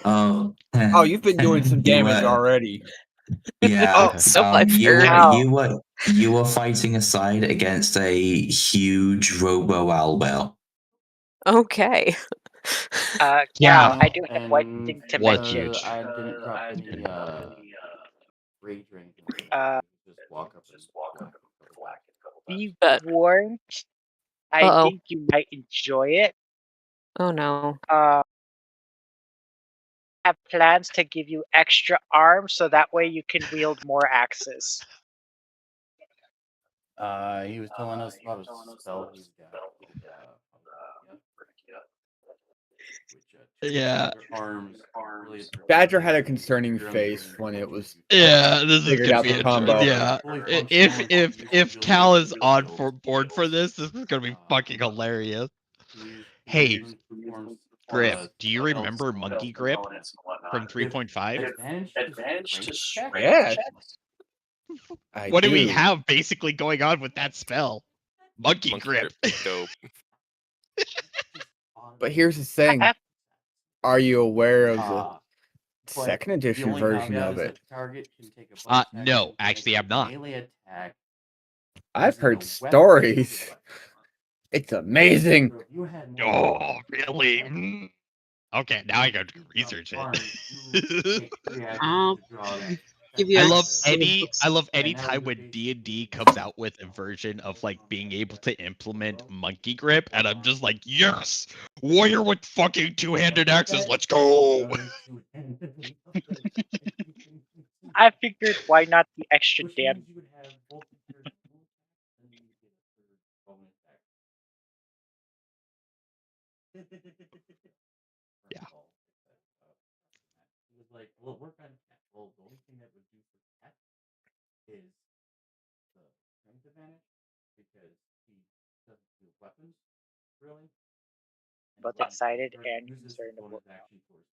Oh, Oh, you've been doing some you damage were, already. yeah. So by You fairy. were Wow. you were fighting a side against a huge Robo Owlbear. Okay. Yeah. Cal, I do have one And thing to Was mention. huge. I didn't drop any rage or anything like that. Uh, Just walk up and whack a couple whacks. Be Bet. warned, I Uh-oh. think you might enjoy it. Oh no. Have plans to give you extra arms so that way you can wield more axes. He was telling us about a spell he's got. Which two Yeah. extra arms. Really Badger had a concerning face when it was Yeah, this is figured gonna out be the interesting. combo. Yeah, if Cal is on for board for this is gonna be fucking hilarious. Hey, Grip, do you remember Monkey Grip from 3.5? Advantage to strength check? Yes, I What do we do. have basically going on with that spell? Monkey Grip. Dope. But here's the thing: are you aware of the But second the edition only version caveat of is that it? the target can take a bonus action No, to make actually, a I'm not. melee attack I've using a heard weapon stories. shielded weapon. It's amazing. So if you had more Oh, really? Mm. Okay, now I got to research arms, you it. take 3 actions I'll to draw that give second you I benefit. love access to the books. any And now time you're when basically D&D comes out with a version of like being able to implement monkey grip, and I'm just like, yes, warrior with fucking two-handed axes, let's go. I figured why not the extra Which damage? means you would have both of your and then you would get a third bonus Yeah. He was like, "Well, work on cat." Well, the only thing that would do for cat is the strength advantage because he doesn't do weapons really. And Both weapons excited or and uses his concerned of bonus what now. action towards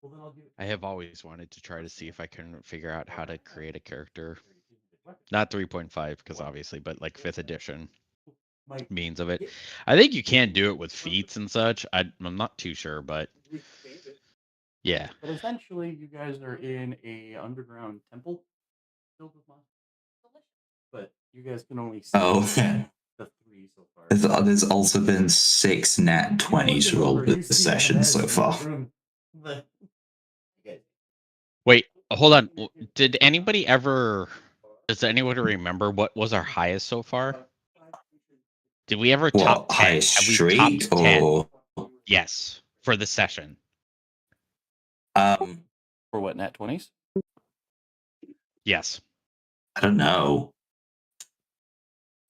well, then I'll give it I have always wanted to try to see if I can figure out how to create a character. Not 3.5 because obviously, but like 5th edition means of it. I think you can do it with feats and such. I'm not too sure, but yeah. But essentially, you guys are in a underground temple filled with monsters. But you guys can only see Oh, the 3 so far. there's also been 6 nat 20s rolled this session so far. Wait, hold on. Did anybody ever? Does anybody remember what was our highest so far? Did we ever top What, 10? highest Have we streak topped 10? or Yes, for the session. For what, nat 20s? Yes. I don't know.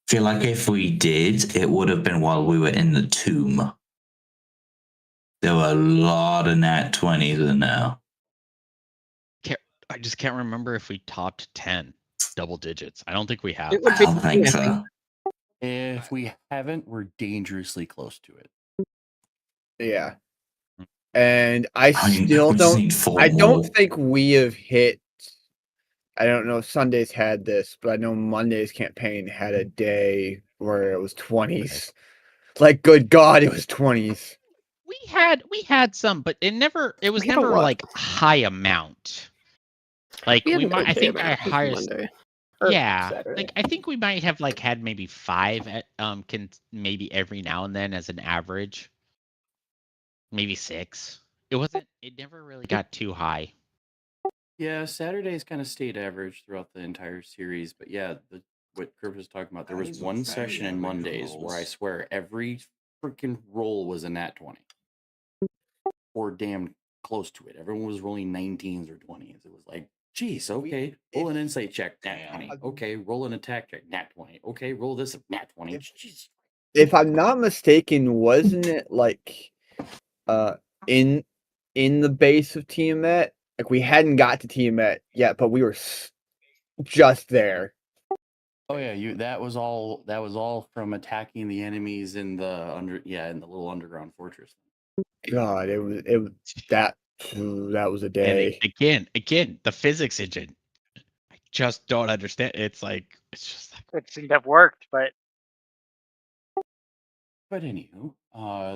Feel like if we did, it would have been while we were in the tomb. There were a lot of nat 20s in there. I just can't remember if we topped 10 double digits. I don't think we have. It would I be don't think so. If we haven't, we're dangerously close to it. Yeah. And I mean, still we just don't. need 4 I don't more. think we have hit. I don't know if Sundays had this, but I know Monday's campaign had a day where it was 20s. Like, good God, it was 20s. We had some, but it was We had a never lot. like high amount. Like We had we an might I okay think our amount on highest Monday. Or yeah, Saturday. like I think we might have like had maybe 5 at maybe every now and then as an average. Maybe 6. It never really got too high. Yeah, Saturdays kind of stayed average throughout the entire series, but yeah, what Kurt was talking about, there was one session in Mondays where I swear every freaking roll was a nat 20. Or damn close to it. Everyone was rolling 19s or 20s. It was like, geez, okay, roll an insight check, nat 20. Okay, roll an attack check, nat 20. Okay, roll this, nat 20. Jeez. If I'm not mistaken, wasn't it like in the base of Tiamat? Like, we hadn't got to Tiamat yet, but we were just there. Oh yeah, that was all from attacking the enemies in the in the little underground fortress. God, it was that was a day. And again, the physics engine. I just don't understand. It's just like It seemed to have worked, but But anywho,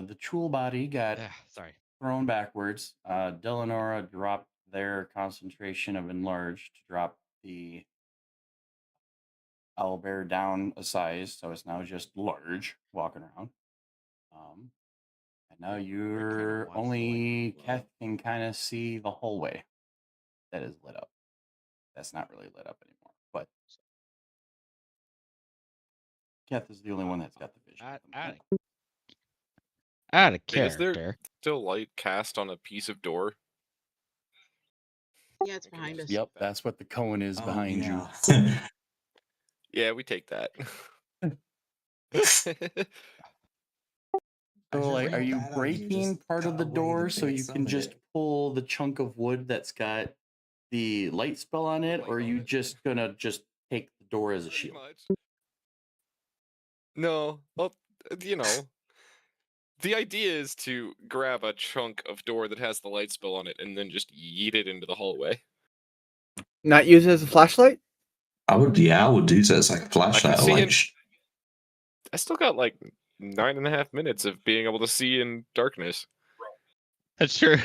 the Chul body got sorry. thrown backwards. Delanora dropped their concentration of enlarge to drop the owlbear down a size, so it's now just large walking around. And now you're only Keth can kind of see the hallway that is lit up. That's not really lit up anymore, but Keth is the only one that's got the vision. Out of Is there character. still light cast on a piece of door? Yeah, it's behind us. Yep, that's what the cone is behind you. Yeah, we take that. So, like, are you breaking part of the door so you can just pull the chunk of wood that's got the light spell on it, or are you just gonna just take the door as a shield? No, well, you know, the idea is to grab a chunk of door that has the light spell on it and then just yeet it into the hallway. Not use it as a flashlight? I would do that as like a flashlight. see Or in- like, I still got like 9.5 minutes of being able to see in darkness. That's true.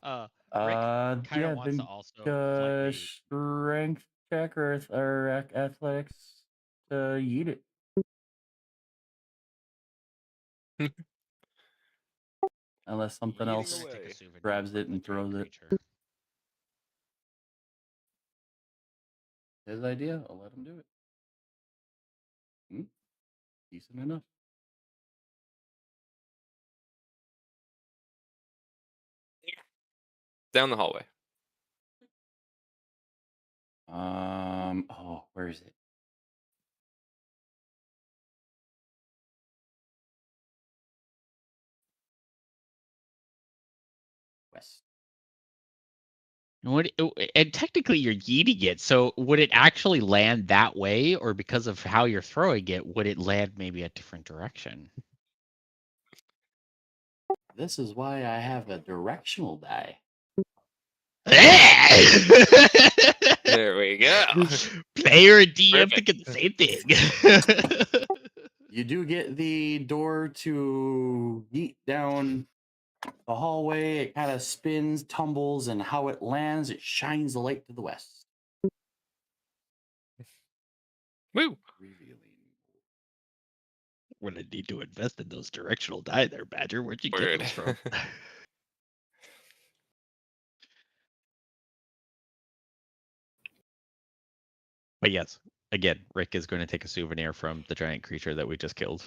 Yeah, wants to then also slightly- strength check or athletics to yeet it. Unless something Yeeting else away. grabs it and throws it. His idea, I'll let him do it. Decent enough. Down the hallway. Oh, where is it? West. And technically you're yeeting it, so would it actually land that way, or because of how you're throwing it, would it land maybe a different direction? This is why I have a directional die. There we go. Player and DM thinking the same thing. You do get the door to yeet down the hallway. It kind of spins, tumbles, and how it lands, it shines the light to the west. Woo! Revealing. We're gonna need to invest in those directional die there, Badger. Where'd you get those from? But yes, again, Rick is going to take a souvenir from the giant creature that we just killed.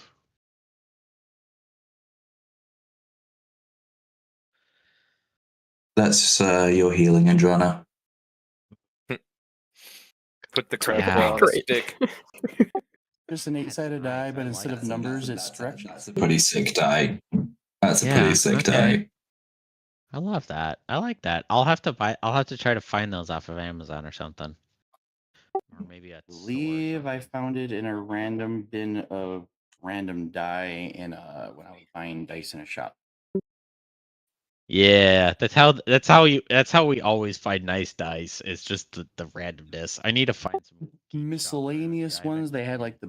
that's your healing, Andrana. Put the crab Yeah. claw on a Great. stick. Just an 8-sided die, but instead of numbers, it's directions. That's a pretty sick die. That's a Yeah, pretty sick okay. die. I love that. I like that. I'll have to try to find those off of Amazon or something. Or maybe at I believe I found it in a random bin of random die when I was buying dice in a shop. Yeah, that's how we always find nice dice. It's just the randomness. I need to find some Miscellaneous ones. They had like the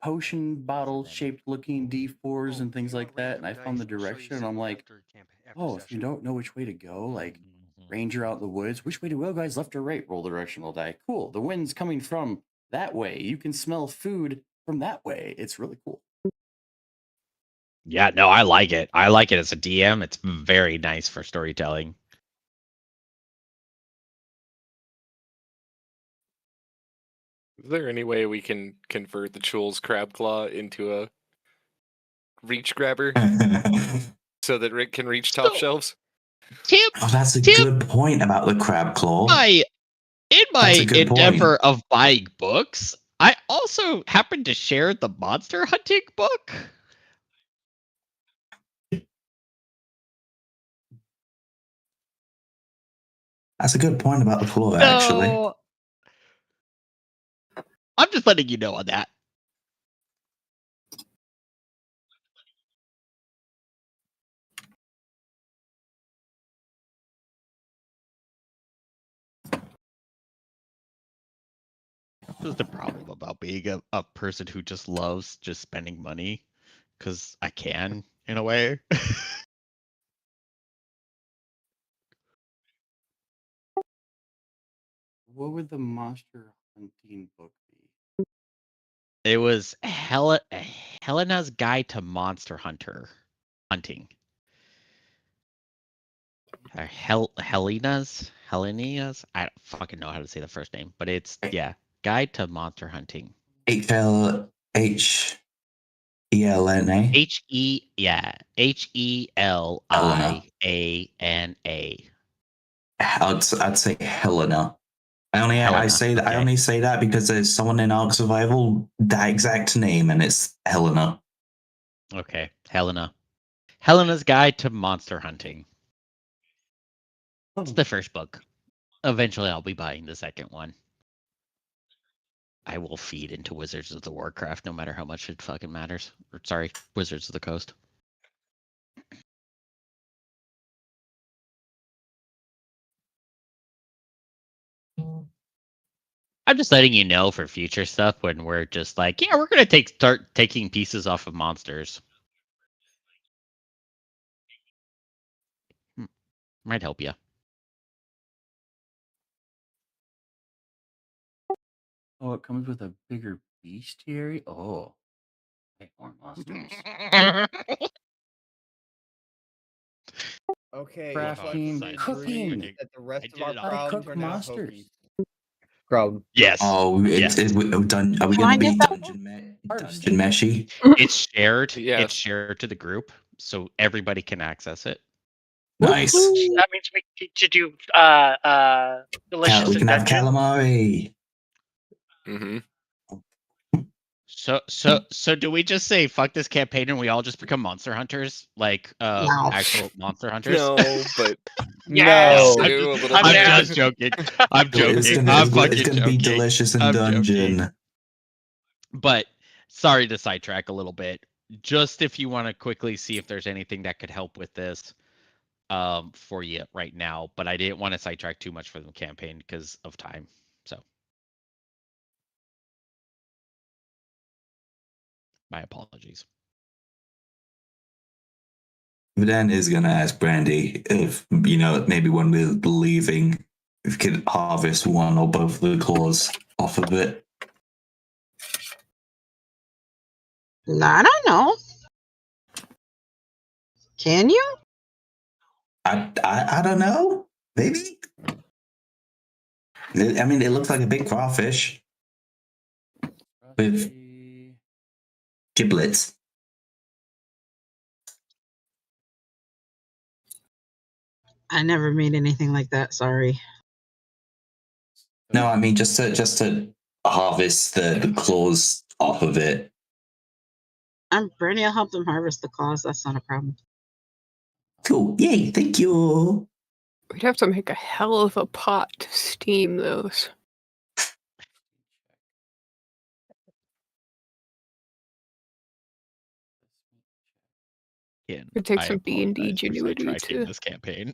potion bottle shaped looking D4s and things like that. And I found the direction and I'm like, oh, if you don't know which way to go, like ranger out in the woods, which way to go, guys? Left or right? Roll the directional die. Cool. The wind's coming from that way. You can smell food from that way. It's really cool. Yeah, no, I like it. I like it as a DM. It's very nice for storytelling. Is there any way we can convert the Chul's crab claw into a reach grabber so that Rick can reach top shelves? Tim, Oh, that's a good point about the crab claw. In my That's a good endeavor of buying books, I also happen to share the monster hunting book. That's a good point about the claw, actually. I'm just letting you know on that. This is the problem about being a person who just loves just spending money, because I can, in a way. what would the monster hunting book be? It was Helena's Guide to Monster Hunting. Helena's. I don't fucking know how to say the first name, but it's Guide to Monster Hunting. HLHELNA. HELIANA. I'd say Helena. I Helena, say that I okay. only say that because there's someone in Ark Survival that exact name, and it's Helena. Okay, Helena. Helena's Guide to Monster Hunting. It's the first book. Eventually, I'll be buying the second one. I will feed into Wizards of the Warcraft no matter how much it fucking matters. Or, sorry, Wizards of the Coast. I'm just letting you know for future stuff when we're just like, yeah, we're gonna start taking pieces off of monsters. Might help you. Oh, it comes with a bigger bestiary? Oh. I hate more monsters. Okay, Crafting, cooking. that the rest of did our it all. How to problems cook are now monsters. cooking. Problem. Yes. Oh, are we Can I gonna be get that? dungeon meshy? It's shared. Yeah. It's shared to the group, so everybody can access it. Nice. That means we need to do delicious We in can have dungeon. calamari. Mm-hmm. So do we just say fuck this campaign and we all just become monster hunters, like No. actual monster hunters? No, but Yes. No. do a little I'm I'm bit. down. just joking. I'm It's joking. gonna, I'm it's fucking gonna be joking. delicious in I'm dungeon. joking. But sorry to sidetrack a little bit. Just if you want to quickly see if there's anything that could help with this for you right now, but I didn't want to sidetrack too much for the campaign because of time. So my apologies. Then is gonna ask Brandy if maybe when we're leaving, if we could harvest one or both of the claws off of it. I don't know. Can you? I don't know. Maybe. I mean, it looks like a big crawfish with giblets. I never made anything like that. Sorry. No, I mean just to harvest the claws off of it. I'm Brittany. I'll help them harvest the claws. That's not a problem. Cool. Yay! Thank you. We'd have to make a hell of a pot to steam those. Again, It takes I some D&D apologize for ingenuity sidetracking to. this campaign.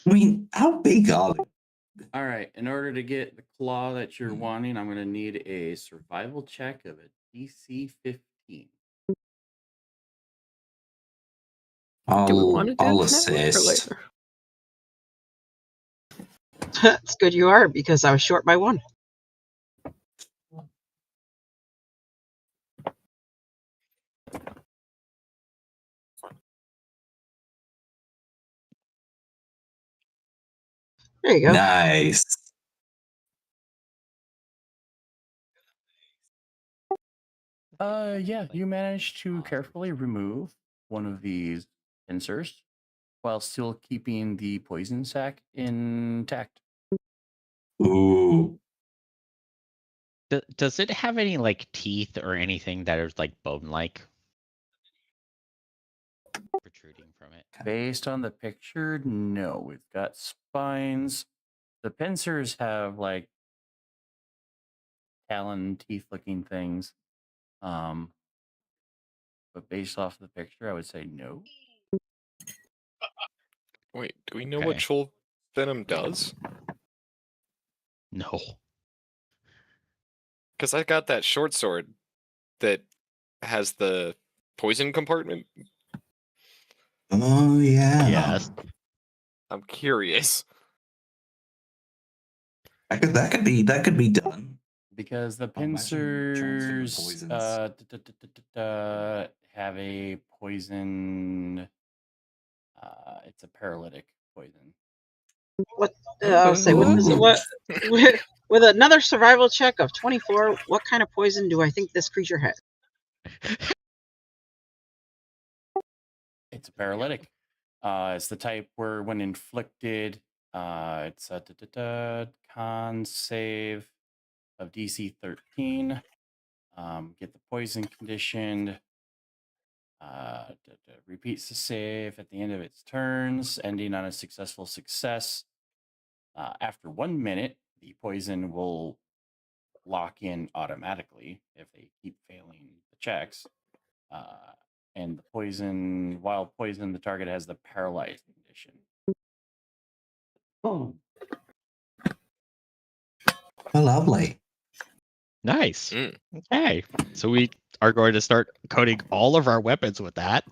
I mean, how big are they? All right. In order to get the claw that you're wanting, I'm going to need a survival check of a DC 15. Do we want to do I'll this now or assist. later? It's good you are because I was short by one. There you go. Nice. Yeah, you managed to carefully remove one of these pincers while still keeping the poison sac intact. Ooh. Does it have any like teeth or anything that is like bone-like protruding from it? Based on the picture, no. We've got spines. The pincers have like talon teeth looking things. But based off the picture, I would say no. Wait, do we know what troll venom does? No. Because I got that short sword that has the poison compartment. Oh yeah. Yes. I'm curious. That could be done. Because the Oh, imagine transferring pincers poisons. have a poison. It's a paralytic poison. What? I'll say with this, Ooh. with another survival check of 24. What kind of poison do I think this creature has? It's a paralytic. It's the type where when inflicted, it's a con save of DC 13. Get the poison conditioned. Repeats the save at the end of its turns, ending on a successful success. After 1 minute, the poison will lock in automatically if they keep failing the checks. And the poison, while poison, the target has the paralyzed condition. Oh, lovely. Nice. Mm. Okay. So we are going to start coating all of our weapons with that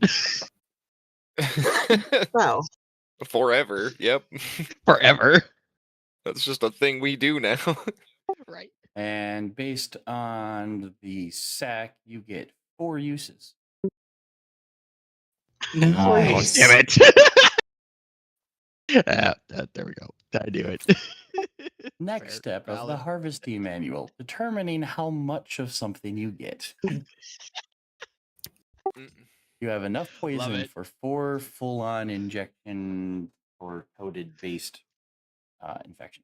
Well, Forever. Yep. forever. That's just a thing we do now. Right. And based on the sack, you get 4 uses. Nice. Damn it. There we go. I knew it. Next Fair, step of the valid. harvesting manual, determining how much of something you get. You have enough poison it. for 4 full-on injection or coated based infection.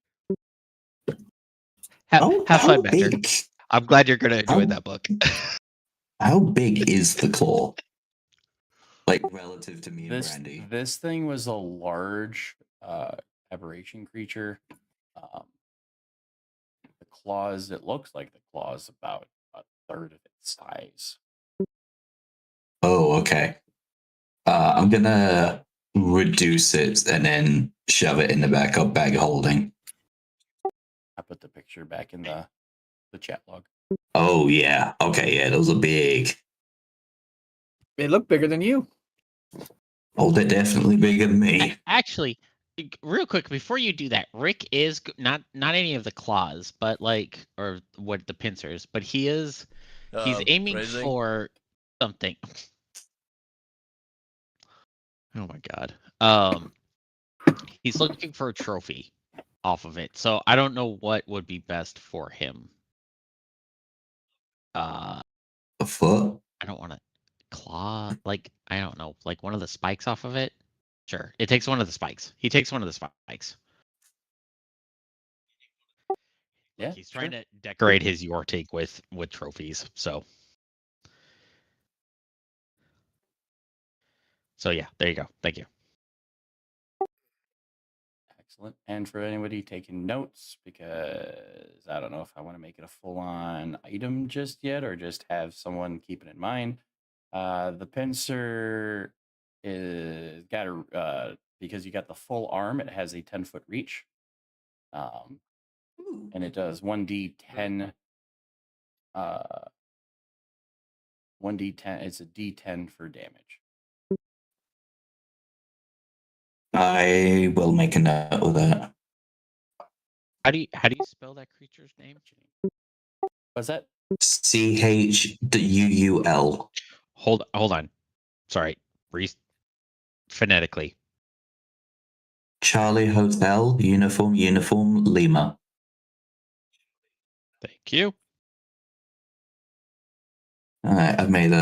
How Fun, Bender. big? I'm glad you're going to enjoy How- that book. How big is the claw? Like relative to me and Brandy. This thing was a large aberration creature. The claws, it looks like the claws about a third of its size. Oh, okay. I'm gonna reduce it and then shove it in the backup bag of holding. I put the picture back in the chat log. Oh yeah. Okay, yeah, those are big. They look bigger than you. Oh, they're definitely bigger than me. Actually, real quick before you do that, Rick is not any of the claws, but like or what the pincers, but he's aiming Phrasing? for something. Oh my god. He's looking for a trophy off of it. So I don't know what would be best for him. A foot? I don't want to claw like I don't know, like one of the spikes off of it. Sure. It takes one of the spikes. He takes one of the spikes. Yeah, He's trying to decorate his Yortik with trophies. So yeah, there you go. Thank you. Excellent. And for anybody taking notes, because I don't know if I want to make it a full-on item just yet or just have someone keep it in mind. The pincer is got a because you got the full arm, it has a 10-foot reach. And it does 1d10 1d10, it's a d10 for damage. I will make a note of that. How do you spell that creature's name? What's that? CHUUL. Hold on. Sorry. Phonetically. Charlie Hotel Uniform Lima. Thank you. Alright, I made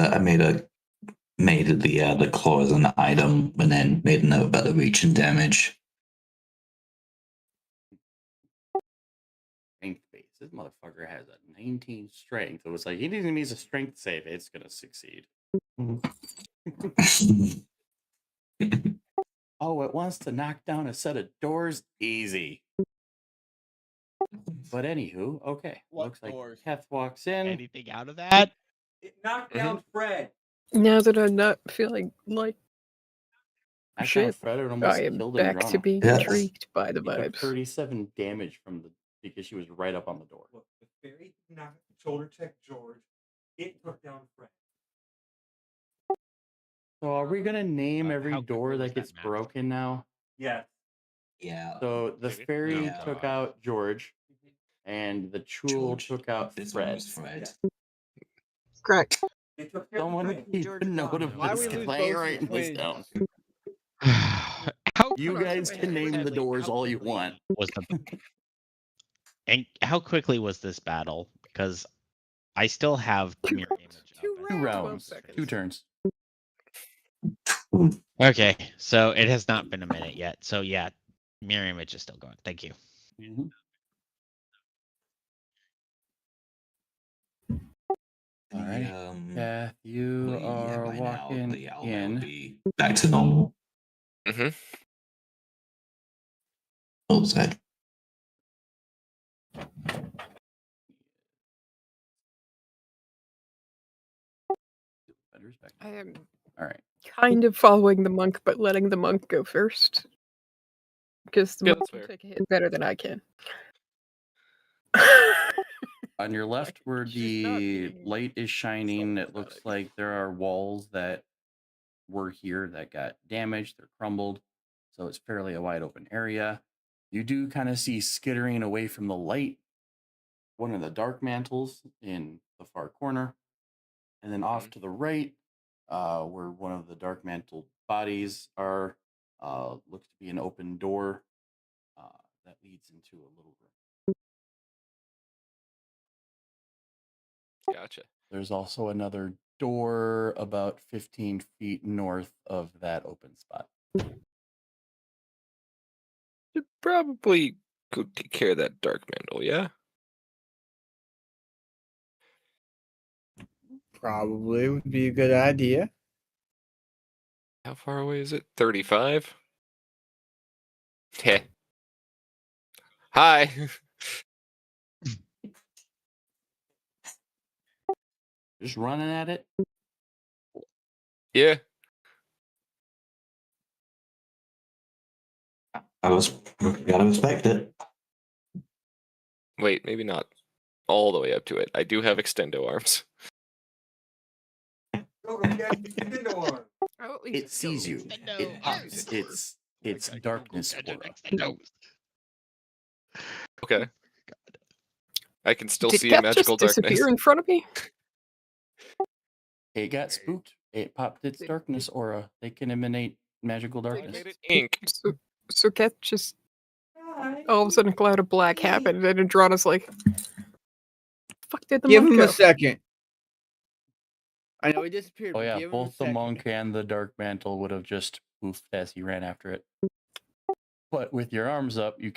the claw as an item and then made a note about the reach and damage. Strength base. This motherfucker has a 19 strength. It was like he didn't need a strength save. It's gonna succeed. Oh, it wants to knock down a set of doors? Easy. But anywho, okay. What Looks doors? like Keth walks in. Anything out of that? It knocked down Fred. Now that I'm not feeling like I shit, Fred and I almost am killed back to Andrana. being Yeah. intrigued by the He took vibes. 37 damage because she was right up on the door. Look, the fairy knocked shoulder check George. It took down Fred. So are we gonna name How every quickly door was that that gets map? broken now? Yes. Yeah. So the Maybe. fairy Yeah. took out George. And the Chul George. took out This one Fred. was Fred. Correct. They took Someone everything. keep George a note of Why this we lose because I both ain't the writing this twins? down. How You guys can name the doors all you want. was the and how quickly was this battle? Because I still have the mirror image up. Two and- 2 12 rounds, seconds. 2 turns. Okay, so it has not been a minute yet. So yeah, mirror image is still going. Thank you. Mhm. All right. Kath, you Well, yeah, are by now walking the owlbear will in. be back to normal. Mm-hmm. Oh, sad. Defender's back. I am All right. kind of following the monk, but letting the monk go first. Because the Yeah, monk that's can fair. take a hit better than I can. On your left, where She's not the being light is shining, it looks self-dramatic. like there are walls that were here that got damaged. They're crumbled. So it's fairly a wide open area. You do kind of see skittering away from the light one of the dark mantles in the far corner. And then off to the right, where one of the dark mantled bodies are, looks to be an open door that leads into a little room. Gotcha. There's also another door about 15 feet north of that open spot. Should probably go take care of that dark mantle, yeah? Probably would be a good idea. How far away is it? 35? Heh. Hi. Just running at it. Yeah. Gotta respect it. Wait, maybe not all the way up to it. I do have extendo arms. Go, go, get Nintendo arm. Oh, at least It sees you. It pops. It's darkness aura. Okay. I can still Did see in Cat magical just disappear darkness. in front of me? It got spooked. It popped its darkness aura. They can emanate magical I darkness. made it ink. So Cat just all of a sudden a cloud of black happened, and Andrana's like, "Fuck did the Give monk him go?" a second. I know he disappeared. Oh but yeah, give him a both the second. monk and the dark mantle would have just poofed as he ran after it. But with your arms up, you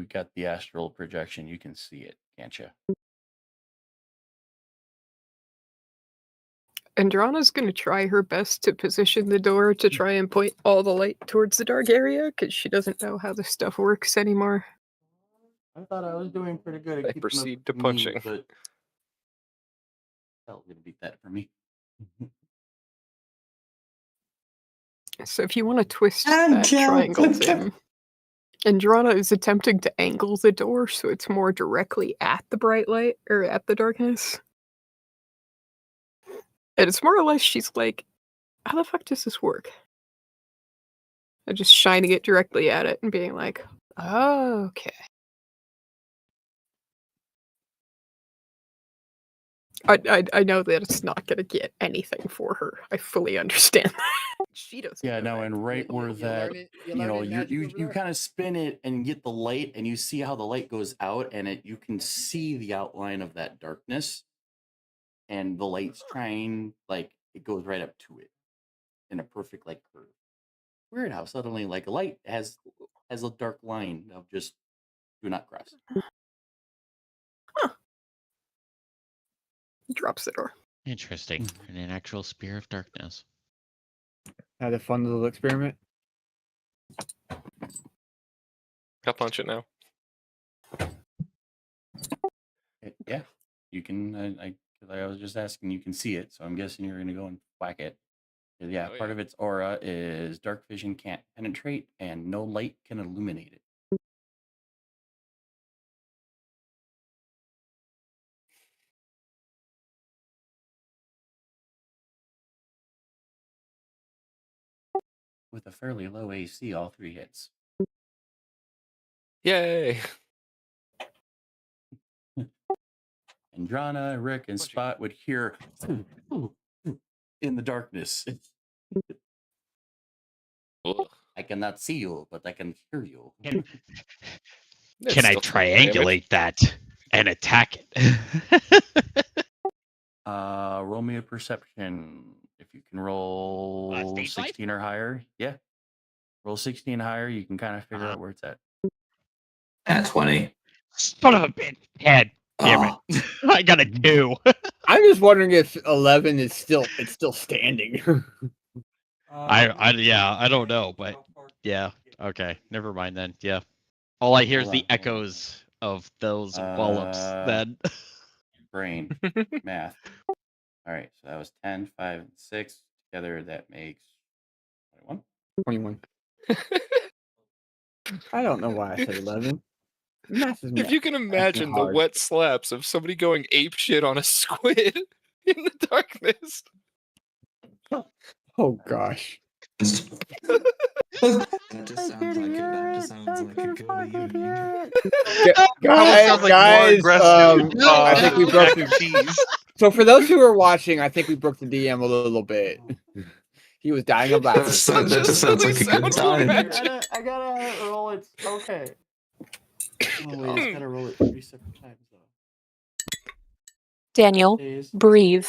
got the astral projection. You can see it, can't you? Andrana's gonna try her best to position the door to try and point all the light towards the dark area, because she doesn't know how this stuff works anymore. I thought I was doing pretty good at I keeping proceed up to with me, punching. but hell, gonna beat that for me. So if you want to twist that triangle, Tim, Andrana is attempting to angle the door so it's more directly at the bright light, or at the darkness. And it's more or less, she's like, how the fuck does this work? And just shining it directly at it and being like, oh, okay. I know that it's not going to get anything for her. I fully understand that. She doesn't. Yeah, know no, that. and right where that, you kind of spin it and get the light, and you see how the light goes out, and you can see the outline of that darkness, and the light's trying, like, it goes right up to it in a perfect, like, curve. Weird how suddenly, like, a light has a dark line of just do not cross. Drops the door. Interesting. And an actual spear of darkness. Had a fun little experiment. I'll punch it now. Yeah, you can. I was just asking. You can see it, so I'm guessing you're going to go and whack it. Yeah, Oh, part yeah. of its aura is dark vision can't penetrate, and no light can illuminate it. With a fairly low AC, all 3 hits. Yay! Andrana, Rick, and Spot would hear in the darkness. Ugh. I cannot see you, but I can hear you. That's Can I still some damage. triangulate that and attack it? Roll me a perception. If you can roll Stage light? 16 or higher. Yeah. Roll 16 higher, you can kind of figure out where it's at. At 20. Son of a bitch. 10. Damn it. I got a 2. I'm just wondering if 11 is still standing. I don't know, but yeah. Okay, never mind then. Yeah. All I hear is Hold the on, hold on, echoes of those wallops then. Brain. Math. All right, so that was 10, 5, and 6. Together, that makes 21. 21. I don't know why I said 11. Math is If math. you can imagine the hard. wet slaps of somebody going ape shit on a squid in the darkness. Oh gosh. That just sounds like a good evening. Guys, I think we broke the cheese. So for those who are watching, I think we broke the DM a little bit. He was dying of That laughter. just sounds like a good time. I gotta roll it. Okay. Oh, wait, I gotta roll it 3 separate times, though. Daniel, Stays. breathe.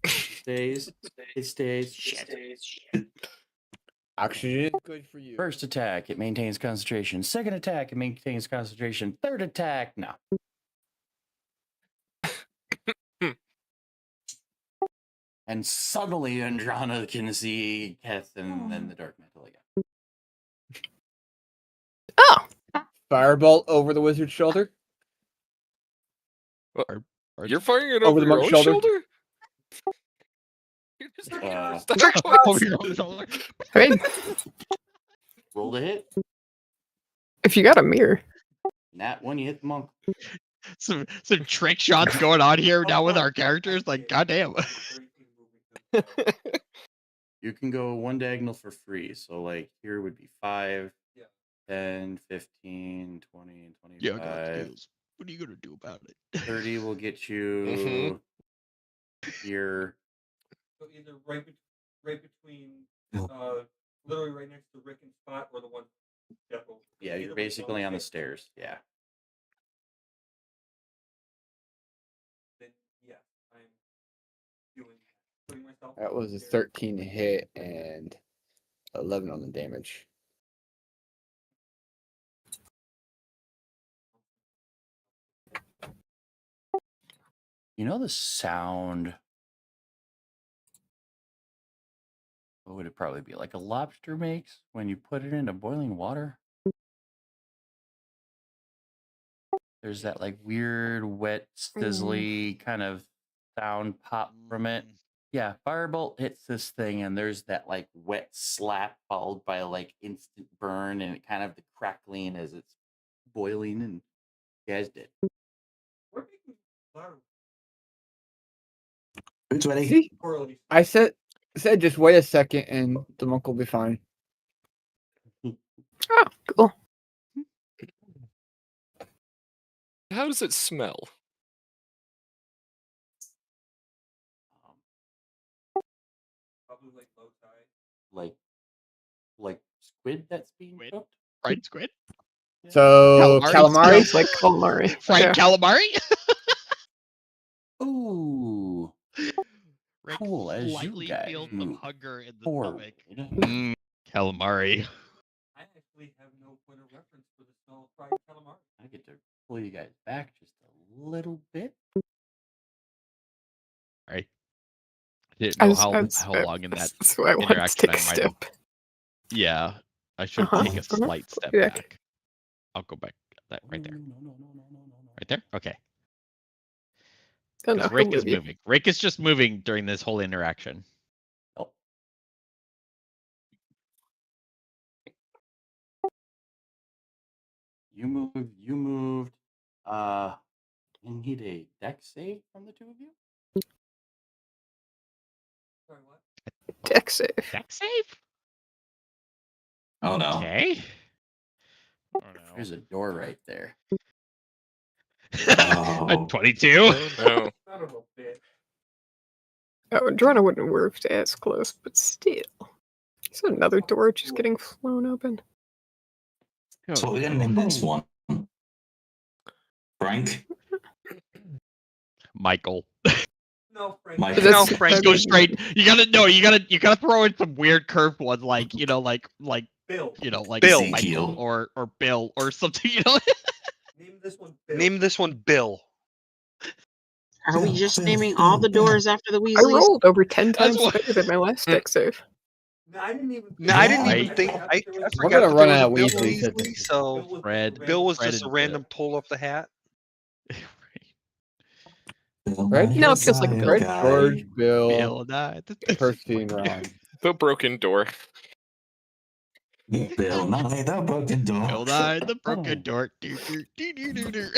Stays. It stays. Shit. Oxygen is good for you. First attack, it maintains concentration. Second attack, it maintains concentration. Third attack, no. And suddenly Andrana can see Keth and then the Dark Mantle again. Oh, Firebolt over the wizard's shoulder. You're firing it Over over the your monk's own shoulder? shoulder? You're just not Uh, Over your own shoulder. I mean, Roll to hit. if you got a mirror. Nat 1, you hit the monk. Some trick shots going on here now with our characters. Like, goddamn. You can go one diagonal for free. So, like, here would be 5, 10, 15, 20, and 25. Yeah, I got skills. What are you gonna do about it? 30 will get you here. So either right between, literally right next to Rick and Spot, or the one. Yeah, you're basically on the stairs. Yeah. Then yeah, I'm putting myself. That was a 13 hit and 11 on the damage. You know the sound? What would it probably be? Like a lobster makes when you put it into boiling water? There's that like weird, wet, sizzly kind of sound pop from it. Yeah, Firebolt hits this thing and there's that like wet slap followed by like instant burn and it kind of the crackling as it's boiling and you guys did. We're making louder. Who's ready? See? Correlation. I said just wait a second and the monk will be fine. Oh, cool. How does it smell? Probably like low tide. Like squid that's being Squid. cooked? Fried squid? So Calamari calamari. Sounds like calamari. Fried Yeah. calamari? Ooh. Rick Cool, as you slightly guys feels some move hunger in the forward. stomach. Calamari. I actually have no point of reference for the smell of fried calamari. I get to pull you guys back just a little bit. Right. I didn't know how That's long in that that's why I wanted to interaction take a I might have. step. Yeah, I should Uh-huh, take a uh-huh. slight step Yeah. back. I'll go back that right there. No. Right there? Okay. Oh, no, Because he'll Rick is move you. moving. Rick is just moving during this whole interaction. Oh. You moved. You need a deck save from the two of you? Sorry, what? Deck save. Deck save? Oh no. Okay. Oh no. There's a door right there. Oh. 22. Oh no. Son of a bitch. Oh, Drona wouldn't work as close, but still. Is that another door just getting flown open? So we're gonna name this one. Frank? Michael. No, Frank. Michael. No, That's- Frank, I go mean- straight. You gotta throw in some weird curved one, like like Bill. like Bill. Michael or Bill or something. You know. Name this one Bill. Name this one Bill. Are we Bill, just Bill, naming Bill, all the Bill. doors after the I Weasleys? rolled over 10 times what- better than my last deck save. No, I didn't even. No, I didn't Yeah. even think. I We're forgot gonna that run there out of was a Bill Weasleys at Weasley, this so Fred. Bill was Fred just a and random pull off the hat. Fred, No, it feels like Bill. Fred, George, Bill, Bill, nah, Percy, and Ron. The broken door. Bill Nye, the broken door. Bill died the broken door. Do, do, do, do, do, do.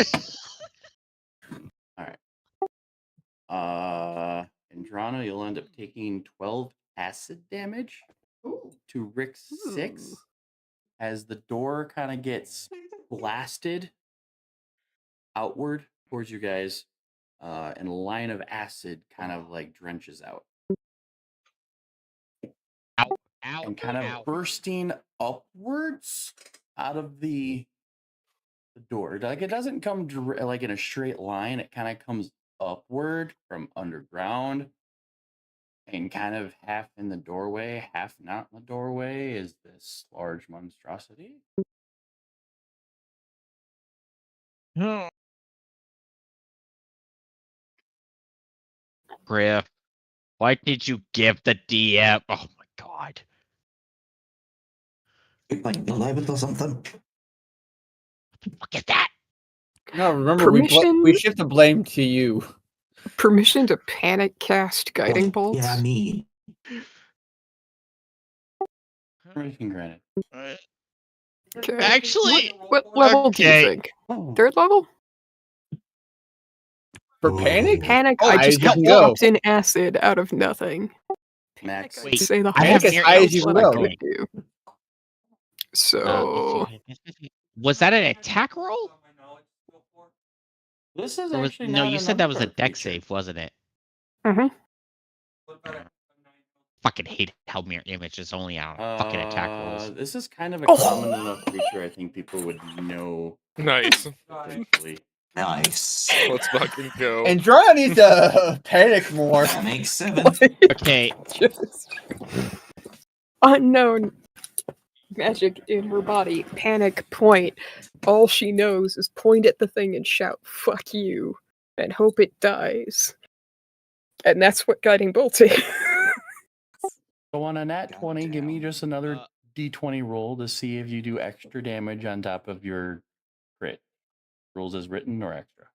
Andrana, you'll end up taking 12 acid damage to Rick's 6 Ooh. as the door kind of gets blasted outward towards you guys, and a line of acid kind of like drenches out. Ow, ow, And kind of ow. bursting upwards out of the door. Like it doesn't come like in a straight line. It kind of comes upward from underground, and kind of half in the doorway, half not in the doorway is this large monstrosity. Griff, why did you give the DM? Oh my god. Like the Libet or something. Look at that. No, remember Permission? we shift the blame to you. Permission to panic cast guiding bolts? Yeah, me. Permission granted. Okay. Actually, What level do you okay. think? Third level? For panic? Panic, Oh, I high just as you can go. dropped in acid out of nothing. Max. I'd Wait, say the I highest have as high as you what can I go. could do. So, Was that an attack roll? This is Or was, actually no, not you an said that was a unfair deck feature. save, wasn't it? Fucking hate how mirror image is only on fucking attack rolls. This is kind of a Oh. common enough creature. I think people would know Nice. potentially. Nice. Let's fucking go. And Drona needs to panic more. That makes 7. Okay, just unknown magic in her body. Panic point. All she knows is point at the thing and shout, "Fuck you," and hope it dies. And that's what guiding bolt is. So on a nat 20, give me Goddamn. just another d20 roll to see if you do extra damage on top of your crit. Rolls as written or extra.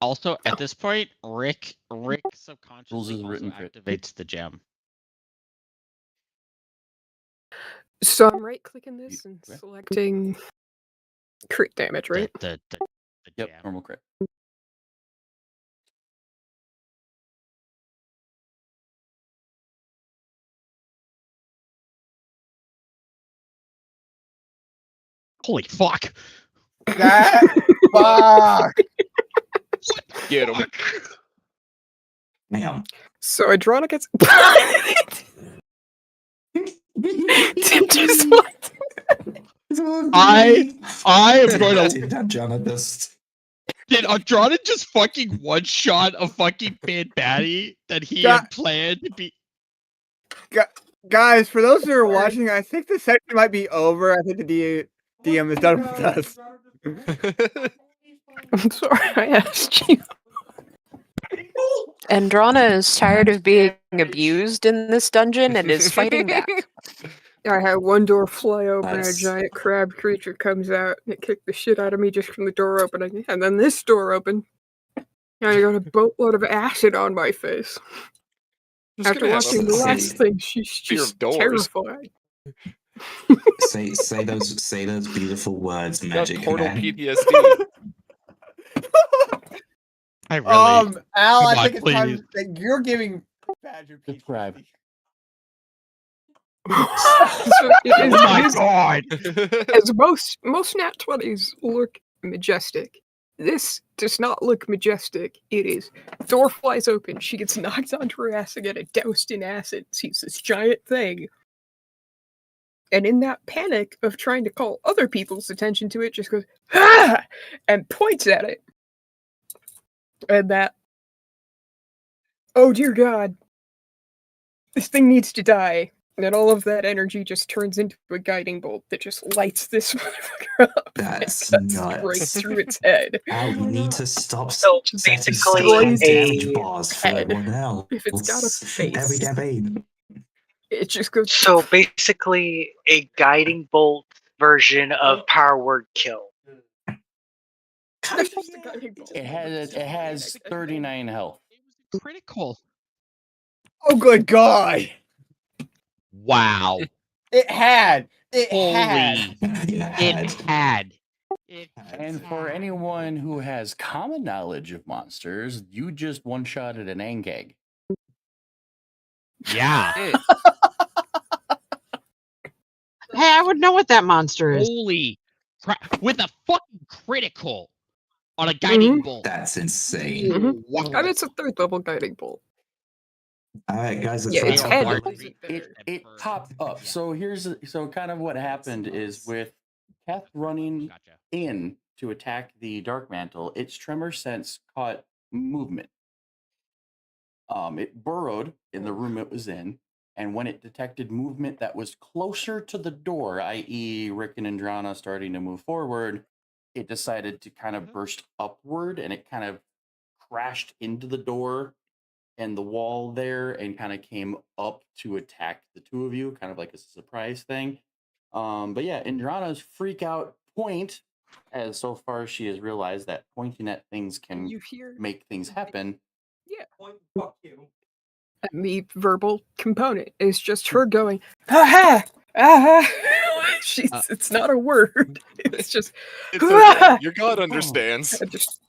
also at this point, Rick Rules subconsciously is also written crit. activates the gem. So I'm right clicking this and Yeah. selecting crit damage, right? The Yep, gem. normal crit. Holy fuck! That fuck. Get him. Damn. So Adrona gets. Just what? I am going to. Did that, Jonathan? Did Andrade just fucking one shot a fucking bad baddie that he God- had planned to be? Guys, for those who are watching, I think the section might be over. I think the DM is done with us. I'm sorry, I asked you. Andrana is tired of being abused in this dungeon and is fighting back. I had one door fly open and a Nice. giant crab creature comes out and it kicked the shit out of me just from the door opening. And then this door opened. And I got a boatload of acid on my face. Just After gonna have watching a the last See. thing, she's fear of just doors. terrified. say those beautiful words, Got Magic portal Man. PTSD. I really. Al, Come I on, think it's time please. that you're giving Badger Subscribe. PTSD. So it is, Oh my it is- god! as most nat 20s look majestic. This does not look majestic. It is. Door flies open. She gets knocked onto her ass again and doused in acid. Sees this giant thing. And in that panic of trying to call other people's attention to it, just goes, ah! And points at it. And that, oh dear God, this thing needs to die. And then all of that energy just turns into a guiding bolt that just lights this motherfucker up. That's and cuts nuts. right through its head. Al, you need to stop So setting basically, damage a bars for head. everyone else. If it's got a face. Every campaign. It just goes. so basically a guiding bolt version of Power Word Kill. It's just a guiding bolt. It has 39 health. Critical. Oh, good God! Wow. It had. It Holy. had. It had. And for anyone who has common knowledge of monsters, you just one-shotted an Angeg. Yeah. Hey, I would know what that monster is. Holy crap. With a fucking critical on a guiding bolt. That's insane. Wow. I mean, it's a 3rd level guiding bolt. All right, guys, let's Yeah, wrap its up. head It- isn't there. It popped up. So so kind of what happened is with Keth running Gotcha. in to attack the Dark Mantle, its tremor sense caught movement. It burrowed in the room it was in, and when it detected movement that was closer to the door, i.e., Rick and Andrana starting to move forward, it decided to kind of burst upward, and it kind of crashed into the door and the wall there, and kind of came up to attack the two of you, kind of like a surprise thing. But yeah, Andrana's freak out point, as so far she has realized that pointing at things can You hear make things happen. Yeah. Fuck you. And the verbal component is just her going, aha! Aha! It's not a word. It's just, It's okay. Your god understands. just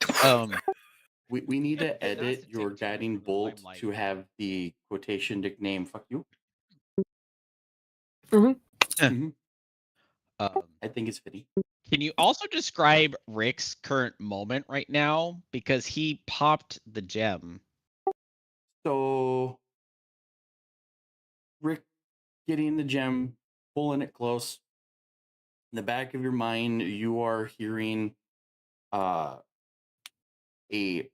We need to It has edit to your take two guiding in the bolt limelight. to have the quotation nickname "fuck you." Um, I think it's fitting. Can you also describe Rick's current moment right now? Because he popped the gem. So, Rick getting the gem, pulling it close. In the back of your mind, you are hearing a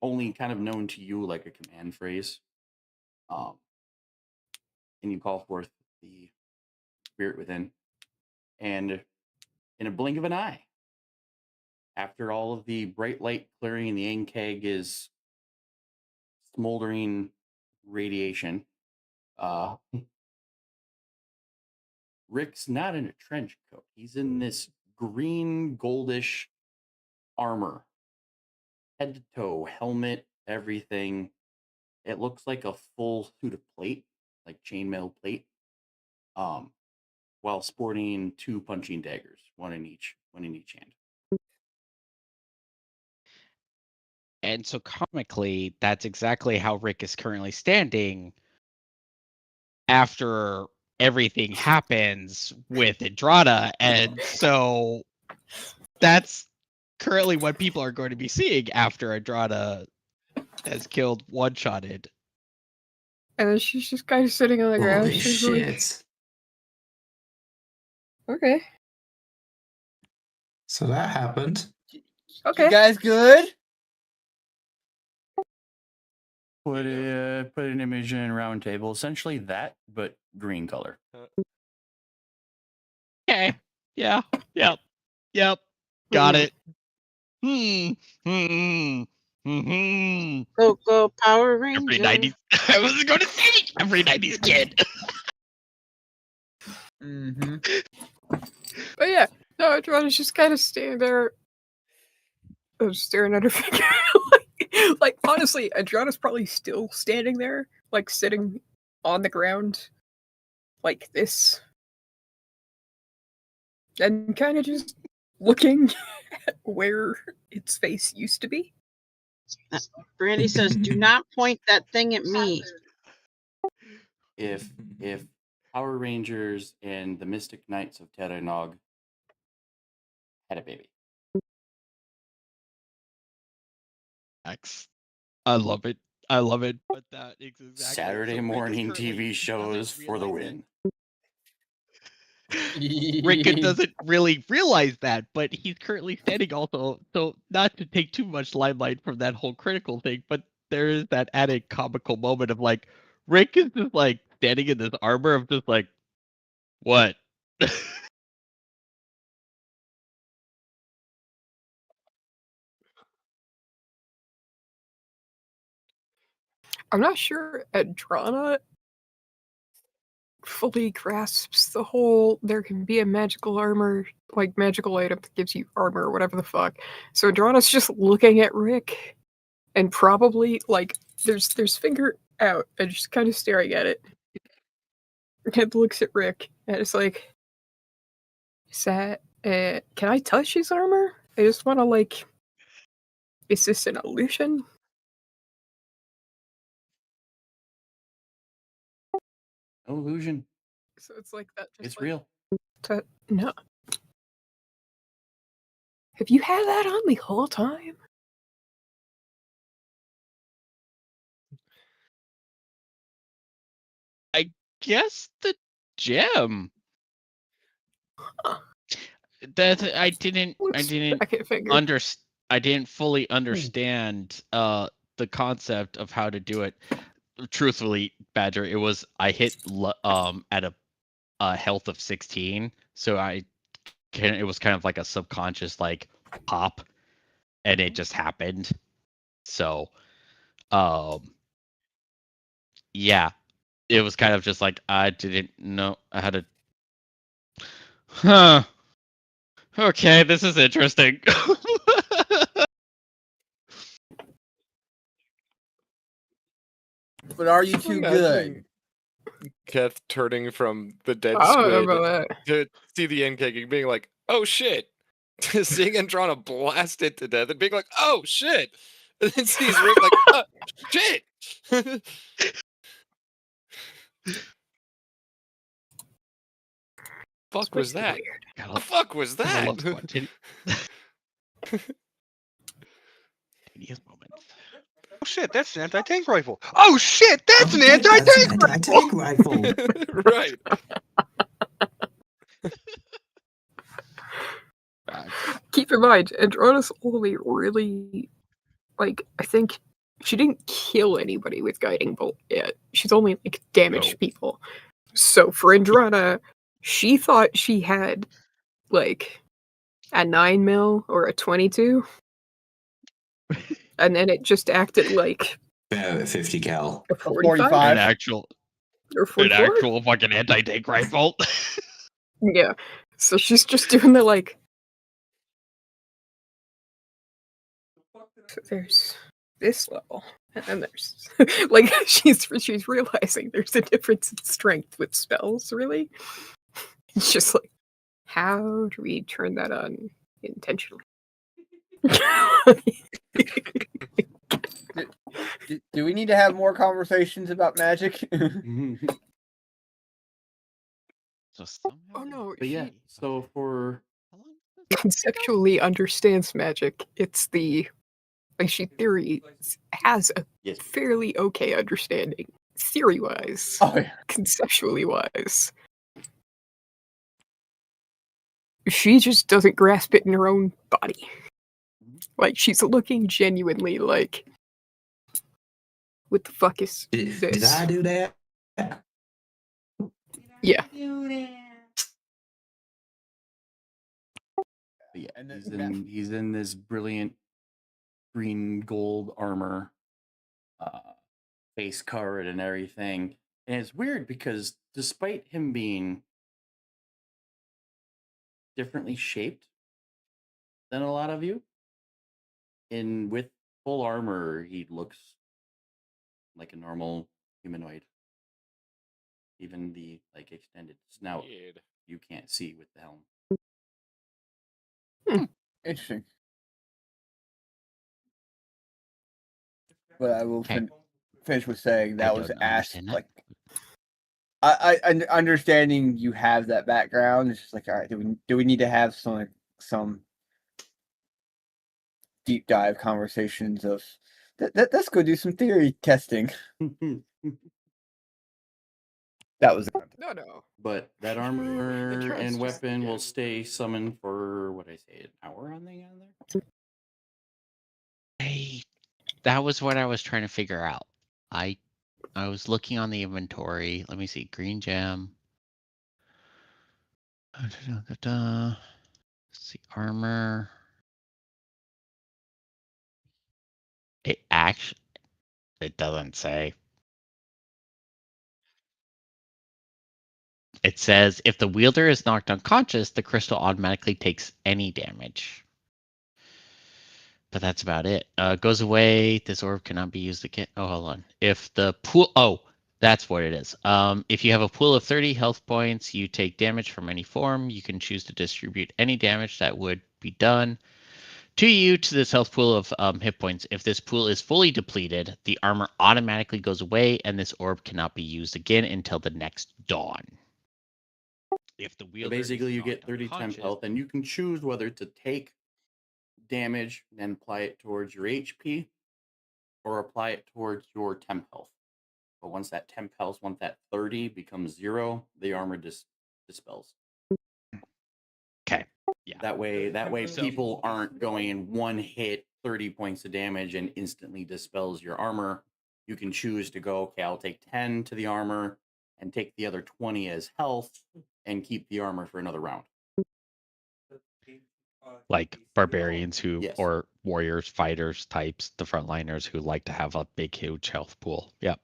only kind of known to you like a command phrase. And you call forth the spirit within. And in a blink of an eye, after all of the bright light clearing and the ink keg is smoldering radiation, Rick's not in a trench coat. He's in this green, goldish armor, head to toe, helmet, everything. It looks like a full suit of plate, like chainmail plate, while sporting 2 punching daggers, one in each hand. And so comically, that's exactly how Rick is currently standing after everything happens with Andrada. And so that's currently what people are going to be seeing after Andrada has killed one-shotted. and then she's just kind of sitting on the ground. Holy She's like, shit. okay. So that happened. Okay. You guys good? Put an image in a round table, essentially that, but green color. Okay. Yeah. Yep. Got it. Go Power Every Ranger. 90s. I was going to say every 90s kid. Mm-hmm. But yeah, no, Adriana's just kind of standing there, staring at her finger. like, honestly, Adriana's probably still standing there, like, sitting on the ground, like this. And kind of just looking at where its face used to be. Brandy says, "Do not point that thing at me." If Power Rangers and the Mystic Knights of Terranog had a baby, I love it. I love it. But that is exactly Saturday so Rick is morning currently TV doesn't shows for the realize it. win. Rick doesn't really realize that, but he's currently standing also. So not to take too much limelight from that whole critical thing, but there is that added comical moment of like Rick is just like standing in this armor of just like what. I'm not sure Adrana fully grasps the whole there can be a magical armor, like magical item that gives you armor or whatever the fuck. So Adrana's just looking at Rick and probably like there's finger out and just kind of staring at it. It looks at Rick and it's like, is that can I touch his armor? I just wanna like, is this an illusion? No illusion. So it's like that just It's like, real. no. Have you had that on the whole time? I guess the gem. Huh. That I didn't Second finger. I didn't fully understand the concept of how to do it. Truthfully, Badger, it was I hit at a health of 16, so it was kind of like a subconscious like pop, and it just happened. So, yeah, it was kind of just like I didn't know how to. Huh. Okay, this is interesting. But are you too good? Keth turning from the dead I don't squid know about that. to see the end cake and being like, "Oh shit!" Seeing Andrana blasted to death and being like, "Oh shit!" And then sees Rick like, "Shit!" Fuck was that? Weird. The fuck was I that? love spontaneous moments. Oh shit, that's an anti-tank rifle. Oh shit, that's an anti-tank rifle. Right. Keep in mind, Androna's only really, like, I think she didn't kill anybody with Guiding Bolt yet. She's only, like, damaged people. So for Androna, she thought she had, like, a 9mm or a 22. And then it just acted like About 50 cal. a 45? An actual Or 44? fucking anti-tank rifle. Yeah. So she's just doing the, like, so there's this level, and then there's like she's realizing there's a difference in strength with spells. Really, it's just like, how do we turn that on intentionally? Do we need to have more conversations about magic? Oh no! But yeah, so for Conceptually understands magic. It's the like she has a fairly okay understanding theory wise. Oh yeah. Conceptually wise. She just doesn't grasp it in her own body. Like, she's looking genuinely like, what the fuck is this? Did I do that? Yeah. yeah, he's in this brilliant green gold armor, face covered and everything. And it's weird because despite him being differently shaped than a lot of you, with full armor, he looks like a normal humanoid. Even the like extended snout you can't see with the helm. Interesting. But I will finish with saying that was asked like I understanding you have that background. It's just like, all right, do we need to have some deep dive conversations of let's go do some theory testing. That was No. But that It armor turns and just weapon will again. stay summoned for what I say, an hour on there. That was what I was trying to figure out. I was looking on the inventory. Let me see. Green gem. Let's see, armor. It doesn't say. It says if the wielder is knocked unconscious, the crystal automatically takes any damage. But that's about it. Goes away. This orb cannot be used again. Oh, hold on. If the pool. Oh, that's what it is. If you have a pool of 30 health points, you take damage from any form. You can choose to distribute any damage that would be done to you to this health pool of hit points. If this pool is fully depleted, the armor automatically goes away, and this orb cannot be used again until the next dawn. If the So wielder basically, is you get knocked 30 temp unconscious, health, and you can choose whether to take damage and apply it towards your HP, or apply it towards your temp health. But once that temp health, once that 30 becomes 0, the armor dispels. Okay. Yeah. That way So- people aren't going in one hit 30 points of damage and instantly dispels your armor. You can choose to go, okay, I'll take 10 to the armor and take the other 20 as health and keep the armor for another round. Like barbarians who, Yes. or warriors, fighters types, the frontliners who like to have a big, huge health pool. Yep.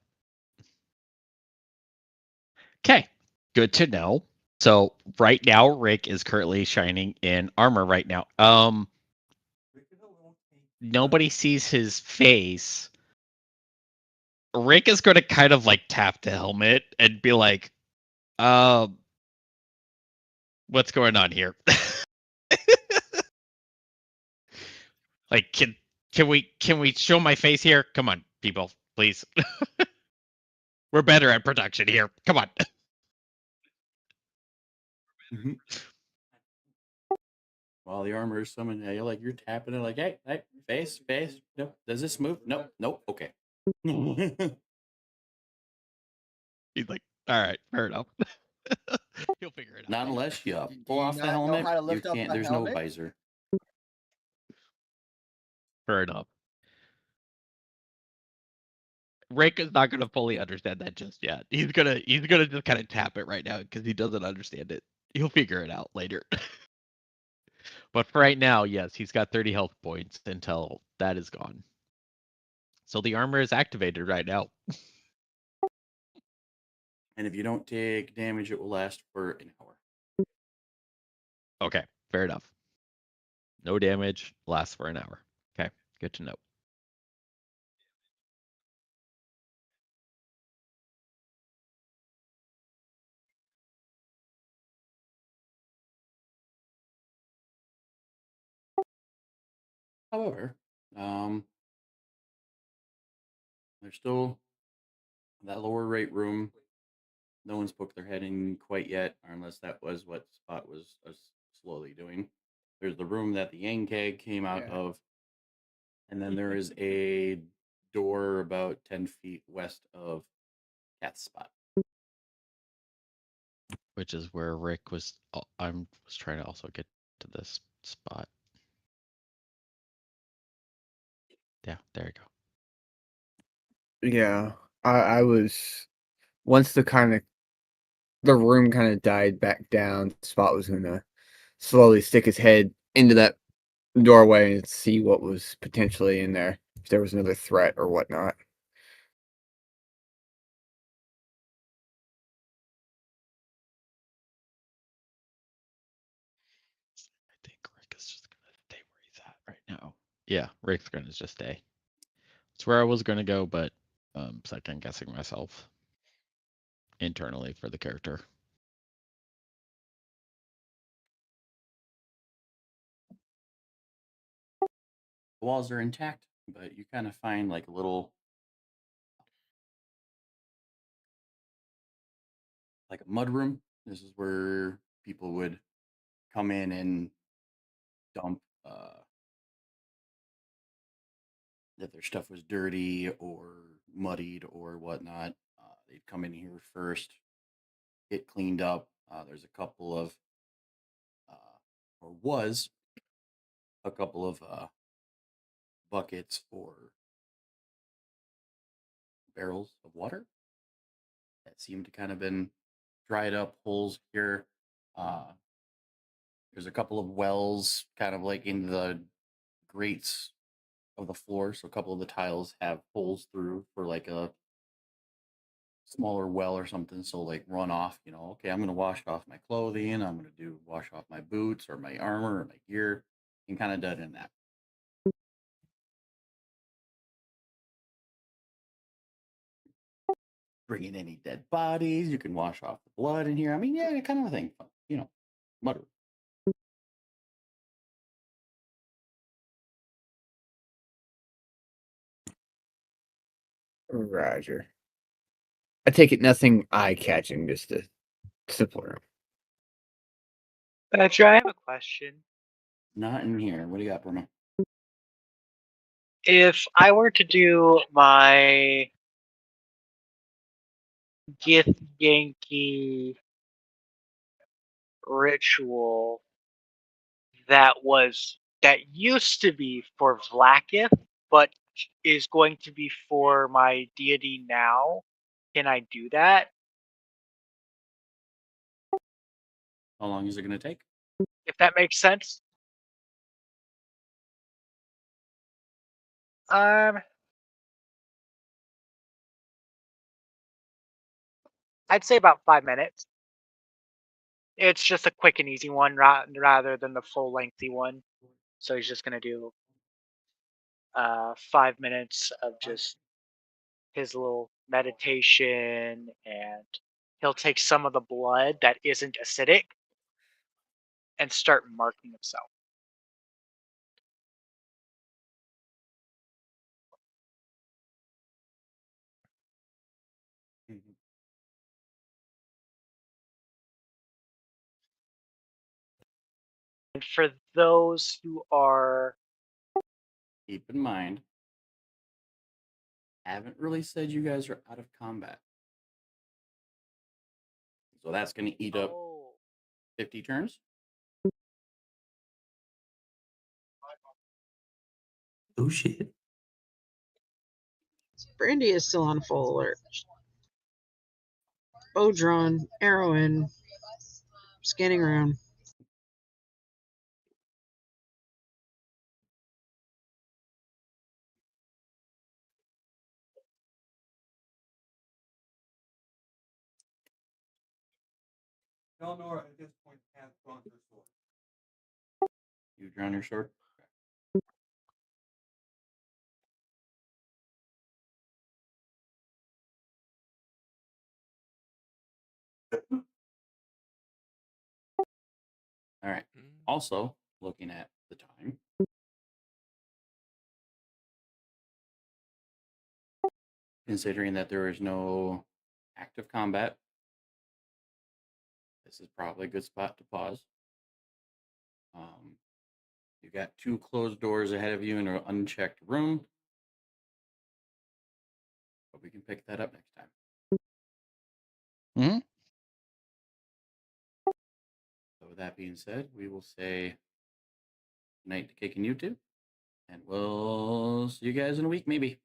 Okay. Good to know. So right now, Rick is currently shining in armor right now. Nobody sees his face. Rick is going to kind of like tap the helmet and be like, what's going on here? Like, can we show my face here? Come on, people, please. We're better at production here. Come on. While the armor is summoned, you're tapping it like, hey, face. Nope. Does this move? Nope. Okay. He's like, all right, fair enough. He'll figure it out. Not unless you Do pull you off the not know helmet. how to You lift up can't. a There's no helmet? visor. Fair enough. Rick is not going to fully understand that just yet. He's gonna just kind of tap it right now because he doesn't understand it. He'll figure it out later. But for right now, yes, he's got 30 health points until that is gone. So the armor is activated right now. And if you don't take damage, it will last for an hour. Okay, fair enough. No damage, lasts for an hour. Okay, good to know. However, there's still that lower right room. No one's poked their head in quite yet, unless that was what Spot was slowly doing. There's the room that the Yang keg came out Yeah. of, and then there is a door about 10 feet west of Cat's spot. Which is where Rick was. I was trying to also get to this spot. Yeah, there you go. Yeah, I was once the room kind of died back down. Spot was gonna slowly stick his head into that doorway and see what was potentially in there, if there was another threat or whatnot. I think Rick is just gonna stay where he's at right now. Yeah, Rick's gonna just stay. It's where I was gonna go, but second guessing myself internally for the character. The walls are intact, but you kind of find like a little, like a mud room. This is where people would come in and dump if their stuff was dirty or muddied or whatnot, they'd come in here first, get cleaned up. There's a couple of, or was a couple of buckets or barrels of water that seem to kind of been dried up, holes here. There's a couple of wells kind of like in the grates of the floor. So a couple of the tiles have holes through for like a smaller well or something. So like run off, okay, I'm going to wash off my clothing. I'm going to wash off my boots or my armor or my gear, and kind of done in that. Bring in any dead bodies. You can wash off the blood in here. I mean, yeah, kind of a thing. Mutter. Roger. I take it nothing eye-catching, just a simple room. Badger, I have a question. Not in here. What do you got, Bruno? If I were to do my Gith Yankee ritual that used to be for Vlakith, but is going to be for my deity now, can I do that? How long is it going to take? If that makes sense. I'd say about 5 minutes. It's just a quick and easy one rather than the full lengthy one. So he's just gonna do 5 minutes of just his little meditation, and he'll take some of the blood that isn't acidic and start marking himself. Mm-hmm. And for those who are... Keep in mind, haven't really said you guys are out of combat. So that's going to eat up 50 turns. Oh, shit. Brandy is still on full alert. Bow drawn, arrow in, scanning around. Eleanor at this point has drawn her sword. You've drawn your sword? All right. Also, looking at the time, considering that there is no active combat, this is probably a good spot to pause. You got 2 closed doors ahead of you in an unchecked room, but we can pick that up next time. Mm-hmm. So with that being said, we will say good night to Cake and YouTube, and we'll see you guys in a week, maybe.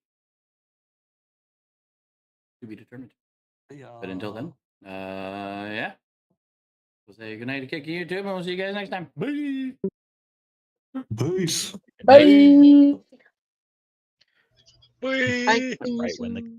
To be determined. But until then, yeah. We'll say good night to Cake and YouTube, and we'll see you guys next time. Bye. Peace. Bye. Bye. Right when the